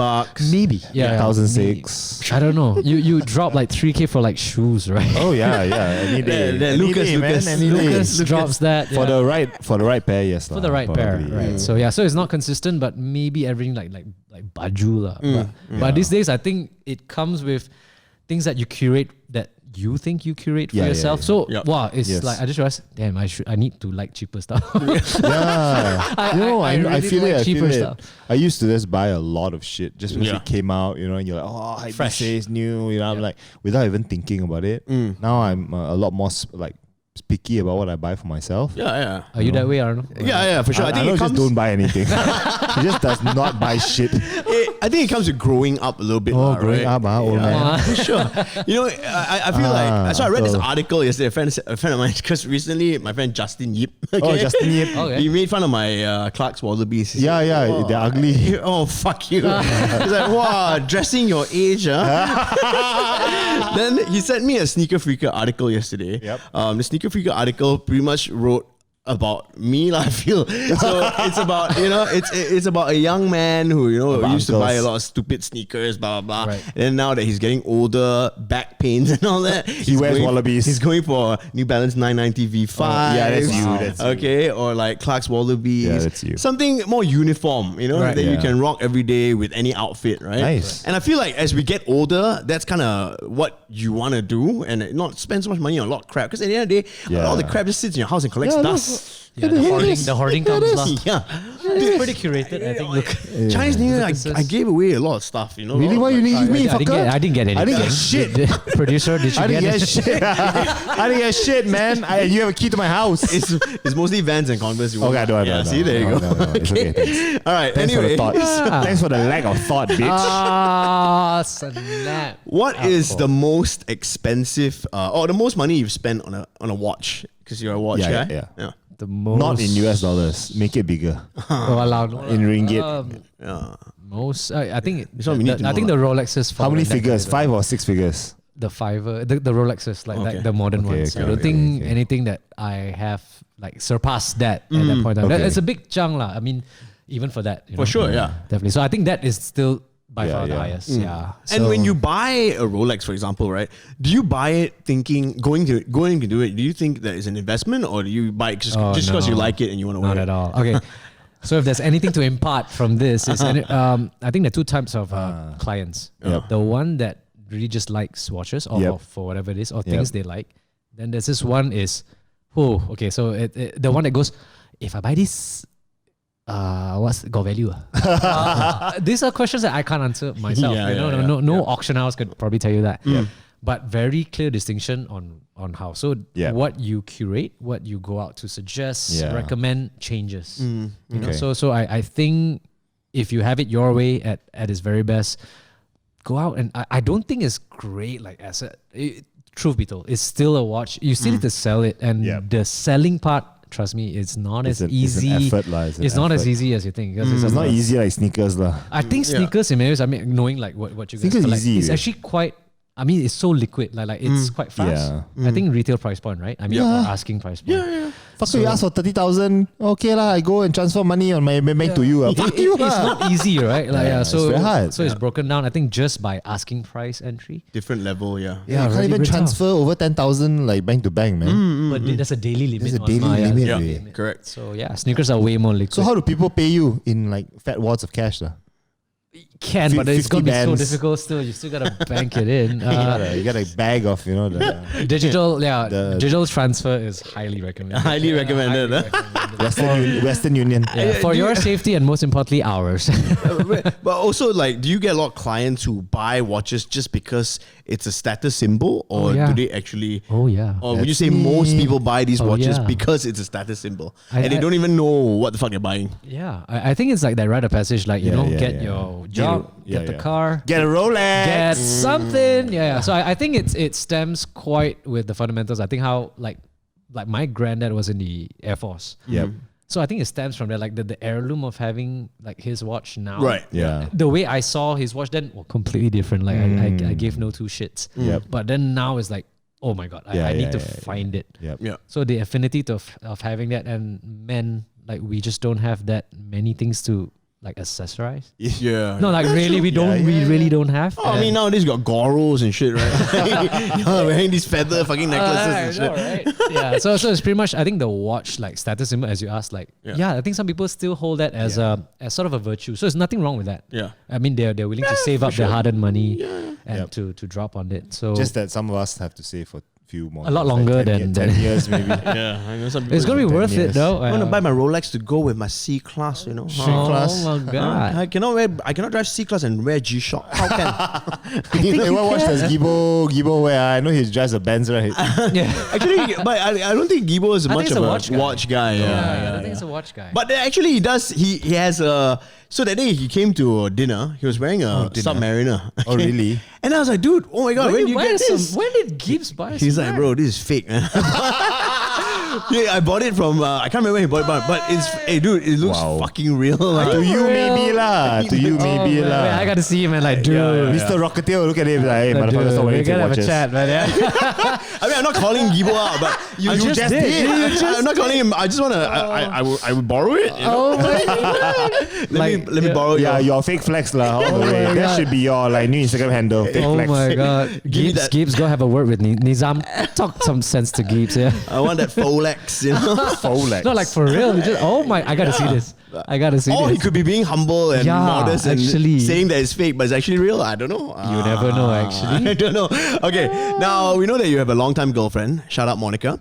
Speaker 4: maybe, yeah,
Speaker 3: 1,006.
Speaker 4: I don't know. You drop like 3K for like shoes, right?
Speaker 3: Oh yeah. Any day.
Speaker 2: Then
Speaker 3: Any
Speaker 2: Lucas,
Speaker 3: day, man.
Speaker 2: Lucas.
Speaker 3: Any day.
Speaker 4: Lucas drops that
Speaker 3: For the right pair, yes.
Speaker 4: for the right pair,
Speaker 3: probably.
Speaker 4: right? So yeah, so it's not consistent, but maybe everything like baju lah. But these days, I think it comes with things that you curate that you think you curate for
Speaker 3: Yeah, yeah,
Speaker 4: yourself.
Speaker 3: yeah.
Speaker 4: So
Speaker 2: Yep.
Speaker 4: wow, it's
Speaker 3: Yes.
Speaker 4: like I just realized, damn, I need to like cheaper stuff.
Speaker 3: Yeah.
Speaker 4: I
Speaker 3: I
Speaker 4: really
Speaker 3: feel
Speaker 4: like
Speaker 3: it. I
Speaker 4: cheaper
Speaker 3: feel it.
Speaker 4: stuff.
Speaker 3: I used to just buy a lot of shit just because
Speaker 2: Yeah.
Speaker 3: it came out, and you're like, oh, I
Speaker 4: Fresh.
Speaker 3: say it's new, I'm like, without even thinking about it. Now I'm a lot more picky about what I buy for myself.
Speaker 2: Yeah.
Speaker 4: Are you that way, Arnold?
Speaker 2: Yeah, for sure. I think it
Speaker 3: just
Speaker 2: comes.
Speaker 3: don't buy anything. He just does not buy shit.
Speaker 2: I think it comes with growing up a little bit.
Speaker 3: Oh,
Speaker 2: lah,
Speaker 3: growing
Speaker 2: right?
Speaker 3: up, old man.
Speaker 2: For sure. I feel like so I read this article yesterday. A friend of mine, because recently my friend Justin Yip.
Speaker 3: Oh, Justin Yip.
Speaker 4: Okay.
Speaker 2: He made fun of my Clark's Wallabies. He
Speaker 3: Yeah,
Speaker 2: said,
Speaker 3: yeah,
Speaker 2: "Oh,
Speaker 3: they're ugly."
Speaker 2: Oh, fuck you. He's like, wow, dressing your age, huh? Then he sent me a Sneaker Freaker article yesterday.
Speaker 3: Yep.
Speaker 2: The Sneaker Freaker article pretty much wrote about me, I feel. So it's about, it's about a young man who,
Speaker 3: About
Speaker 2: used to buy a
Speaker 3: uncles.
Speaker 2: lot of stupid sneakers, blah, blah, blah.
Speaker 4: Right.
Speaker 2: And then now that he's getting older, back pains and all that.
Speaker 3: He wears Wallabies.
Speaker 2: He's going for New Balance 990 V5.
Speaker 3: yeah, that's you, that's you.
Speaker 2: Okay, or like Clark's Wallabies.
Speaker 3: Yeah, that's you.
Speaker 2: Something more uniform,
Speaker 4: Right.
Speaker 2: that you
Speaker 3: Yeah.
Speaker 2: can rock every day with any outfit, right?
Speaker 3: Nice.
Speaker 2: And I feel like as we get older, that's kind of what you want to do and not spend so much money on a lot of crap. Because at the end of the day,
Speaker 3: Yeah.
Speaker 2: all the crap just sits in your house and collects
Speaker 3: Yeah,
Speaker 2: dust.
Speaker 4: Yeah, the hoarding comes lah.
Speaker 2: Yeah.
Speaker 4: It's pretty curated, I think. Look.
Speaker 2: Chinese New Year,
Speaker 4: Look,
Speaker 2: I gave away a lot of stuff,
Speaker 3: Really? Why you didn't give me,
Speaker 4: I didn't get anything.
Speaker 3: I didn't get shit.
Speaker 4: Producer, did you
Speaker 3: I didn't
Speaker 4: get
Speaker 3: get
Speaker 4: it?
Speaker 3: shit. I didn't get shit, man. You have a key to my house.
Speaker 2: It's mostly Vans and Converse. You
Speaker 3: Okay,
Speaker 2: want.
Speaker 3: I don't.
Speaker 2: Yeah, see, there you go.
Speaker 3: No, it's okay. Thanks.
Speaker 2: All right,
Speaker 3: Thanks
Speaker 2: anyway.
Speaker 3: for the thought. Thanks for the lack of thought, bitch.
Speaker 4: Ah, snap.
Speaker 2: What is the most expensive or the most money you've spent on a watch? Because you're a watch
Speaker 3: Yeah,
Speaker 2: guy.
Speaker 3: yeah.
Speaker 4: The most
Speaker 3: Not in US dollars. Make it bigger.
Speaker 4: Oh, allowed.
Speaker 3: In ringgit.
Speaker 2: Yeah.
Speaker 4: Most, I think.
Speaker 2: This one we need to
Speaker 4: I
Speaker 2: know
Speaker 4: think
Speaker 2: lah.
Speaker 4: the Rolexes.
Speaker 3: How
Speaker 4: fall
Speaker 3: many
Speaker 4: in that
Speaker 3: figures?
Speaker 4: category.
Speaker 3: 5 or 6 figures?
Speaker 4: The the Rolexes, like
Speaker 2: Okay.
Speaker 4: the modern
Speaker 3: Okay,
Speaker 4: ones.
Speaker 3: okay,
Speaker 4: I don't
Speaker 3: okay,
Speaker 4: think
Speaker 3: okay.
Speaker 4: anything that I have like surpassed that at that point.
Speaker 3: Okay.
Speaker 4: It's a big chunk lah. I mean, even for that,
Speaker 2: For sure, yeah.
Speaker 4: definitely. So I think that is still by
Speaker 3: Yeah,
Speaker 4: far the
Speaker 3: yeah.
Speaker 4: highest. Yeah.
Speaker 2: And
Speaker 4: So-
Speaker 2: when you buy a Rolex, for example, right? Do you buy it thinking going to do it? Do you think that is an investment, or do you buy it just
Speaker 4: Oh,
Speaker 2: because you
Speaker 4: no.
Speaker 2: like it and you want to wear
Speaker 4: Not
Speaker 2: it?
Speaker 4: at all. Okay. So if there's anything to impart from this, is I think there are two types of clients.
Speaker 3: Yep.
Speaker 4: The one that really just likes watches or,
Speaker 3: Yep.
Speaker 4: or for whatever it is or
Speaker 3: Yep.
Speaker 4: things they like. Then there's this one is, okay, so the one that goes, if I buy this, what's got value? These are questions that I can't answer myself.
Speaker 2: Yeah,
Speaker 4: No auction house could probably tell you that. But very clear distinction on how. So
Speaker 3: Yeah.
Speaker 4: what you curate, what you go out to suggest,
Speaker 3: Yeah.
Speaker 4: recommend changes. You know,
Speaker 3: Okay.
Speaker 4: so I think if you have it your way at its very best, go out and I don't think it's great like asset. Truth be told, it's still a watch. You still need to sell it, and
Speaker 3: Yep.
Speaker 4: the selling part, trust me, it's not as easy.
Speaker 3: It's an effort, lah.
Speaker 4: It's not as easy as you think. Because
Speaker 3: It's not easy like sneakers, lah.
Speaker 4: I think sneakers in many ways, I mean, knowing like what you guys
Speaker 3: Sneakers
Speaker 4: collect,
Speaker 3: easy,
Speaker 4: it's
Speaker 3: yeah.
Speaker 4: actually quite. I mean, it's so liquid, like it's quite fast.
Speaker 3: Yeah.
Speaker 4: I think retail price point, right? I mean, or asking price point.
Speaker 3: Fuck you ask for 30,000. Okay lah, I go and transfer money on my bank to you. Fuck you.
Speaker 4: It's not easy, right? Like,
Speaker 3: it's very hard.
Speaker 4: So it's broken down, I think, just by asking price entry.
Speaker 2: Different level, yeah.
Speaker 3: Yeah, you can't
Speaker 4: really
Speaker 3: even transfer over 10,000 like bank to bank, man.
Speaker 4: But there's a daily limit.
Speaker 3: There's a daily limit.
Speaker 2: Yeah, correct.
Speaker 4: So yeah, sneakers are way more liquid.
Speaker 3: So how do people pay you in like fat wads of cash?
Speaker 4: Can, but it's gonna be so
Speaker 3: bands.
Speaker 4: difficult still. You still gotta bank it in.
Speaker 3: You got a bag of, the
Speaker 4: Digital,
Speaker 3: the-
Speaker 4: digital transfer is highly recommended.
Speaker 2: Highly recommended.
Speaker 3: Western Union.
Speaker 4: Yeah, for your safety and most importantly ours.
Speaker 2: But also, like, do you get a lot of clients who buy watches just because it's a status symbol, or
Speaker 4: yeah.
Speaker 2: do they actually?
Speaker 4: Oh yeah.
Speaker 2: Or would you
Speaker 3: That's
Speaker 2: say most
Speaker 3: me.
Speaker 2: people buy these watches
Speaker 4: yeah.
Speaker 2: because it's a status symbol
Speaker 4: I-
Speaker 2: and they
Speaker 4: I-
Speaker 2: don't even know what the fuck they're buying?
Speaker 4: Yeah, I think it's like that rite of passage. Like you
Speaker 3: Yeah,
Speaker 4: know,
Speaker 3: yeah,
Speaker 4: get
Speaker 3: yeah.
Speaker 4: your job,
Speaker 3: Yeah,
Speaker 4: get the
Speaker 3: yeah.
Speaker 4: car,
Speaker 3: Get a Rolex.
Speaker 4: get something. Yeah. So I think it stems quite with the fundamentals. I think how like my granddad was in the Air Force.
Speaker 3: Yep.
Speaker 4: So I think it stems from there, like the heirloom of having like his watch now.
Speaker 2: Right.
Speaker 3: Yeah.
Speaker 4: The way I saw his watch then, completely different. Like I gave no two shits.
Speaker 3: Yep.
Speaker 4: But then now it's like, oh my god, I need to find it.
Speaker 3: Yep.
Speaker 2: Yeah.
Speaker 4: So the affinity of having that, and men, like we just don't have that many things to like accessorize.
Speaker 2: Yeah.
Speaker 4: No, like really, we don't. We really don't have.
Speaker 2: Oh, I mean, nowadays you got goros and shit, right? You're wearing these feather fucking necklaces and shit.
Speaker 4: Right? Yeah. So it's pretty much. I think the watch like status symbol, as you asked, like I think some people still hold that as as sort of a virtue. So there's nothing wrong with that.
Speaker 2: Yeah.
Speaker 4: I mean, they're willing to save up their hard-earned money and to drop on it. So
Speaker 3: Just that some of us have to save for few more.
Speaker 4: A lot
Speaker 3: years,
Speaker 4: longer
Speaker 3: like 10
Speaker 4: than-
Speaker 3: years maybe.
Speaker 2: Yeah, I know some people.
Speaker 4: it's gonna be
Speaker 3: 10
Speaker 4: worth
Speaker 3: years.
Speaker 4: it though.
Speaker 2: I want to buy my Rolex to go with my C class,
Speaker 4: Oh
Speaker 3: class.
Speaker 4: my god!
Speaker 2: I cannot drive C class and wear G Shock. How can?
Speaker 3: Hey, what watch does Gibo wear? I know he drives a Benz, right?
Speaker 4: Yeah.
Speaker 2: Actually, but I don't think Gibo is
Speaker 4: I
Speaker 2: much
Speaker 4: think
Speaker 2: of
Speaker 4: it's
Speaker 2: a
Speaker 4: a
Speaker 2: watch guy.
Speaker 4: I think it's a watch guy.
Speaker 2: But actually, he does. He has a. So that day he came to dinner. He was wearing a Submariner.
Speaker 3: Oh, really?
Speaker 2: And I was like, dude, oh my god, when did you get this?
Speaker 4: When did Gibbs buy?
Speaker 2: He's like, bro, this is fake, man. Yeah, I bought it from. I can't remember where he bought it, but it's. Hey, dude, it looks
Speaker 3: Wow.
Speaker 2: fucking real. Like,
Speaker 3: To you maybe lah. To you maybe
Speaker 4: man,
Speaker 3: lah.
Speaker 4: I gotta see him and like, dude.
Speaker 3: Mr. Rocketeer will look at him like, hey, motherfucker, stop
Speaker 4: we
Speaker 3: wearing
Speaker 4: gotta have
Speaker 3: watches.
Speaker 4: a chat, man. Yeah.
Speaker 2: I mean, I'm not calling Gibo out, but you
Speaker 3: just did.
Speaker 2: I'm not calling him. I just wanna. I would borrow it. You know?
Speaker 4: Oh my god!
Speaker 2: Let me borrow.
Speaker 3: Yeah,
Speaker 2: your
Speaker 3: your fake flex lah. All the way.
Speaker 4: my
Speaker 3: That
Speaker 4: God.
Speaker 3: should be your like new Instagram handle. Fake
Speaker 4: Oh
Speaker 3: flex.
Speaker 4: my god!
Speaker 2: me that.
Speaker 4: Gibbs, go have a word with Nizam. Talk some sense to Gibbs, yeah.
Speaker 2: I want that Rolex, you know.
Speaker 3: Rolex.
Speaker 4: No, like for real. You just, oh my! I gotta see this. I gotta see
Speaker 2: Or
Speaker 4: this.
Speaker 2: he could be being humble and
Speaker 4: Yeah,
Speaker 2: modest and
Speaker 4: actually.
Speaker 2: saying that it's fake, but it's actually real. I don't know.
Speaker 4: You never know, actually.
Speaker 2: I don't know. Okay, now we know that you have a long-time girlfriend. Shout out, Monica.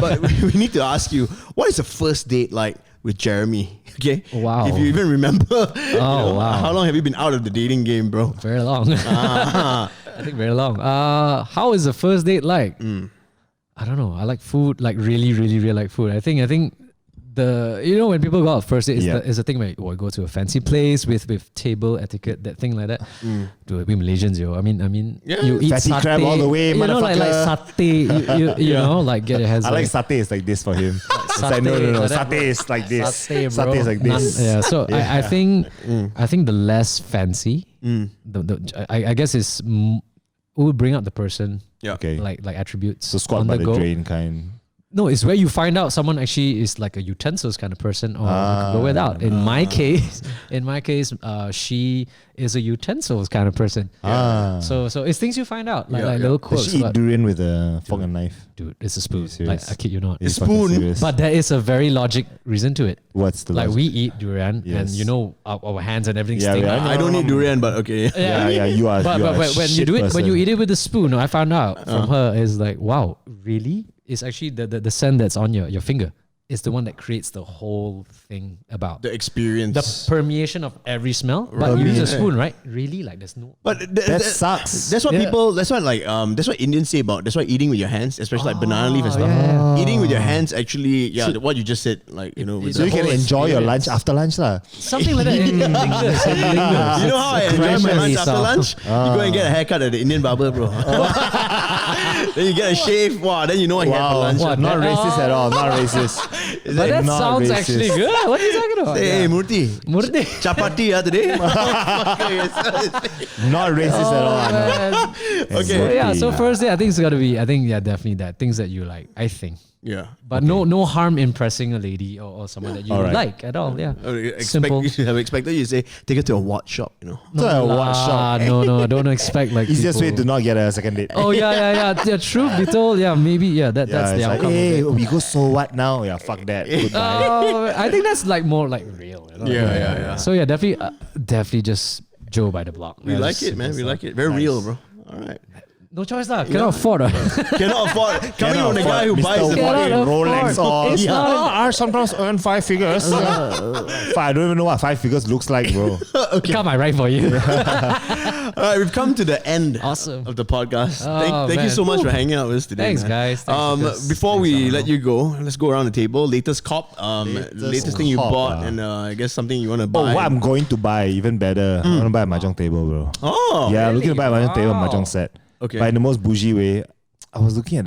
Speaker 2: But we need to ask you, what is the first date like with Jeremy? Okay.
Speaker 4: Wow.
Speaker 2: If you even remember.
Speaker 4: Wow.
Speaker 2: How long have you been out of the dating game, bro?
Speaker 4: Very long. I think very long. How is the first date like? I don't know. I like food, like really, really, really like food. I think when people go out first date, it's the thing where you go to a fancy place with table etiquette, that thing like that. Dude, we Malaysians, yo. I mean, you eat
Speaker 3: Fatty
Speaker 4: satay,
Speaker 3: crab all the way,
Speaker 4: you know, like
Speaker 3: motherfucker.
Speaker 4: satay. You know, like get it has.
Speaker 3: I like satay is like this for him. It's like, no.
Speaker 4: like that,
Speaker 3: Satay is like this.
Speaker 4: Satay, bro.
Speaker 3: Satay is like this.
Speaker 4: Yeah. So I think the less fancy, I guess is will bring out the person.
Speaker 2: Yeah.
Speaker 3: Okay.
Speaker 4: Like attributes.
Speaker 3: So squat
Speaker 4: on
Speaker 3: by
Speaker 4: the
Speaker 3: the
Speaker 4: go.
Speaker 3: drain kind.
Speaker 4: No, it's where you find out someone actually is like a utensils kind of person, or you can go without. In my case, she is a utensils kind of person. So it's things you find out, like little
Speaker 3: Does
Speaker 4: quirks.
Speaker 3: she eat
Speaker 4: But
Speaker 3: durian with a fork and knife?
Speaker 4: dude, it's a spoon.
Speaker 3: Serious?
Speaker 4: Like I kid you not.
Speaker 3: It's
Speaker 2: spoon.
Speaker 3: fucking serious.
Speaker 4: But there is a very logic reason to it.
Speaker 3: What's the
Speaker 4: Like
Speaker 3: logic?
Speaker 4: we eat durian, and
Speaker 3: Yes.
Speaker 4: you know our hands and everything
Speaker 3: Yeah,
Speaker 4: stink.
Speaker 3: yeah,
Speaker 2: I don't eat durian, but okay.
Speaker 3: Yeah, you are.
Speaker 4: But
Speaker 3: you are a
Speaker 4: when you
Speaker 3: shit
Speaker 4: do it, when you
Speaker 3: person.
Speaker 4: eat it with a spoon, I found out from her is like, wow, really? It's actually the scent that's on your finger. It's the one that creates the whole thing about
Speaker 2: The experience.
Speaker 4: the permeation of every smell. But you use a spoon, right? Really? Like there's no.
Speaker 2: But
Speaker 3: That sucks.
Speaker 2: That's what
Speaker 4: Yeah.
Speaker 2: people. That's what that's what Indians say about. That's why eating with your hands, especially like banana leaf and stuff.
Speaker 4: yeah.
Speaker 2: Eating with your hands actually, what you just said, like with
Speaker 3: So you
Speaker 2: the
Speaker 3: can
Speaker 2: whole
Speaker 3: enjoy your lunch
Speaker 2: experience.
Speaker 3: after lunch lah.
Speaker 4: Something like that. It lingers. It lingers.
Speaker 2: You know how I
Speaker 4: It's
Speaker 2: enjoy my
Speaker 4: freshly
Speaker 2: lunch after
Speaker 4: soft.
Speaker 2: lunch? You go and get a haircut at the Indian barber, bro. Then you get a shave. Wow, then you know what he had for lunch.
Speaker 4: What?
Speaker 3: Not
Speaker 4: that-
Speaker 3: racist at all. Not racist.
Speaker 4: But that
Speaker 3: Not
Speaker 4: sounds
Speaker 3: racist.
Speaker 4: actually good. What are you talking about?
Speaker 2: Hey, Murthy.
Speaker 4: Murti.
Speaker 2: Chapati today.
Speaker 3: Not racist at all.
Speaker 4: Man.
Speaker 2: Okay.
Speaker 4: So yeah, so
Speaker 3: Exactly.
Speaker 4: first day I think it's gotta be definitely that things that you like. I think
Speaker 2: Yeah.
Speaker 4: But no harm impressing a lady or someone that you like at all. Yeah. Simple.
Speaker 2: I expected you to say, take it to a watch shop, you know.
Speaker 3: To a watch shop.
Speaker 4: No, I don't expect like
Speaker 3: Easiest way
Speaker 4: people-
Speaker 3: to not get a second date.
Speaker 4: Oh yeah. Truth be told, maybe that's
Speaker 3: Yeah,
Speaker 4: the
Speaker 3: it's like,
Speaker 4: outcome.
Speaker 3: hey,
Speaker 4: of it.
Speaker 3: we go so what now? Yeah, fuck that. Goodbye.
Speaker 4: Oh, I think that's like more like real. You know?
Speaker 2: Yeah.
Speaker 4: So definitely just Joe by the block.
Speaker 2: We like it, man. We like it. Very real, bro. All right.
Speaker 4: No choice lah. Cannot afford.
Speaker 2: Cannot afford. Coming from the guy who buys the
Speaker 4: Cannot
Speaker 2: fucking
Speaker 4: afford.
Speaker 3: Rolex or
Speaker 4: It's not-
Speaker 3: I sometimes earn 5 figures. I don't even know what 5 figures looks like, bro.
Speaker 4: Come, I write for you.
Speaker 2: All right, we've come to the end
Speaker 4: Awesome.
Speaker 2: of the podcast.
Speaker 4: Oh,
Speaker 2: thank you
Speaker 4: man.
Speaker 2: so much for hanging out with us today.
Speaker 4: Thanks,
Speaker 2: man.
Speaker 4: guys. Thanks, because
Speaker 2: Before we
Speaker 4: thanks,
Speaker 2: let you go, let's go around the table. Latest cop, latest thing you
Speaker 3: cop,
Speaker 2: bought, and I guess something you want to
Speaker 3: Oh,
Speaker 2: buy.
Speaker 3: what I'm going to buy, even better. I want to buy a mahjong table, bro.
Speaker 2: Oh,
Speaker 3: Yeah, I'm looking to buy a mahjong table,
Speaker 4: Wow.
Speaker 3: mahjong set.
Speaker 2: Okay.
Speaker 3: But in the most bougie way, I was looking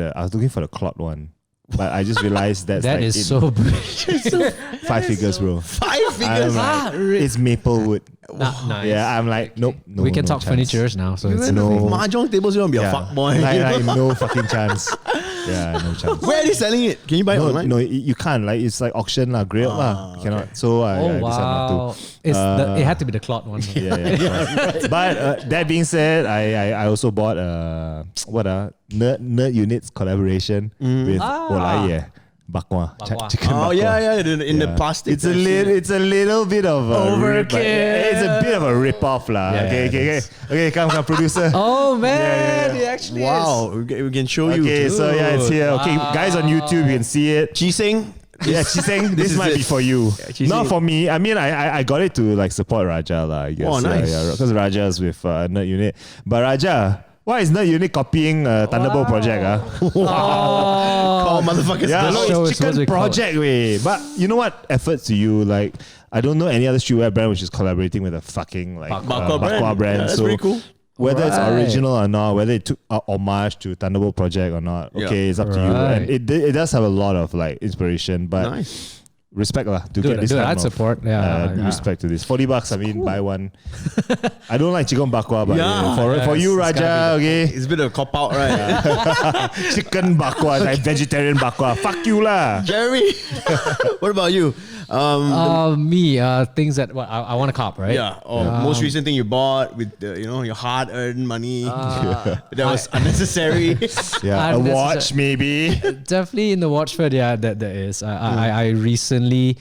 Speaker 3: for the cloth one. But I just realized that's
Speaker 4: That
Speaker 3: like
Speaker 4: is so brilliant.
Speaker 3: 5 figures, bro.
Speaker 2: 5 figures.
Speaker 3: I'm like, it's maple wood.
Speaker 4: Nice.
Speaker 3: Yeah, I'm like, nope. No,
Speaker 4: we can
Speaker 3: no
Speaker 4: talk
Speaker 3: chance.
Speaker 4: furnitures now, so it's
Speaker 3: No.
Speaker 2: Mahjong tables, you want to be a fuck boy.
Speaker 3: Like, no fucking chance. Yeah, no chance.
Speaker 2: Where are they selling it? Can you buy it
Speaker 3: No,
Speaker 2: online?
Speaker 3: no, you can't. Like, it's like auction lah, grilled lah. Cannot. So I
Speaker 4: Oh
Speaker 3: decided not
Speaker 4: wow!
Speaker 3: to.
Speaker 4: It had to be the cloth one.
Speaker 3: Yeah. But that being said, I also bought Nerd Units collaboration with Olaye Bakwa. Chicken
Speaker 2: Oh
Speaker 3: bakwa.
Speaker 2: yeah, in the plastic.
Speaker 3: It's a little bit of a
Speaker 4: Overkill.
Speaker 3: It's a bit of a rip off lah.
Speaker 4: Yeah,
Speaker 3: Okay, come producer.
Speaker 4: Oh man,
Speaker 3: Yeah.
Speaker 4: it actually
Speaker 2: Wow, we can show you.
Speaker 3: Okay, so yeah, it's here. Okay,
Speaker 4: Wow.
Speaker 3: guys on YouTube, you can see it.
Speaker 2: Chiseng.
Speaker 3: Yeah, she's saying this
Speaker 2: is
Speaker 3: might
Speaker 2: it.
Speaker 3: be for you,
Speaker 2: she's
Speaker 3: not
Speaker 2: saying-
Speaker 3: for me. I mean, I got it to like support Raja lah. I guess.
Speaker 2: Oh, nice.
Speaker 3: Yeah, because Raja is with Nerd Unit. But Raja, why is Nerd Unit copying Thunderbolt Project?
Speaker 2: Call motherfuckers.
Speaker 3: Yeah,
Speaker 2: bitch.
Speaker 3: no,
Speaker 4: show
Speaker 3: it's
Speaker 4: is
Speaker 3: Chicken
Speaker 4: what we call it.
Speaker 3: Project way. But you know what? Efforts to you. Like, I don't know any other streetwear brand which is collaborating with a fucking like
Speaker 2: Bakwa brand. Yeah, that's
Speaker 3: so
Speaker 2: pretty cool.
Speaker 3: whether it's
Speaker 4: Right.
Speaker 3: original or not, whether it took homage to Thunderbolt Project or not, okay,
Speaker 2: Yeah.
Speaker 3: it's up to you.
Speaker 4: Right.
Speaker 3: And it does have a lot of like inspiration, but
Speaker 2: Nice.
Speaker 3: respect lah to
Speaker 4: Dude,
Speaker 3: get this
Speaker 4: dude,
Speaker 3: kind
Speaker 4: I'd
Speaker 3: of
Speaker 4: support. Yeah, yeah.
Speaker 3: respect to this. $40, I mean, buy one. I don't like chicken bakwa, but
Speaker 2: Yeah.
Speaker 3: for you,
Speaker 4: it's gotta
Speaker 3: Raja, okay,
Speaker 2: It's a bit of a cop out, right?
Speaker 3: chicken bakwa, like vegetarian bakwa. Fuck you lah.
Speaker 2: Jeremy, what about you?
Speaker 4: Me, things that I want to cop, right?
Speaker 2: Yeah. Or most recent thing you bought with your hard-earned money that was unnecessary.
Speaker 3: Yeah, a
Speaker 4: Unnecessary.
Speaker 3: watch maybe.
Speaker 4: Definitely in the watch fair, yeah, that is. I recently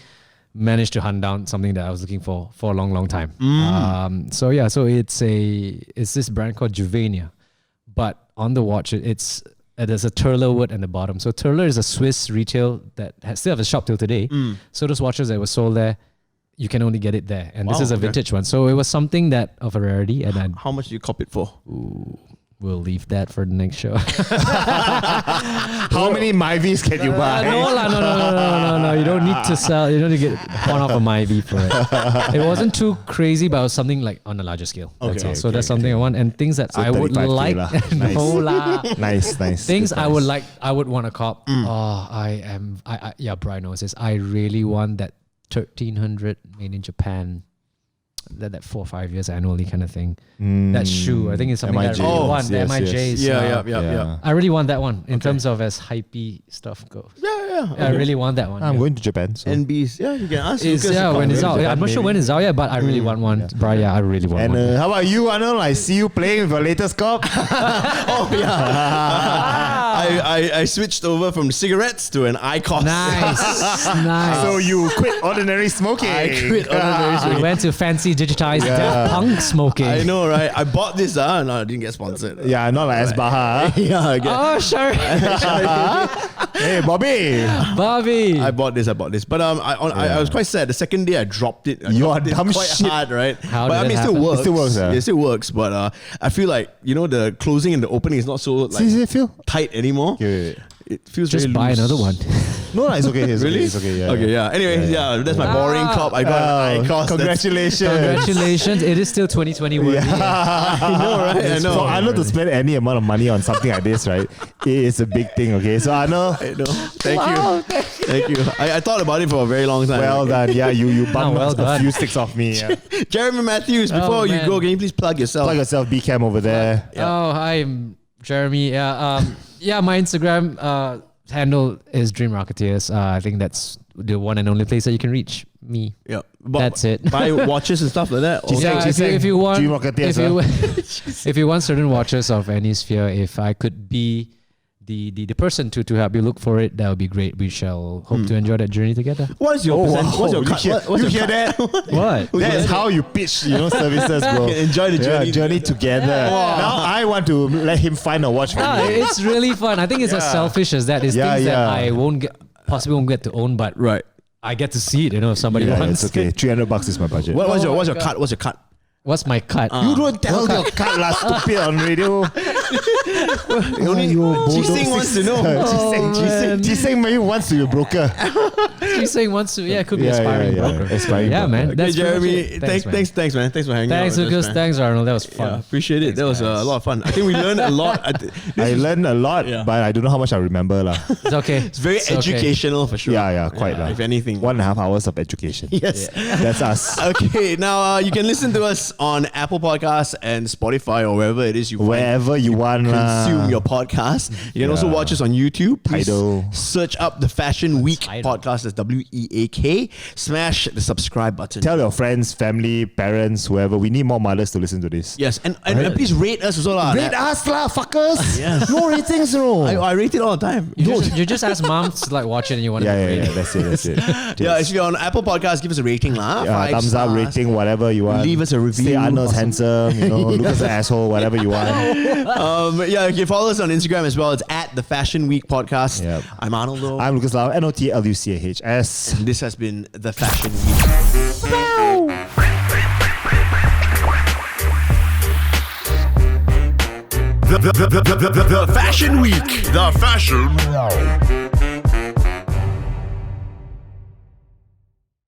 Speaker 4: managed to hunt down something that I was looking for a long time. So it's this brand called Juvenia, but on the watch there's a Turler wood at the bottom. So Turler is a Swiss retail that still have a shop till today. So those watches that were sold there, you can only get it there, and this
Speaker 2: Wow,
Speaker 4: is a
Speaker 2: okay.
Speaker 4: vintage one. So it was something that of a rarity, and I
Speaker 2: How much did you cop it for?
Speaker 4: will leave that for the next show.
Speaker 3: How many Myvies can you buy?
Speaker 4: No. You don't need to sell. You don't need to get one off of my V for it. It wasn't too crazy, but it was something like on a larger scale. That's all. So that's something I want, and things that
Speaker 3: So
Speaker 4: I would
Speaker 3: 35K
Speaker 4: like.
Speaker 3: lah.
Speaker 4: No lah.
Speaker 3: Nice.
Speaker 4: Things I would like. I would want to cop. Yeah, Brian knows this. I really want that 1300 made in Japan. That 4 or 5 years annually kind of thing. That shoe, I think it's something that I really
Speaker 3: MIJs.
Speaker 4: want. The
Speaker 3: Yes,
Speaker 4: MIJs.
Speaker 2: Yeah.
Speaker 4: I really want that one in terms of as hypey stuff goes.
Speaker 2: Yeah.
Speaker 4: I really want that one.
Speaker 3: I'm
Speaker 4: yeah.
Speaker 3: going to Japan. So.
Speaker 2: NBs. Yeah, you can ask
Speaker 4: It's,
Speaker 2: Lucas.
Speaker 4: yeah,
Speaker 2: to
Speaker 4: when
Speaker 2: come.
Speaker 4: it's out. Yeah, I'm not sure when it's out yet, but I really want one. Brian, I really want
Speaker 3: And
Speaker 4: one.
Speaker 3: how about you, Arnold? I see you playing with your latest cop.
Speaker 2: Oh yeah. I switched over from cigarettes to an IQOS.
Speaker 4: Nice.
Speaker 3: So you quit ordinary smoking.
Speaker 2: I quit ordinary
Speaker 4: I
Speaker 2: smoking.
Speaker 4: went to fancy digitized Daft Punk smoking.
Speaker 2: I know, right? I bought this. No, I didn't get sponsored.
Speaker 3: Yeah, not like Asbaha.
Speaker 2: Yeah, I get.
Speaker 4: Oh, sure.
Speaker 3: Hey, Bobby.
Speaker 4: Bobby.
Speaker 2: I bought this. But I was quite sad. The second day I dropped it. I
Speaker 3: You
Speaker 2: dropped
Speaker 3: are
Speaker 2: it
Speaker 3: dumb
Speaker 2: quite
Speaker 3: shit.
Speaker 2: hard, right?
Speaker 4: How
Speaker 2: but
Speaker 4: did
Speaker 2: I mean,
Speaker 4: it
Speaker 2: it still
Speaker 4: happen?
Speaker 2: works.
Speaker 3: It still works,
Speaker 2: It still works. But I feel like the closing and the opening is not so like
Speaker 3: See, Phil?
Speaker 2: tight anymore.
Speaker 3: Okay.
Speaker 2: It feels
Speaker 4: Just
Speaker 2: very
Speaker 4: buy
Speaker 2: loose.
Speaker 4: another one.
Speaker 3: No, it's okay. It's
Speaker 2: Really?
Speaker 3: okay. It's okay. Yeah.
Speaker 2: Okay, yeah. Anyway, yeah, that's my boring cop. I got an IQOS.
Speaker 3: Congratulations.
Speaker 4: Congratulations. It is still 2020 worthy.
Speaker 2: I know, right? I know.
Speaker 3: For Arnold to spend any amount of money on something like this, right? It is a big thing, okay? So Arnold,
Speaker 2: I know. Thank you. I thought about it for a very long time.
Speaker 3: well done. Yeah, you bumped
Speaker 4: well
Speaker 3: a
Speaker 4: done.
Speaker 3: few sticks off me. Yeah.
Speaker 2: Jeremy Matthews, before you
Speaker 4: man.
Speaker 2: go, can you please plug yourself?
Speaker 3: Plug yourself, BCam over there.
Speaker 4: Oh, hi, I'm Jeremy. Yeah, my Instagram, handle is Dream Rocketeers. I think that's the one and only place that you can reach me.
Speaker 2: Yeah,
Speaker 4: That's it.
Speaker 2: Buy watches and stuff like that. Or
Speaker 4: Yeah, if you want,
Speaker 3: Dream Rocketeers,
Speaker 4: if you want certain watches of any sphere, if I could be the person to help you look for it, that would be great. We shall hope to enjoy that journey together.
Speaker 2: What's your what's your cut?
Speaker 3: You hear that?
Speaker 4: What?
Speaker 3: That is how you pitch, services, bro.
Speaker 2: Enjoy the journey
Speaker 3: together. Now I want to let him find a watch for
Speaker 4: No,
Speaker 3: me.
Speaker 4: it's really fun. I think it's as selfish as that. It's things that I possibly won't get to own, but I get to see it. If somebody wants.
Speaker 3: It's okay. $300 is my budget.
Speaker 2: What's your cut? What's your cut?
Speaker 4: What's my cut?
Speaker 3: You don't tell your cut last stupid on radio.
Speaker 2: Jising wants to know.
Speaker 3: Jising maybe wants to be a broker.
Speaker 4: Jising wants to. Yeah, it could be aspiring broker.
Speaker 3: Aspiring
Speaker 4: Yeah, man. That's
Speaker 2: Jeremy. Thanks, man. Thanks for hanging out.
Speaker 4: Thanks, Lucas. Thanks, Arnold. That was fun.
Speaker 2: Yeah, appreciate it. That was a lot of fun. I think we learned a lot.
Speaker 3: I learned a lot, but I don't know how much I remember.
Speaker 4: It's okay.
Speaker 2: It's very educational for sure.
Speaker 3: Yeah, quite.
Speaker 2: If anything.
Speaker 3: 1.5 hours of education.
Speaker 2: Yes.
Speaker 3: That's us.
Speaker 2: Okay, now you can listen to us on Apple Podcasts and Spotify or wherever it is you
Speaker 3: Wherever you want.
Speaker 2: consume your podcast. You can also watch us on YouTube. Please
Speaker 3: Tidal.
Speaker 2: search up the Fashion Week podcast. That's WEAK. Smash the subscribe button.
Speaker 3: Tell your friends, family, parents, whoever. We need more mothers to listen to this.
Speaker 2: Yes, and please rate us as well.
Speaker 3: Rate us lah, fuckers.
Speaker 2: Yes.
Speaker 3: No ratings, no.
Speaker 2: I rate it all the time.
Speaker 4: You just ask moms to watch it and you want to
Speaker 3: Yeah, that's it.
Speaker 2: Yeah, if you're on Apple Podcasts, give us a rating lah. 5
Speaker 3: thumbs up,
Speaker 2: stars.
Speaker 3: rating, whatever you want.
Speaker 2: Leave us a review.
Speaker 3: Say Arnold's handsome, Lucas an asshole, whatever you want.
Speaker 2: You can follow us on Instagram as well. It's at the Fashion Week Podcast.
Speaker 3: Yep.
Speaker 2: I'm Arnold.
Speaker 3: I'm Lucas Lau, NOTLUCAHS.
Speaker 2: And this has been the Fashion Week.
Speaker 1: The Fashion Week. The Fashion